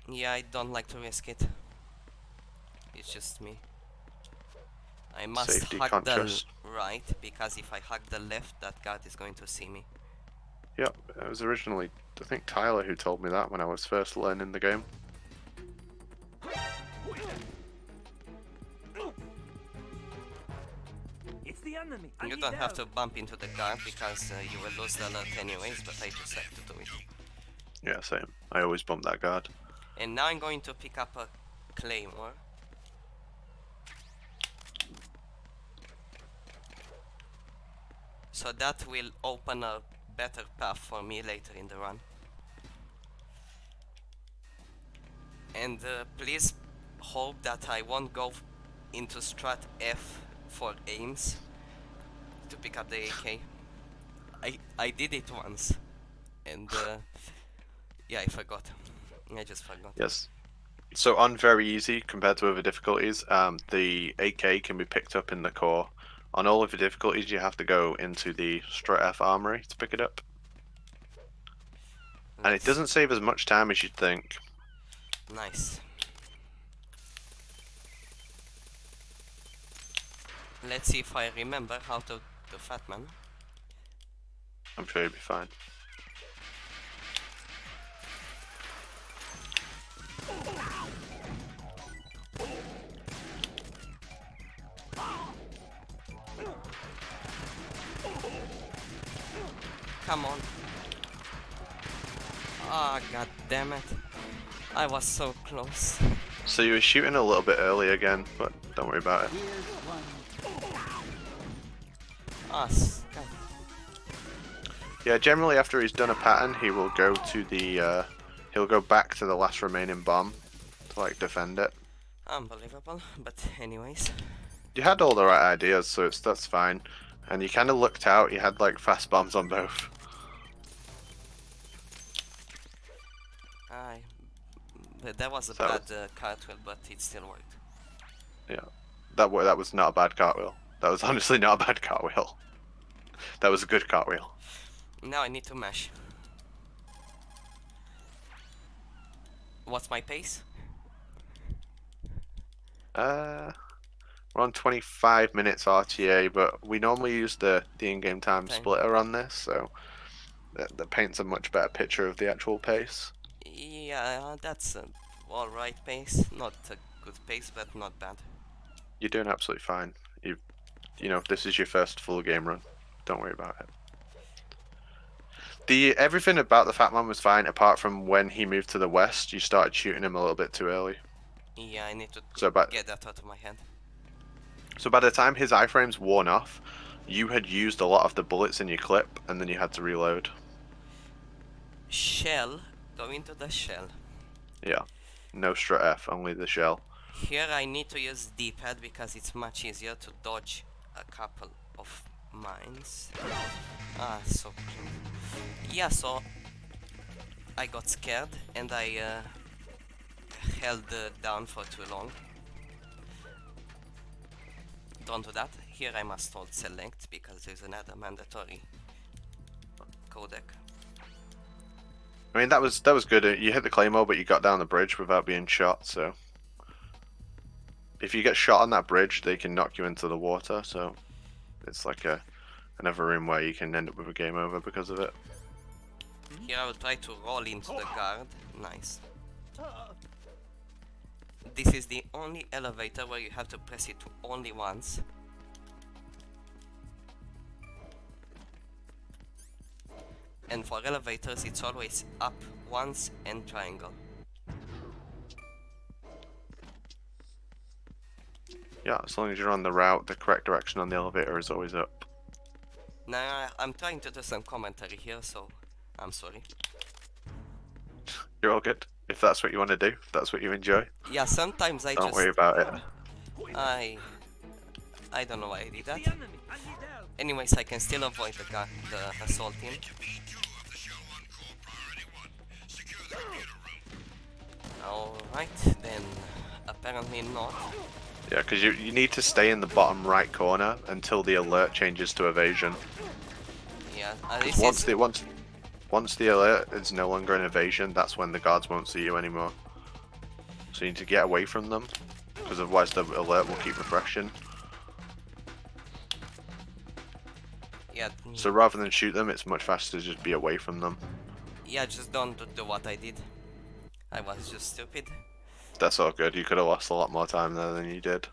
Yeah, I don't like to risk it. It's just me. I must Safety hug conscious. the right, because if I hug the left, that guard is going to see me. Yep, it was originally, I think, Tyler who told me that when I was first learning the game. It's the enemy. You don't have to bump into the guard, because you will lose the alert anyways, but I just have to do it. Yeah, same. I always bump that guard. And now I'm going to pick up a claymore. So that will open a better path for me later in the run. And please hope that I won't go into strat F for aims to pick up the AK. I did it once, and yeah, I forgot. I just forgot. Yes. So on very easy compared to other difficulties, the AK can be picked up in the core. On all of the difficulties, you have to go into the Strat F armory to pick it up. And it doesn't save as much time as you'd think. Nice. Let's see if I remember how to do Fat Man. I'm sure you'll be fine. Come on. Ah, god damn it. I was so close. So you were shooting a little bit early again, but don't worry about it. Ah, god. Yeah, generally after he's done a pattern, he will go to the, he'll go back to the last remaining bomb to, like, defend it. Unbelievable, but anyways. You had all the right ideas, so that's fine. And you kind of looked out, you had, like, fast bombs on both. That was a So bad cartwheel, but it still worked. Yeah, that was not a bad cartwheel. That was honestly not a bad cartwheel. That was a good cartwheel. Now I need to mash. What's my pace? We're on 25 minutes RTA, but we normally use the in-game time splitter on this, so that paints a much better picture of the actual pace. Yeah, that's an alright pace. Not a good pace, but not bad. You're doing absolutely fine. You know, this is your first full game run. Don't worry about it. Everything about the Fat Man was fine, apart from when he moved to the west, you started shooting him a little bit too early. Yeah, I need to get that out of my head. So by the time his iframes worn off, you had used a lot of the bullets in your clip, and then you had to reload. Shell. Go into the shell. Yeah. No Strat F, only the shell. Here I need to use D-pad because it's much easier to dodge a couple of mines. Ah, so close. Yeah, so I got scared and I held down for too long. Don't do that. Here I must hold select because there's another mandatory codec. I mean, that was good. You hit the claymore, but you got down the bridge without being shot, so... If you get shot on that bridge, they can knock you into the water, so... It's like another room where you can end up with a game over because of it. Here I will try to roll into the guard. Nice. This is the only elevator where you have to press it only once. And for elevators, it's always up once and triangle. Yeah, as long as you're on the route, the correct direction on the elevator is always up. Now I'm trying to do some commentary here, so I'm sorry. You're all good. If that's what you want to do, if that's what you enjoy, Yeah, sometimes don't worry about it. I don't know why I did that. The enemy. I need help. Anyways, I can still avoid the assault team. Alright, then apparently not. Yeah, because you need to stay in the bottom right corner until the alert changes to evasion. Yeah, Because once the alert is no longer an evasion, that's when the guards won't see you anymore. So you need to get away from them, because otherwise the alert will keep refreshing. Yeah. So rather than shoot them, it's much faster to just be away from them. Yeah, just don't do what I did. I was just stupid. That's all good. You could have lost a lot more time there than you did.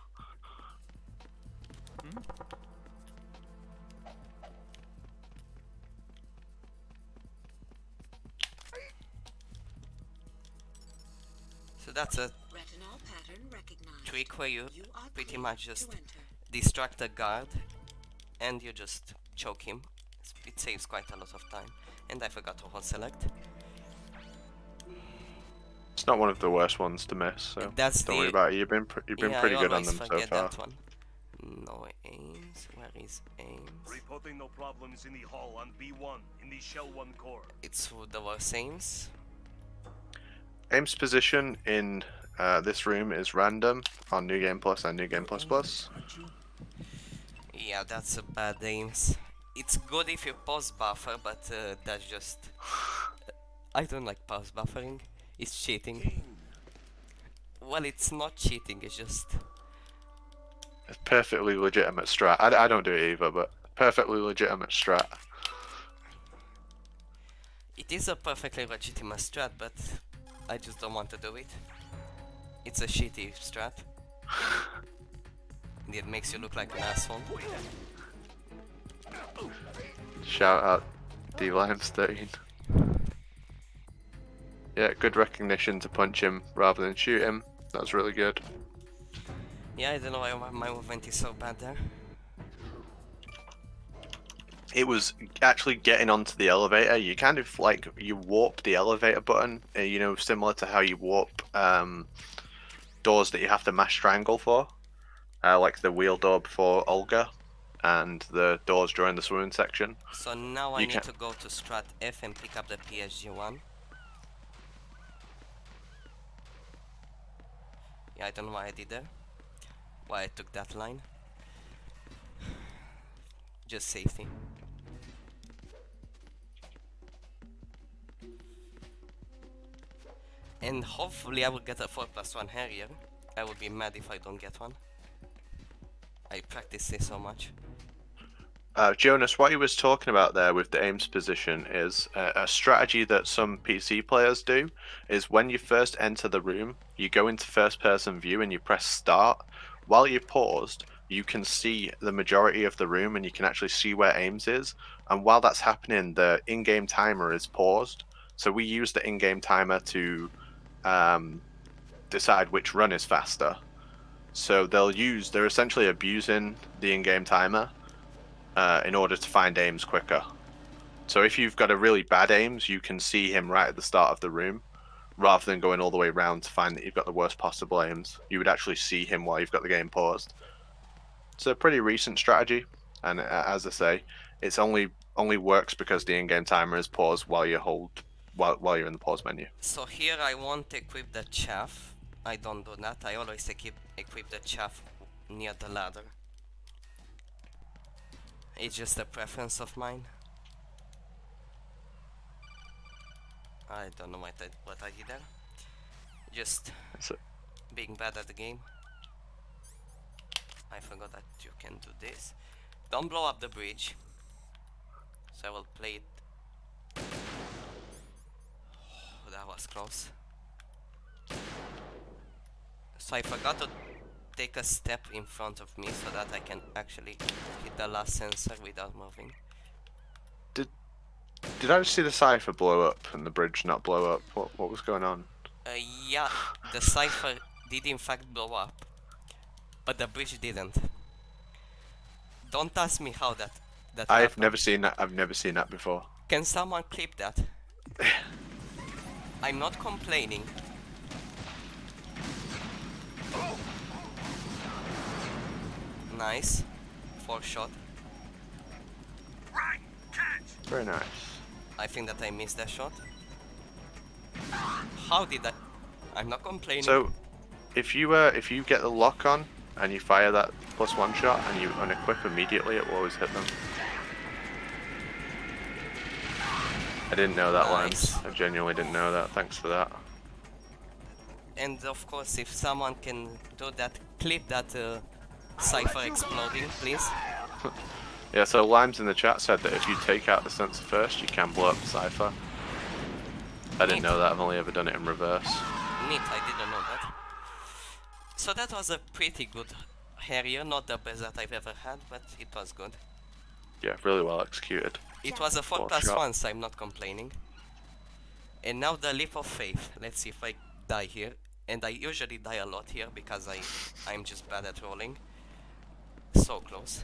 So that's a Retinol pattern recognized. trick where you are pretty cleared much to just enter. distract the guard and you just choke him. It saves quite a lot of time. And I forgot to hold select. It's not one of the worst ones to miss, so That's don't worry about it. You've been pretty good on them so forget far. that one. No aims. Where is aims? Reporting no problems in the hall on B1 in the Shell 1 core. It's the worst aims. Aim's position in this room is random on New Game Plus and New Game Plus Plus. Yeah, that's a bad aims. It's good if you pause buffer, but that's just... I don't like pause buffering. It's cheating. Well, it's not cheating, it's just... It's perfectly legitimate strat. I don't do it either, but perfectly legitimate strat. It is a perfectly legitimate strat, but I just don't want to do it. It's a shitty strat. And it makes you look like an asshole. Shout out D-Limestone. Yeah, good recognition to punch him rather than shoot him. That was really good. Yeah, I don't know why my movement is so bad there. It was actually getting onto the elevator. You kind of like, you warp the elevator button, you know, similar to how you warp doors that you have to mash triangle for. Like the wheel door before Olga and the doors during the swimming section. So now I need to go to strat F and pick up the PSG-1. Yeah, I don't know why I did that. Why I took that line. Just safety. And hopefully I will get a 4+1 Harrier. I would be mad if I don't get one. I practice this so much. Jonas, what he was talking about there with the aims position is a strategy that some PC players do is when you first enter the room, you go into first person view and you press start. While you're paused, you can see the majority of the room and you can actually see where aims is. And while that's happening, the in-game timer is paused. So we use the in-game timer to decide which run is faster. So they're essentially abusing the in-game timer in order to find aims quicker. So if you've got a really bad aims, you can see him right at the start of the room, rather than going all the way around to find that you've got the worst possible aims. You would actually see him while you've got the game paused. It's a pretty recent strategy, and as I say, it's only works because the in-game timer is paused while you're in the pause menu. So here I won't equip the chaff. I don't do that. I always equip the chaff near the ladder. It's just a preference of mine. I don't know what I did there. Just being bad at the game. I forgot that you can do this. Don't blow up the bridge. So I will play it. Oh, that was close. So I forgot to take a step in front of me so that I can actually hit the last sensor without moving. Did I just see the cipher blow up and the bridge not blow up? What was going on? Yeah, the cipher did in fact blow up. but the bridge didn't. Don't ask me how that I've happened. never seen that. I've never seen that before. Can someone clip that? I'm not complaining. Nice. 4 shot. Very nice. I think that I missed that shot. How did I? I'm not complaining. So, if you get the lock on and you fire that +1 shot and you unequip immediately, it will always hit them. I didn't know that, Nice. Lance. I genuinely didn't know that. Thanks for that. And of course, if someone can do that, clip that cipher exploding, please. Yeah, so Limes in the chat said that if you take out the sensor first, you can blow up the cipher. I didn't know that. I've only ever done it in reverse. Neat, I didn't know that. So that was a pretty good Harrier, not the best that I've ever had, but it was good. Yeah, really well executed. It was a 4 Well shot. 1, so I'm not complaining. And now the leap of faith. Let's see if I die here. And I usually die a lot here because I'm just bad at rolling. So close.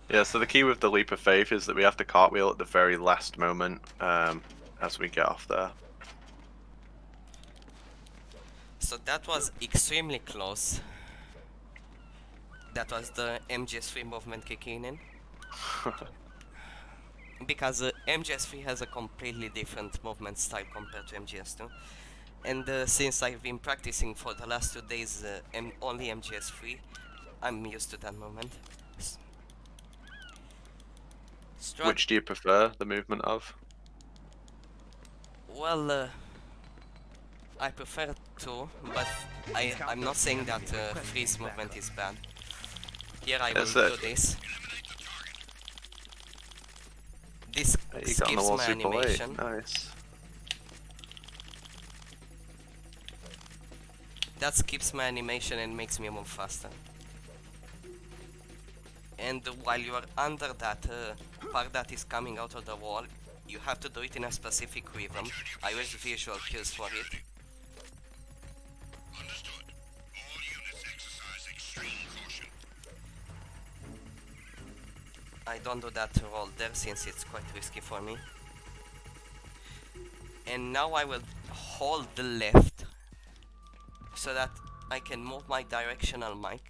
Yeah, so the key with the leap of faith is that we have to cartwheel at the very last moment as we get off there. So that was extremely close. That was the MGS3 movement kicking in. Because MGS3 has a completely different movement style compared to MGS2. And since I've been practicing for the last 2 days only MGS3, I'm used to that movement. Which do you prefer the movement of? Well, I prefer 2, but I'm not saying that freeze movement is bad. Here I will do this. This skips my animation. Nice. That skips my animation and makes me move faster. And while you are under that part that is coming out of the wall, you have to do it in a specific rhythm. I use visual cues for it. Understood. All units exercise extreme caution. I don't do that roll there since it's quite risky for me. And now I will hold the left so that I can move my directional mic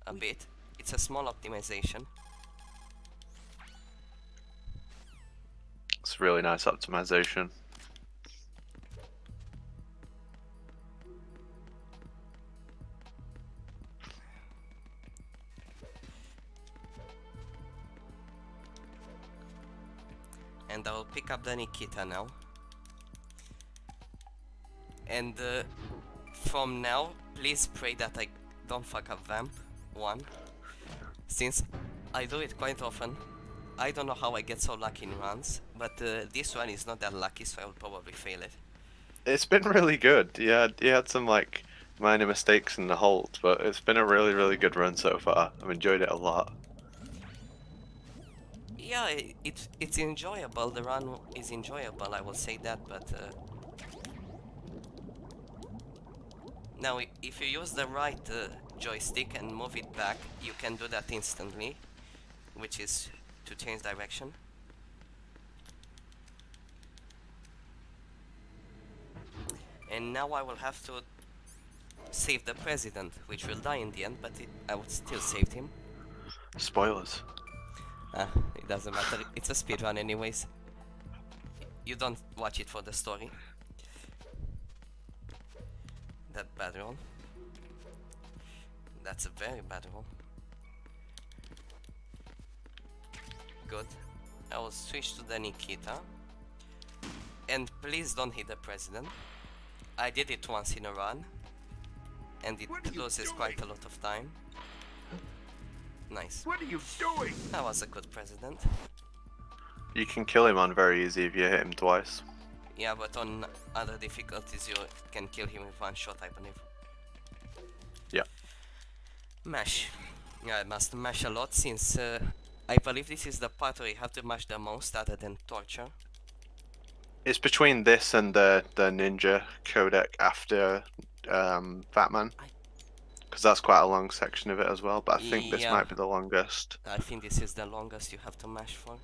a bit. It's a small optimization. It's really nice optimization. And I will pick up the Nikita now. And from now, please pray that I don't fuck up Vamp 1. Since I do it quite often. I don't know how I get so lucky in runs, but this one is not that lucky, so I will probably fail it. It's been really good. Yeah, you had some like minor mistakes in the hold, but it's been a really, really good run so far. I've enjoyed it a lot. Yeah, it's enjoyable. The run is enjoyable, I will say that, but now if you use the right joystick and move it back, you can do that instantly, which is to change direction. And now I will have to save the president, which will die in the end, but I would still save him. Spoilers. It doesn't matter, it's a speedrun anyways. You don't watch it for the story. That bad roll. That's a very bad roll. Good. I will switch to the Nikita. And please don't hit the president. I did it once in a run. And it loses quite a lot of time. Nice. What are you doing? That was a good president. You can kill him on very easy if you hit him twice. Yeah, but on other difficulties you can kill him with one shot, I believe. Yeah. Mash. Yeah, I must mash a lot since I believe this is the part where you have to mash the most other than torture. It's between this and the ninja codec after Batman, because that's quite a long section of it as well. But I think this Yeah, might be the longest. I think this is the longest you have to mash for.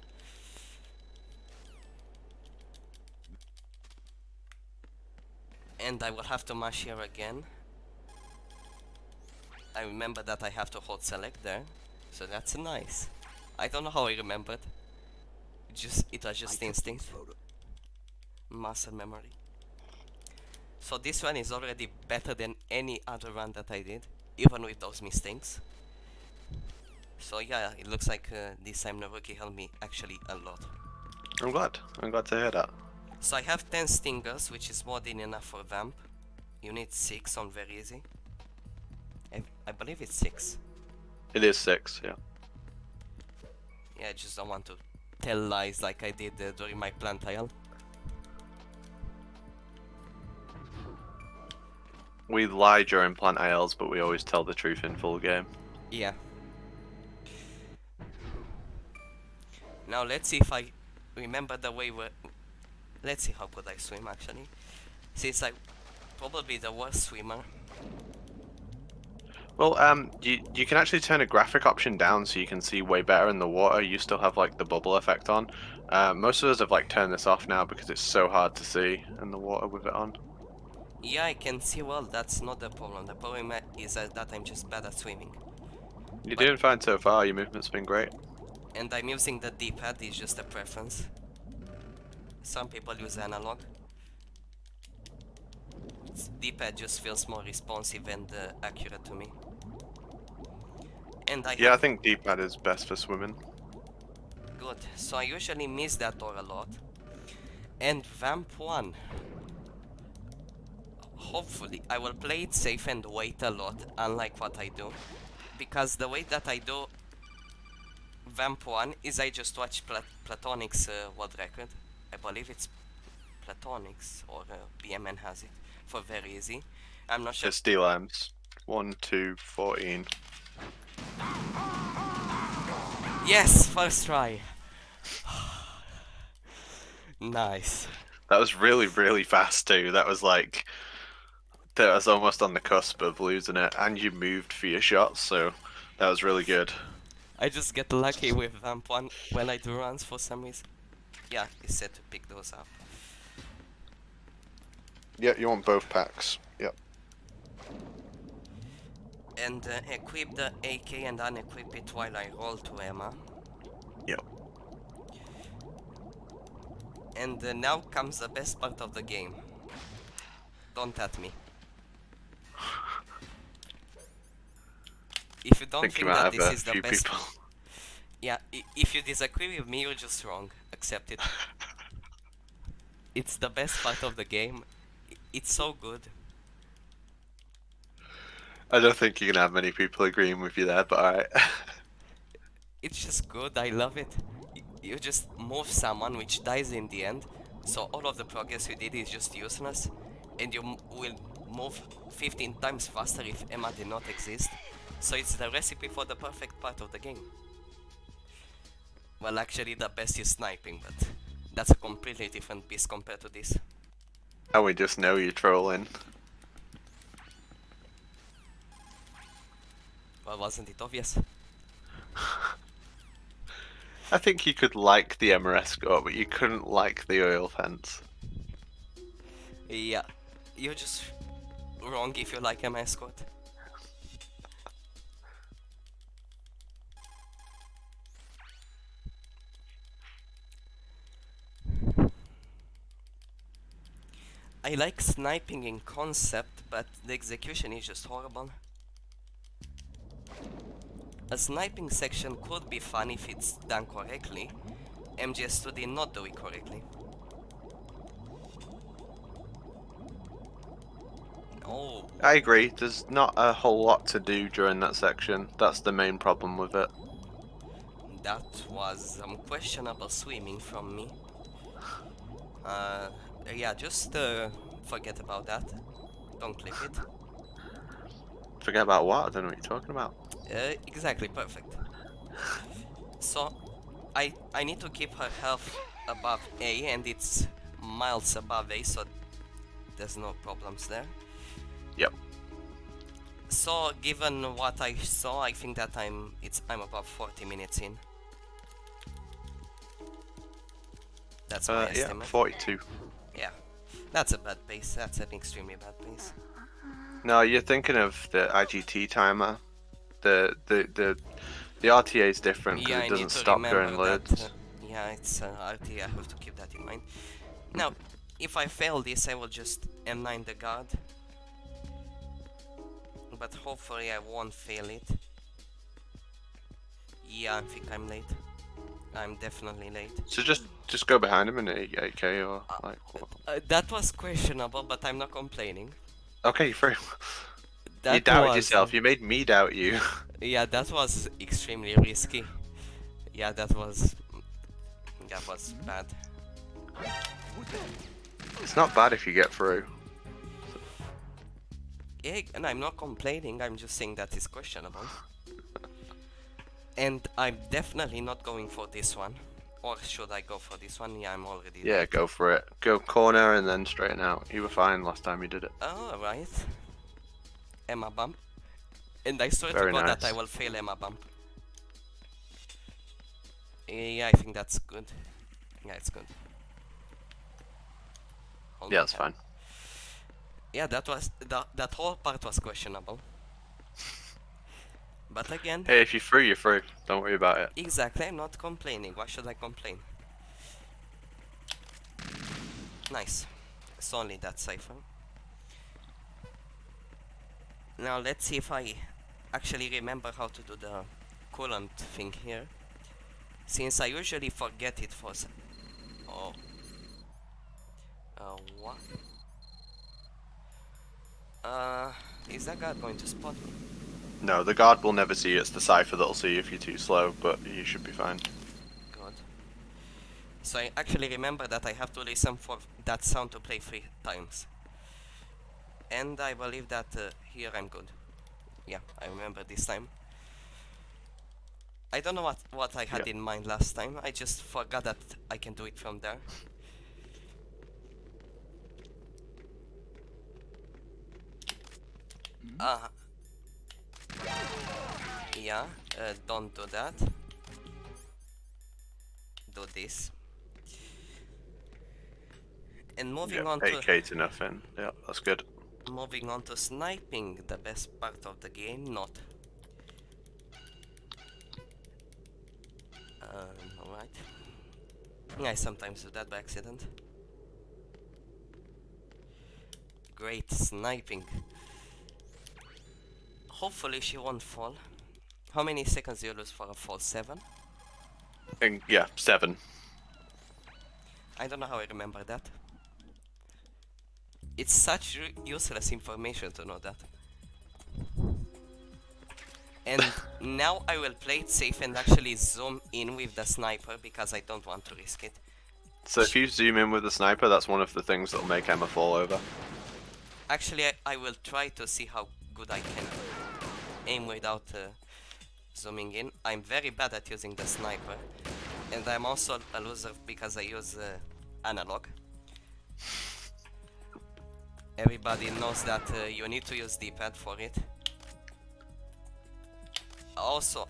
And I will have to mash here again. I remember that I have to hold select there, so that's nice. I don't know how I remembered. It was just instinct. Muscle memory. So this one is already better than any other run that I did, even with those mistakes. So yeah, it looks like this time the rookie helped me actually a lot. I'm glad. I'm glad to hear that. So I have 10 stingers, which is more than enough for vamp. You need 6 on very easy. I believe it's 6. It is 6, yeah. Yeah, I just don't want to tell lies like I did during my plant tile. We lie during plant ILs, but we always tell the truth in full game. Yeah. Now let's see if I remember the way where... Let's see how good I swim actually. Since I'm probably the worst swimmer. Well, you can actually turn a graphic option down so you can see way better in the water. You still have like the bubble effect on. Most of us have like turned this off now because it's so hard to see in the water with it on. Yeah, I can see well, that's not the problem. The problem is that I'm just bad at swimming. You're doing fine so far, your movement's been great. And I'm using the D-pad, it's just a preference. Some people use analog. D-pad just feels more responsive and accurate to me. And I think D-pad is best for swimming. Good, so I usually miss that door a lot. And Vamp 1. Hopefully, I will play it safe and wait a lot, unlike what I do. Because the way that I do Vamp 1 is I just watch Platonic's world record. I believe it's Platonic's or BMN has it for very easy. I'm not sure. It's D-Lams. 1, 2, 14. Yes, first try. Nice. That was really, really fast too. That was like... That was almost on the cusp of losing it. And you moved for your shots, so that was really good. I just get lucky with Vamp 1 when I do runs for some reason. Yeah, it's set to pick those up. Yeah, you want both packs. Yep. And equip the AK and unequip it while I roll to Emma. Yep. And now comes the best part of the game. Don't at me. If you don't think that this is the best... Yeah, if you disagree with me, you're just wrong. Accept it. It's the best part of the game. It's so good. I don't think you're gonna have many people agreeing with you there, but alright. It's just good, I love it. You just move someone which dies in the end, so all of the progress you did is just useless, and you will move 15 times faster if Emma did not exist. So it's the recipe for the perfect part of the game. Well, actually the best is sniping, but that's a completely different beast compared to this. And we just know you're trolling. Well, wasn't it obvious? I think you could like the MRS score, but you couldn't like the oil fence. Yeah, you're just wrong if you like Emma Escort. I like sniping in concept, but the execution is just horrible. A sniping section could be fun if it's done correctly. MGS2 did not do it correctly. Oh. I agree, there's not a whole lot to do during that section. That's the main problem with it. That was some questionable swimming from me. Yeah, just forget about that. Don't click it. Forget about what? I don't know what you're talking about. Exactly, perfect. So, I need to keep her health above A, and it's miles above A, so there's no problems there. Yep. So given what I saw, I think that I'm about 40 minutes in. That's my Yeah, estimate. 42. Yeah, that's a bad pace. That's an extremely bad pace. No, you're thinking of the IGT timer. The RTA is different because Yeah, it I doesn't need to stop remember during that. loads. Yeah, it's RT. I have to keep that in mind. Now, if I fail this, I will just M9 the guard. But hopefully I won't fail it. Yeah, I think I'm late. I'm definitely late. So just go behind him in 8K or like. That was questionable, but I'm not complaining. Okay, you're free. That You doubted was, yourself. You made me doubt you. Yeah, that was extremely risky. Yeah, that was bad. It's not bad if you get through. Yeah, and I'm not complaining. I'm just saying that is questionable. And I'm definitely not going for this one. Or should I go for this one? Yeah, I'm already Yeah, late. go for it. Go corner and then straighten out. You were fine last time you did it. Oh, alright. Emma bump. And I swear Very to God nice. that I will fail Emma bump. Yeah, I think that's good. Yeah, it's good. Hold Yeah, on, that's fine. Yeah, that whole part was questionable. But again, Hey, if you're free, you're free. Don't worry about it. exactly, I'm not complaining. Why should I complain? Nice. It's only that cipher. Now let's see if I actually remember how to do the coolant thing here. Since I usually forget it for oh. What? Is that guy going to spot me? No, the guard will never see you. It's the cipher that'll see you if you're too slow, but you should be fine. Good. So I actually remember that I have to listen for that sound to play 3 times. And I believe that here I'm good. Yeah, I remember this time. I don't know what I had in mind last time. I just forgot that I can do it from there. Yeah, don't do that. Do this. And moving on to 8K to nothing. Yeah, that's good. moving on to sniping, the best part of the game, not. Alright. I sometimes do that by accident. Great sniping. Hopefully she won't fall. How many seconds do you lose for a fall? 7? And yeah, 7. I don't know how I remember that. It's such useless information to know that. And now I will play it safe and actually zoom in with the sniper because I don't want to risk it. So if you zoom in with the sniper, that's one of the things that'll make Emma fall over. Actually, I will try to see how good I can aim without zooming in. I'm very bad at using the sniper. And I'm also a loser because I use analog. Everybody knows that you need to use D-pad for it. Also,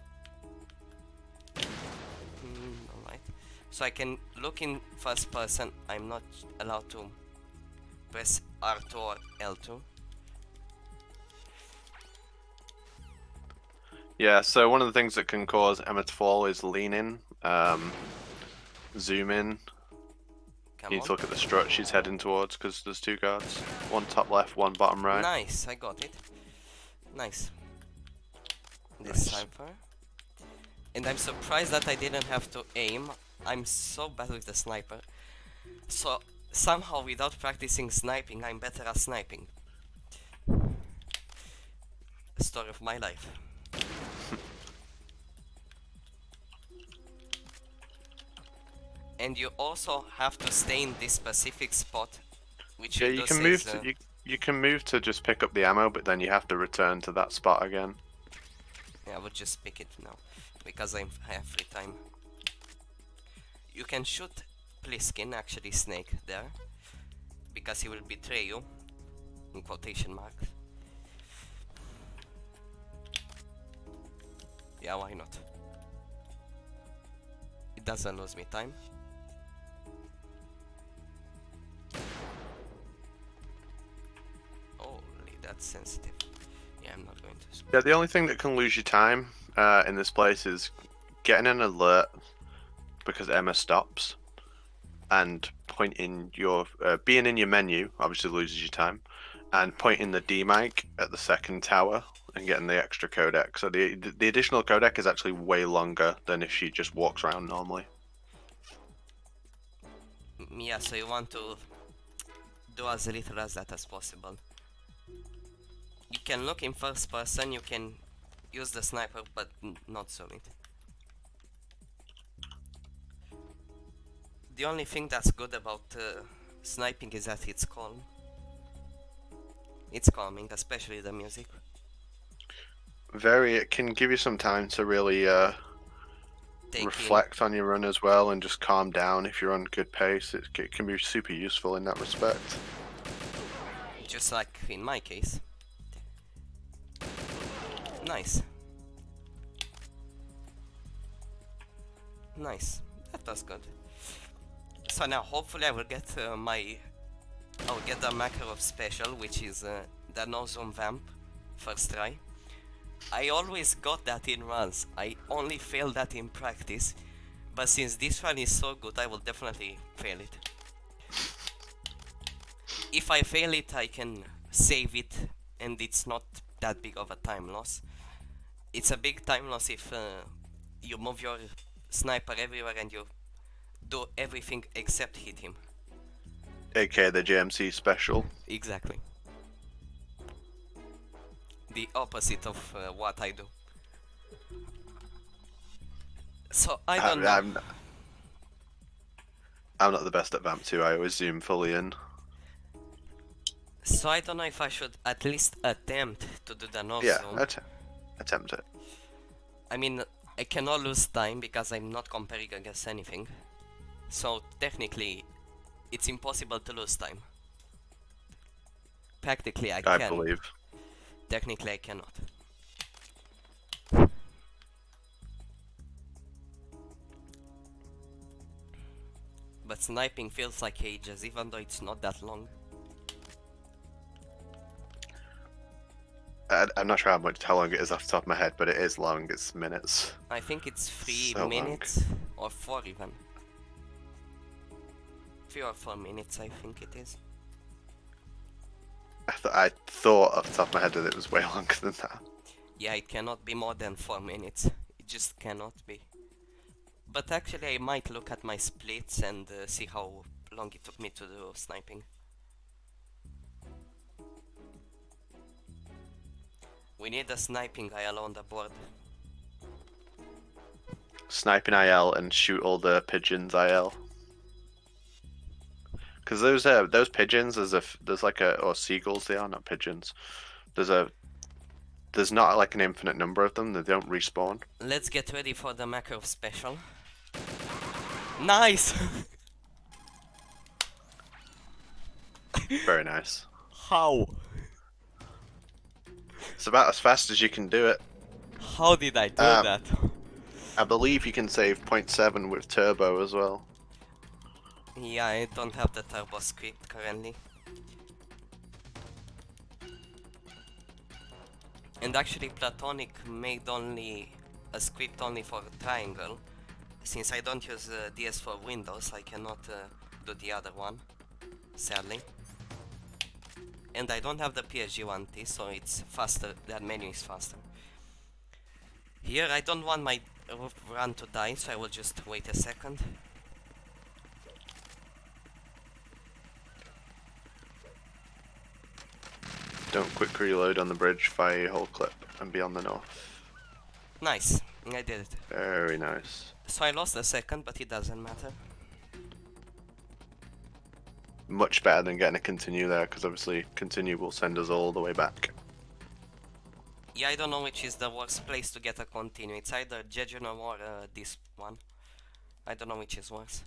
alright. So I can look in first person. I'm not allowed to press R2 or L2. Yeah, so one of the things that can cause Emma to fall is lean in, zoom in. Come You need on. to look at the strut she's heading towards because there's 2 guards. One top left, one bottom right. Nice, I got it. Nice. This Nice. sniper. And I'm surprised that I didn't have to aim. I'm so bad with the sniper. So somehow without practicing sniping, I'm better at sniping. Story of my life. And you also have to stay in this specific spot, which Yeah, you can move to you can move to just pick up the ammo, but then you have to return to that spot again. Yeah, I would just pick it now because I have free time. You can shoot Pliskin, actually Snake, there. because he will betray you, in quotation marks. Yeah, why not? It doesn't lose me time. Holy, that's sensitive. Yeah, I'm not going to. Yeah, the only thing that can lose you time in this place is getting an alert because Emma stops, and pointing your being in your menu obviously loses you time, and pointing the D mic at the second tower and getting the extra codec. So the additional codec is actually way longer than if she just walks around normally. Yeah, so you want to do as little as that as possible. You can look in first person, you can use the sniper, but not zoom it. The only thing that's good about sniping is that it's calm. It's calming, especially the music. It can give you some time to really reflect on your run as well and just calm down if you're on good pace. It can be super useful in that respect. Just like in my case. Nice. Nice. That was good. So now hopefully I will get I'll get the Makarov special, which is the no zoom vamp first try. I always got that in runs. I only failed that in practice, but since this one is so good, I will definitely fail it. If I fail it, I can save it, and it's not that big of a time loss. It's a big time loss if you move your sniper everywhere and you do everything except hit him. aka the JMC special. Exactly. The opposite of what I do. So I don't know. I'm not the best at Vamp 2, I always zoom fully in. So I don't know if I should at least attempt to do the no zoom. Yeah, attempt it. I mean, I cannot lose time because I'm not comparing against anything. So technically, it's impossible to lose time. Practically I can. I believe. Technically I cannot. But sniping feels like ages, even though it's not that long. I'm not sure how long it is off the top of my head, but it is long. It's minutes. I think it's 3 So minutes or 4 even. 3 or 4 minutes, I think it is. I thought off the top of my head that it was way longer than that. Yeah, it cannot be more than 4 minutes. It just cannot be. But actually I might look at my splits and see how long it took me to do sniping. We need a sniping IL on the board. Sniping IL and shoot all the pigeons IL. Because those pigeons, there's like or seagulls, they are not pigeons. There's not like an infinite number of them. They don't respawn. Let's get ready for the Makarov special. Nice! Very nice. How? It's about as fast as you can do it. How did I do that? I believe you can save 0.7 with turbo as well. Yeah, I don't have the turbo script currently. And actually Platonic made only a script only for triangle. Since I don't use DS for Windows, I cannot do the other one, sadly. And I don't have the PSG1T, so it's faster, that menu is faster. Here I don't want my run to die, so I will just wait a second. Don't quick reload on the bridge, fire your whole clip, and be on the north. Nice, I did it. Very nice. So I lost a second, but it doesn't matter. Much better than getting a continue there, because obviously continue will send us all the way back. Yeah, I don't know which is the worst place to get a continue. It's either Jejunum or this one. I don't know which is worse.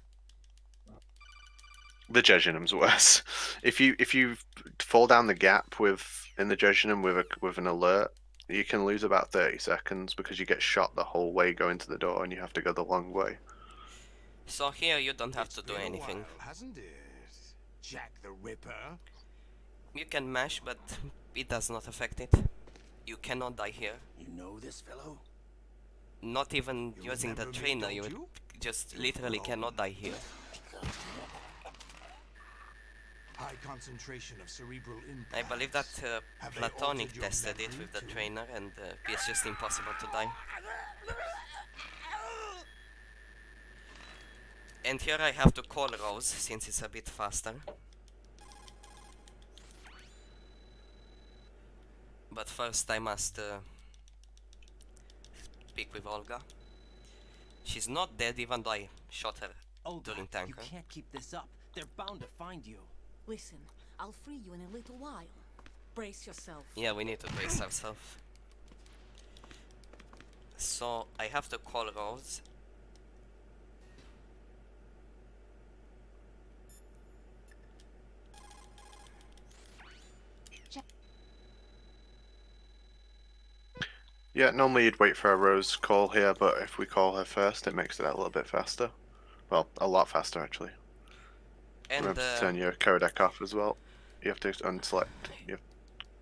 The Jejunum's worse. If you fall down the gap in the Jejunum with an alert, you can lose about 30 seconds because you get shot the whole way going to the door and you have to go the long way. So here you don't have to do anything. While, hasn't it? Jack the Ripper. You can mash, but it does not affect it. You cannot die here. You know this fellow? Not even You using the remember me, trainer, don't you would you? just literally cannot die here. High concentration of cerebral impact. I believe that Have they Platonic altered your tested it memory with the too? trainer, and it's just impossible to die. And here I have to call Rose, since it's a bit faster. But first I must speak with Olga. She's not dead, even though I shot her during tanker. You can't keep this up. They're bound to find you. Listen, I'll free you in a little while. Brace yourself. Yeah, we need to brace ourselves. So I have to call Rose. Yeah, normally you'd wait for a Rose call here, but if we call her first, it makes it a little bit faster. Well, a lot faster actually. And Remember to turn your codec off as well. You have to unselect. You have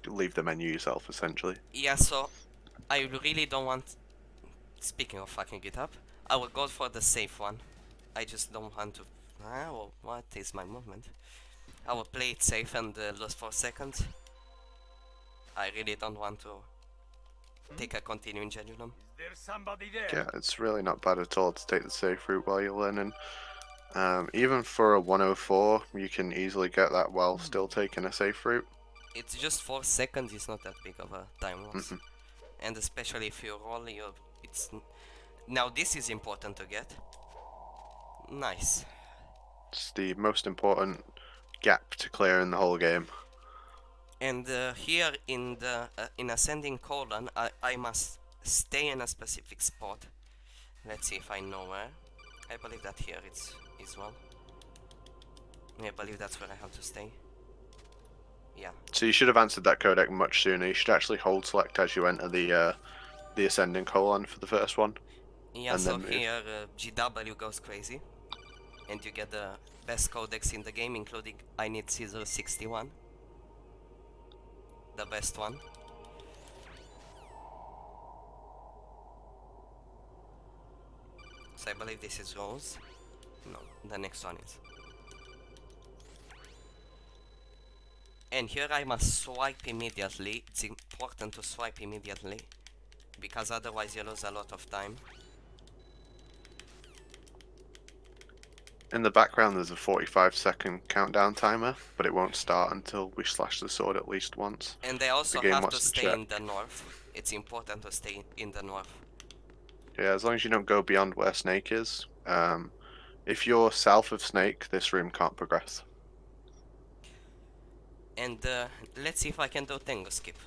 to leave the menu yourself, essentially. yeah, so I really don't want. Speaking of fucking it up, I will go for the safe one. I just don't want to. Well, what is my movement? I will play it safe and lose 4 seconds. I really don't want to take a continuing Jejunum. There's somebody there. Yeah, it's really not bad at all to take the safe route while you're learning. Even for a 104, you can easily get that while still taking a safe route. It's just 4 seconds, it's not that big of a time loss. And especially if you roll, now this is important to get. Nice. It's the most important gap to clear in the whole game. And here in the in ascending colon, I must stay in a specific spot. Let's see if I know where. I believe that here it's is well. I believe that's where I have to stay. Yeah. So you should have answered that codec much sooner. You should actually hold select as you enter the ascending colon for the first one. Yeah, and so then here GW goes crazy. And you get the best codecs in the game, including I need Caesar 61. The best one. So I believe this is Rose. No, the next one is. And here I must swipe immediately. It's important to swipe immediately, because otherwise you lose a lot of time. In the background there's a 45-second countdown timer, but it won't start until we slash the sword at least once. And they also The game have to wants to stay check. in the north. It's important to stay in the north. Yeah, as long as you don't go beyond where Snake is. If you're south of Snake, this room can't progress. And let's see if I can do Tango skip.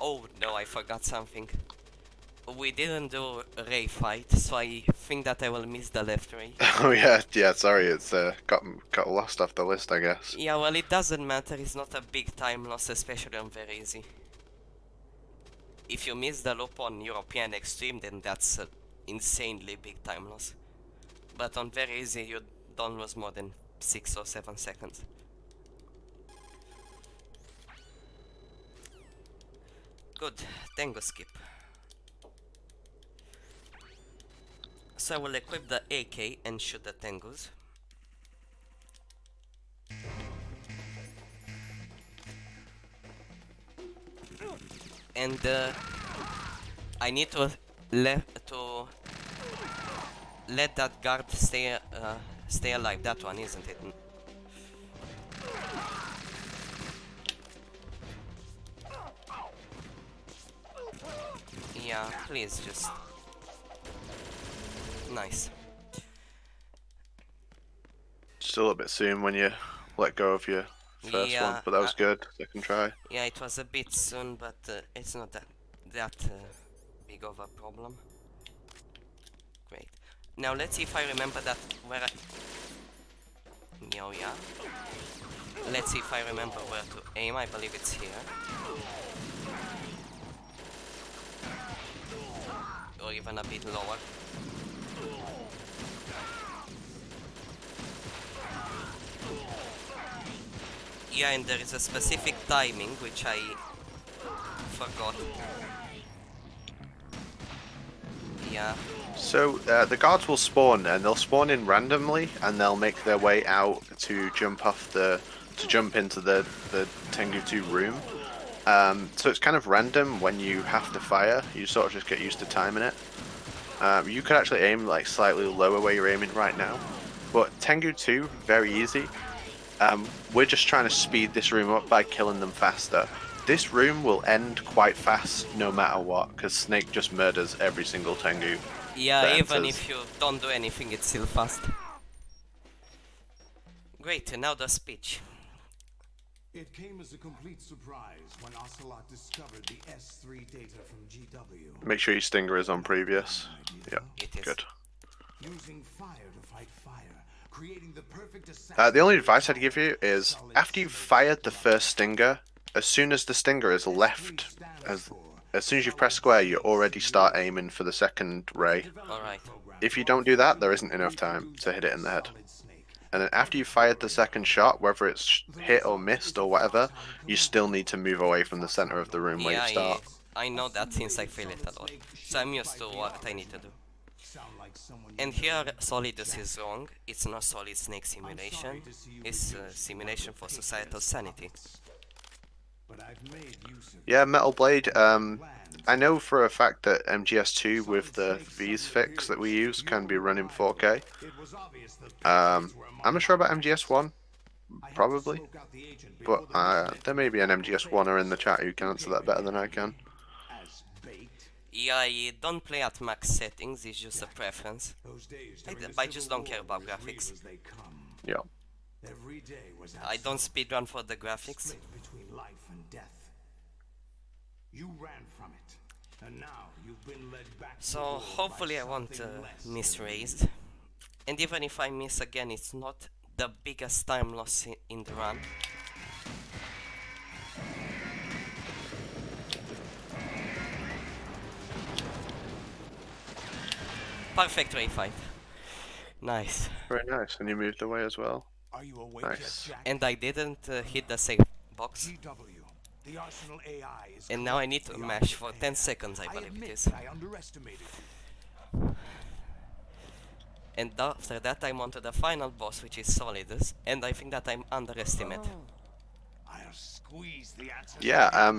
Oh no, I forgot something. We didn't do Ray fight, so I think that I will miss the left Ray. Oh yeah, sorry, it's got lost off the list, I guess. Yeah, well, it doesn't matter, it's not a big time loss, especially on very easy. If you miss the loop on European Extreme, then that's an insanely big time loss. But on very easy, you don't lose more than 6 or 7 seconds. Good, Tango skip. So I will equip the AK and shoot the Tangos. And I need to let that guard stay alive. That one, isn't it? Yeah, please just. Nice. Still a bit soon when you let go of your first one, but that was good. Second try. Yeah, it was a bit soon, but it's not that big of a problem. Great. Now let's see if I remember that Oh yeah. Let's see if I remember where to aim. I believe it's here. Or even a bit lower. Yeah, and there is a specific timing which I forgot. Yeah. So the guards will spawn, and they'll spawn in randomly, and they'll make their way out to jump into the Tengu 2 room. So it's kind of random when you have to fire. You sort of just get used to timing it. You could actually aim like slightly lower where you're aiming right now, but Tengu 2 very easy. We're just trying to speed this room up by killing them faster. This room will end quite fast no matter what, because Snake just murders every single Tengu. Yeah, even if you don't do anything, it's still fast. Great, now the speech. It came as a complete surprise when Ocelot discovered the S3 data from GW. Make sure your stinger is on previous. Yeah, good. Using fire to fight fire, creating the perfect the only advice I'd give you is, after you've fired the first stinger, as soon as the stinger is left, as soon as you've pressed square, you already start aiming for the second ray. Alright. If you don't do that, there isn't enough time to hit it in the head. And then after you've fired the second shot, whether it's hit or missed or whatever, you still need to move away from the center of the room where you start. I know that since I fail it a lot. So I'm used to what I need to do. And here Solidus is wrong. It's not Solid Snake simulation. It's a simulation for societal sanity. Yeah, Metal Blade. I know for a fact that MGS2 with the V's fix that we use can be running 4K. I'm not sure about MGS1, probably, but there may be an MGS1er in the chat who can answer that better than I can. Yeah, I don't play at max settings, it's just a preference. I just don't care about graphics. Yeah. I don't speedrun for the graphics. You ran from it, and now you've been led back. So hopefully I won't miss raised. And even if I miss again, it's not the biggest time loss in the run. Perfect ray fight. Nice. Very nice, and you moved away as well. Are you awake nice. yet, Jack? And I didn't hit the save box. The Arsenal AI is and now I need to mash for 10 seconds, I believe it is. I underestimated you. And after that I'm on to the final boss, which is Solidus, and I think that I'm underestimated. I'll squeeze the answer. Yeah,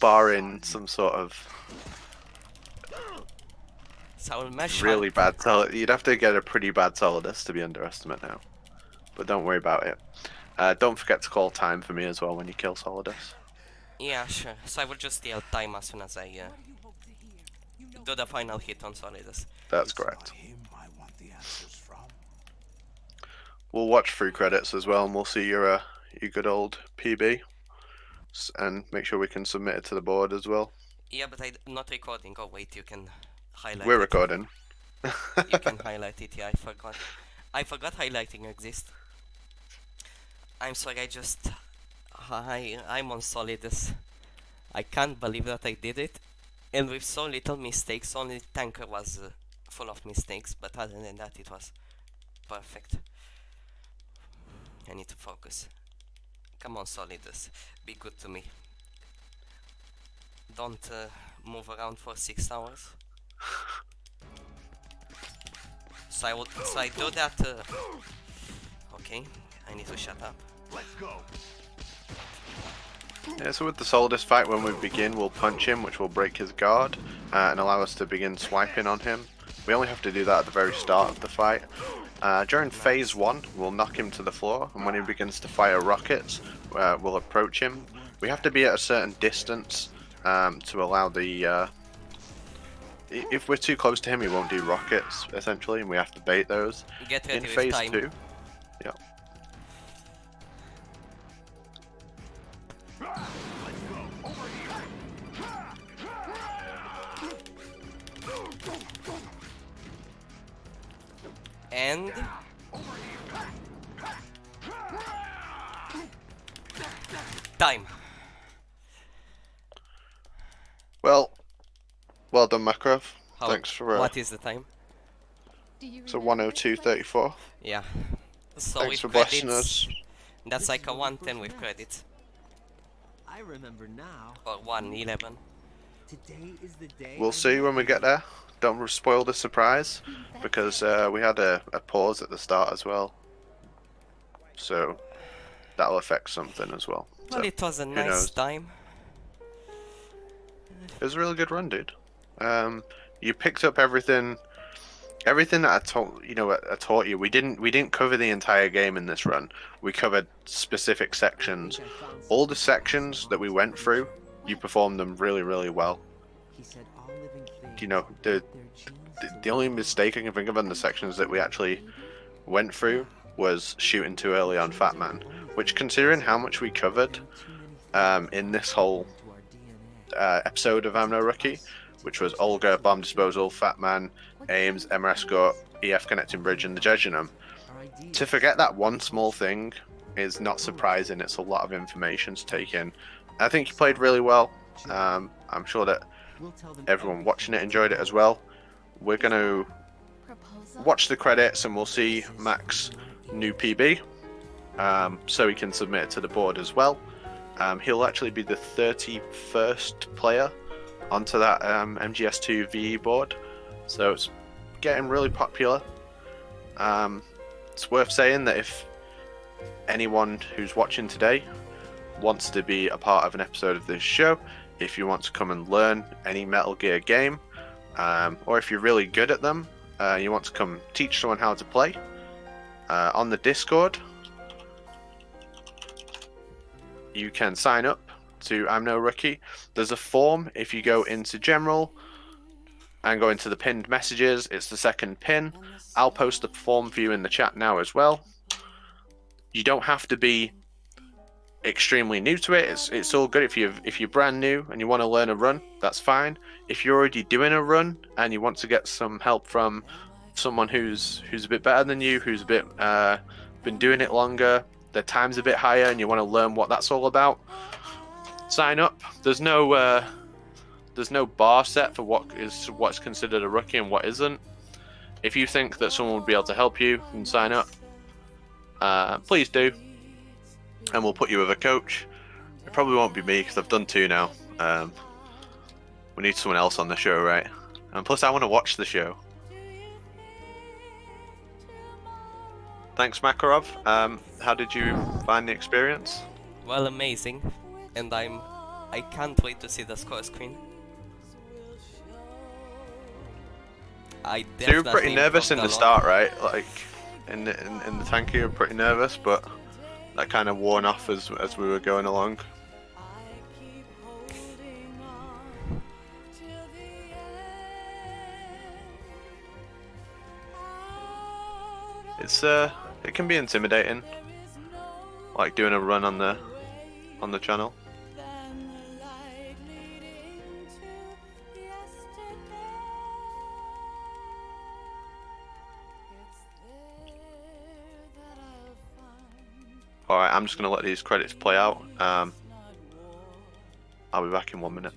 barring some sort of so I'll mash really bad you'd have to get a pretty bad Solidus to be underestimate now. But don't worry about it. Don't forget to call time for me as well when you kill Solidus. Yeah, sure. So I will just deal time as soon as I do the final hit on Solidus. That's correct. We'll watch through credits as well, and we'll see your good old PB, and make sure we can submit it to the board as well. Yeah, but I'm not recording. Oh wait, you can highlight. We're recording. You can highlight it. Yeah, I forgot highlighting exists. I'm sorry. I'm on Solidus. I can't believe that I did it, and with so little mistakes. Only Tanker was full of mistakes, but other than that, it was perfect. I need to focus. Come on, Solidus. Be good to me. Don't move around for 6 hours. So I do that. Okay, I need to shut up. Let's go. Yeah, so with the Solidus fight, when we begin, we'll punch him, which will break his guard, and allow us to begin swiping on him. We only have to do that at the very start of the fight. During phase 1, we'll knock him to the floor, and when he begins to fire rockets, we'll approach him. We have to be at a certain distance to allow the... if we're too close to him, he won't do rockets, essentially, and we have to bait those. Get ready in with phase time. 2. Yeah. And Time. Well done, Makarov. How, Thanks for what is the time? so 102.34. Yeah. So Thanks with for blessing credits, us. that's like a 110 with credits. I remember now. Or 111. Today is the day. We'll see when we get there. Don't spoil the surprise, because we had a pause at the start as well. So that'll affect something as well. Well, So, it was a who nice knows? time. It was a really good run, dude. You picked up everything that I taught you. We didn't cover the entire game in this run. We covered specific sections. All the sections that we went through, you performed them really, really well. He said all living things You know, the only mistake I can think of on the sections that we actually went through was shooting too early on Fat Man, which, considering how much we covered in this whole episode of I'm No Rookie, which was Olga, Bomb Disposal, Fat Man, Ames, Emma Escort, EF Connecting Bridge, and the Jejunum, to forget that one small thing is not surprising. It's a lot of information to take in. I think you played really well. I'm sure that everyone watching it enjoyed it as well. We're going to watch the credits and we'll see Mac's new PB, so he can submit it to the board as well. He'll actually be the 31st player onto that MGS2 VE board, so it's getting really popular. It's worth saying that if anyone who's watching today wants to be a part of an episode of this show, if you want to come and learn any Metal Gear game, or if you're really good at them, you want to come teach someone how to play, on the Discord, you can sign up to I'm No Rookie. There's a form. If you go into General and go into the pinned messages, it's the second pin. I'll post the form for you in the chat now as well. You don't have to be extremely new to it. It's all good if you're brand new and you want to learn a run, that's fine. If you're already doing a run and you want to get some help from someone who's a bit better than you, who's a bit been doing it longer, their time's a bit higher, and you want to learn what that's all about, sign up. There's no bar set for what's considered a rookie and what isn't. If you think that someone would be able to help you and sign up, please do, and we'll put you with a coach. It probably won't be me because I've done 2 now. We need someone else on the show, right? And plus I want to watch the show. Thanks, Makarov. How did you find the experience? Well, amazing, and I can't wait to see the score screen. I definitely So you were pretty nervous in the improved a lot. start, right? Like in the tank, you were pretty nervous, but that kind of worn off as we were going along. It can be intimidating, like doing a run on the channel. Alright, I'm just gonna let these credits play out. I'll be back in 1 minute.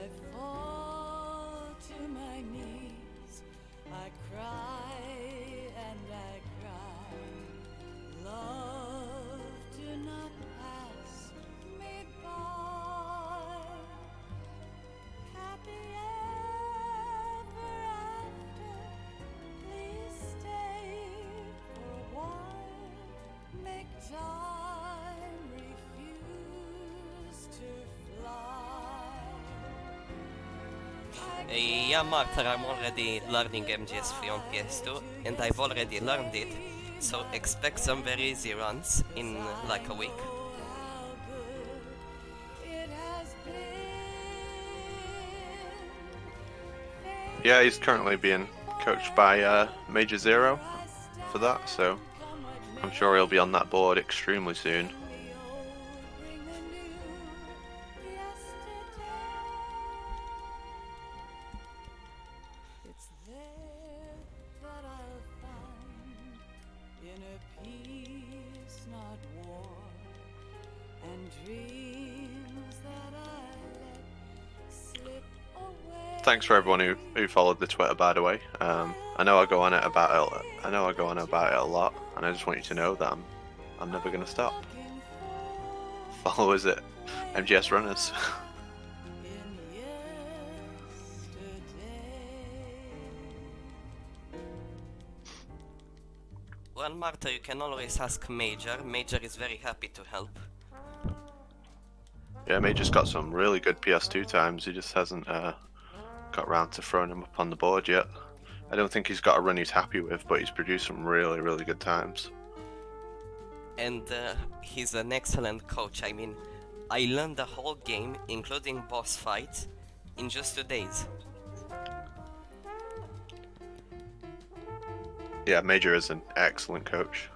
I fall to my knees. I cry and I cry. Love, do not pass me by. Happy ever after. Please stay for a while. Make time refuse to fly. Yeah, Martha, I'm already learning MGS3 on PS2, and I've already learned it, so expect some very easy runs in like a week. Yeah, he's currently being coached by Major Zero for that, so I'm sure he'll be on that board extremely soon. It's there that I'll find inner peace, not war, and dreams that I let slip away. Thanks for everyone who followed the Twitter, by the way. I know I go on it about it. I know I go on about it a lot, and I just want you to know that I'm never gonna stop. Followers at MGS Runners. Well, Martha, you can always ask Major. Major is very happy to help. Yeah, Major's got some really good PS2 times. He just hasn't got round to throwing them up on the board yet. I don't think he's got a run he's happy with, but he's produced some really, really good times. And he's an excellent coach. I mean, I learned the whole game, including boss fights, in just 2 days. Yeah, Major is an excellent coach.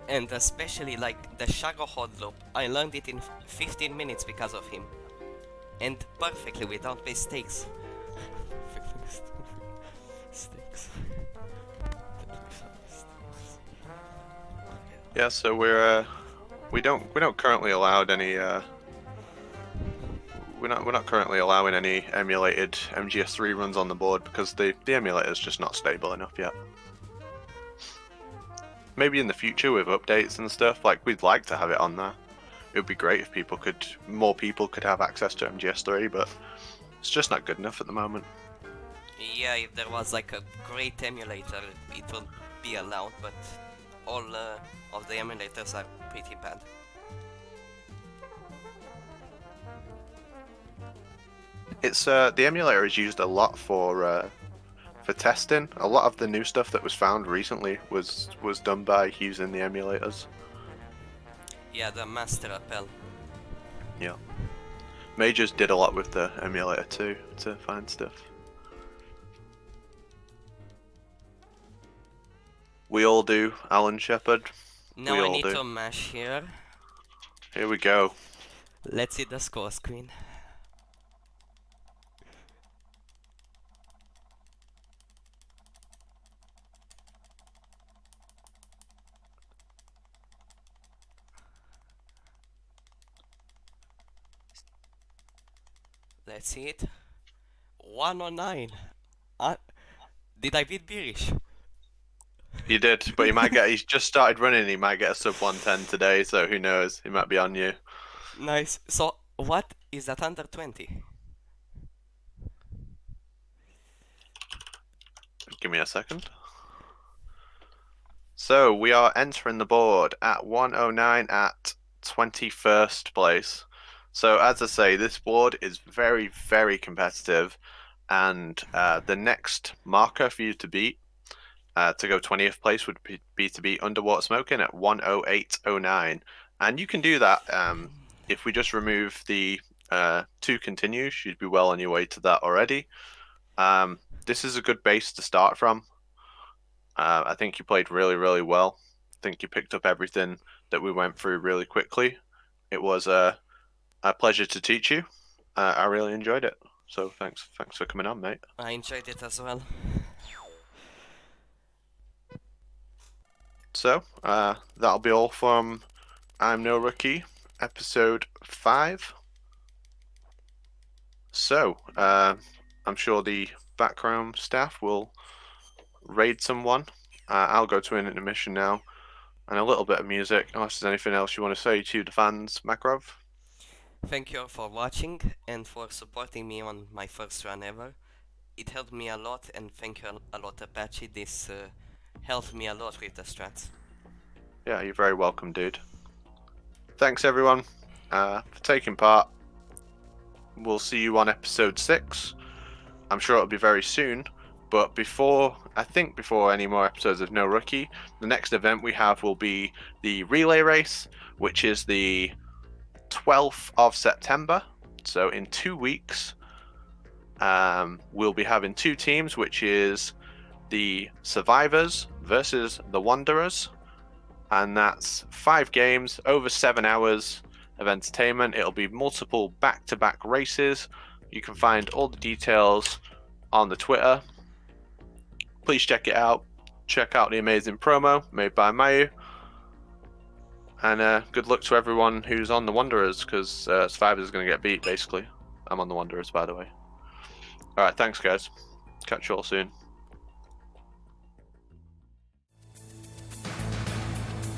And especially like the Shago Hod loop, I learned it in 15 minutes because of him. And perfectly, without mistakes. Yeah, so we don't currently allow any we're not currently allowing any emulated MGS3 runs on the board because the emulator is just not stable enough yet. Maybe in the future with updates and stuff, like we'd like to have it on there. It would be great if more people could have access to MGS3, but it's just not good enough at the moment. Yeah, if there was like a great emulator, it would be allowed, but all of the emulators are pretty bad. It's the emulator is used a lot for testing. A lot of the new stuff that was found recently was done by using the emulators. Yeah, the Master Appel. Yeah. Majors did a lot with the emulator too to find stuff. We all do, Alan Shepard. Now we I all need do. to mash here. Here we go. Let's see the score screen. Let's see it. 109. Did I beat Birish? You did, but he's just started running, he might get a sub 110 today, so who knows, he might be on you. Nice. So, what is that under 20? Give me a second. So, we are entering the board at 109 at 21st place. So, as I say, this board is very, very competitive, and the next marker for you to beat, to go 20th place, would be to beat Underwater Smoking at 108.09. And you can do that if we just remove the 2 continues, you'd be well on your way to that already. This is a good base to start from. I think you played really, really well. I think you picked up everything that we went through really quickly. It was a pleasure to teach you. I really enjoyed it. So thanks for coming on, mate. I enjoyed it as well. So that'll be all from I'm No Rookie, episode 5. So, I'm sure the background staff will raid someone. I'll go to an intermission now, and a little bit of music, unless there's anything else you want to say to the fans, Makarov. Thank you all for watching and for supporting me on my first run ever. It helped me a lot, and thank you a lot, Apache. This helped me a lot with the strats. Yeah, you're very welcome, dude. Thanks everyone for taking part. We'll see you on episode 6. I'm sure it'll be very soon. But before any more episodes of No Rookie, the next event we have will be the relay race, which is the 12th of September. So in 2 weeks, we'll be having 2 teams, which is the Survivors versus the Wanderers. And that's 5 games, over 7 hours of entertainment. It'll be multiple back-to-back races. You can find all the details on the Twitter. Please check it out. Check out the amazing promo made by Mayu. And good luck to everyone who's on the Wanderers, because Survivors is going to get beat, basically. I'm on the Wanderers, by the way. Alright, thanks guys. Catch you all soon.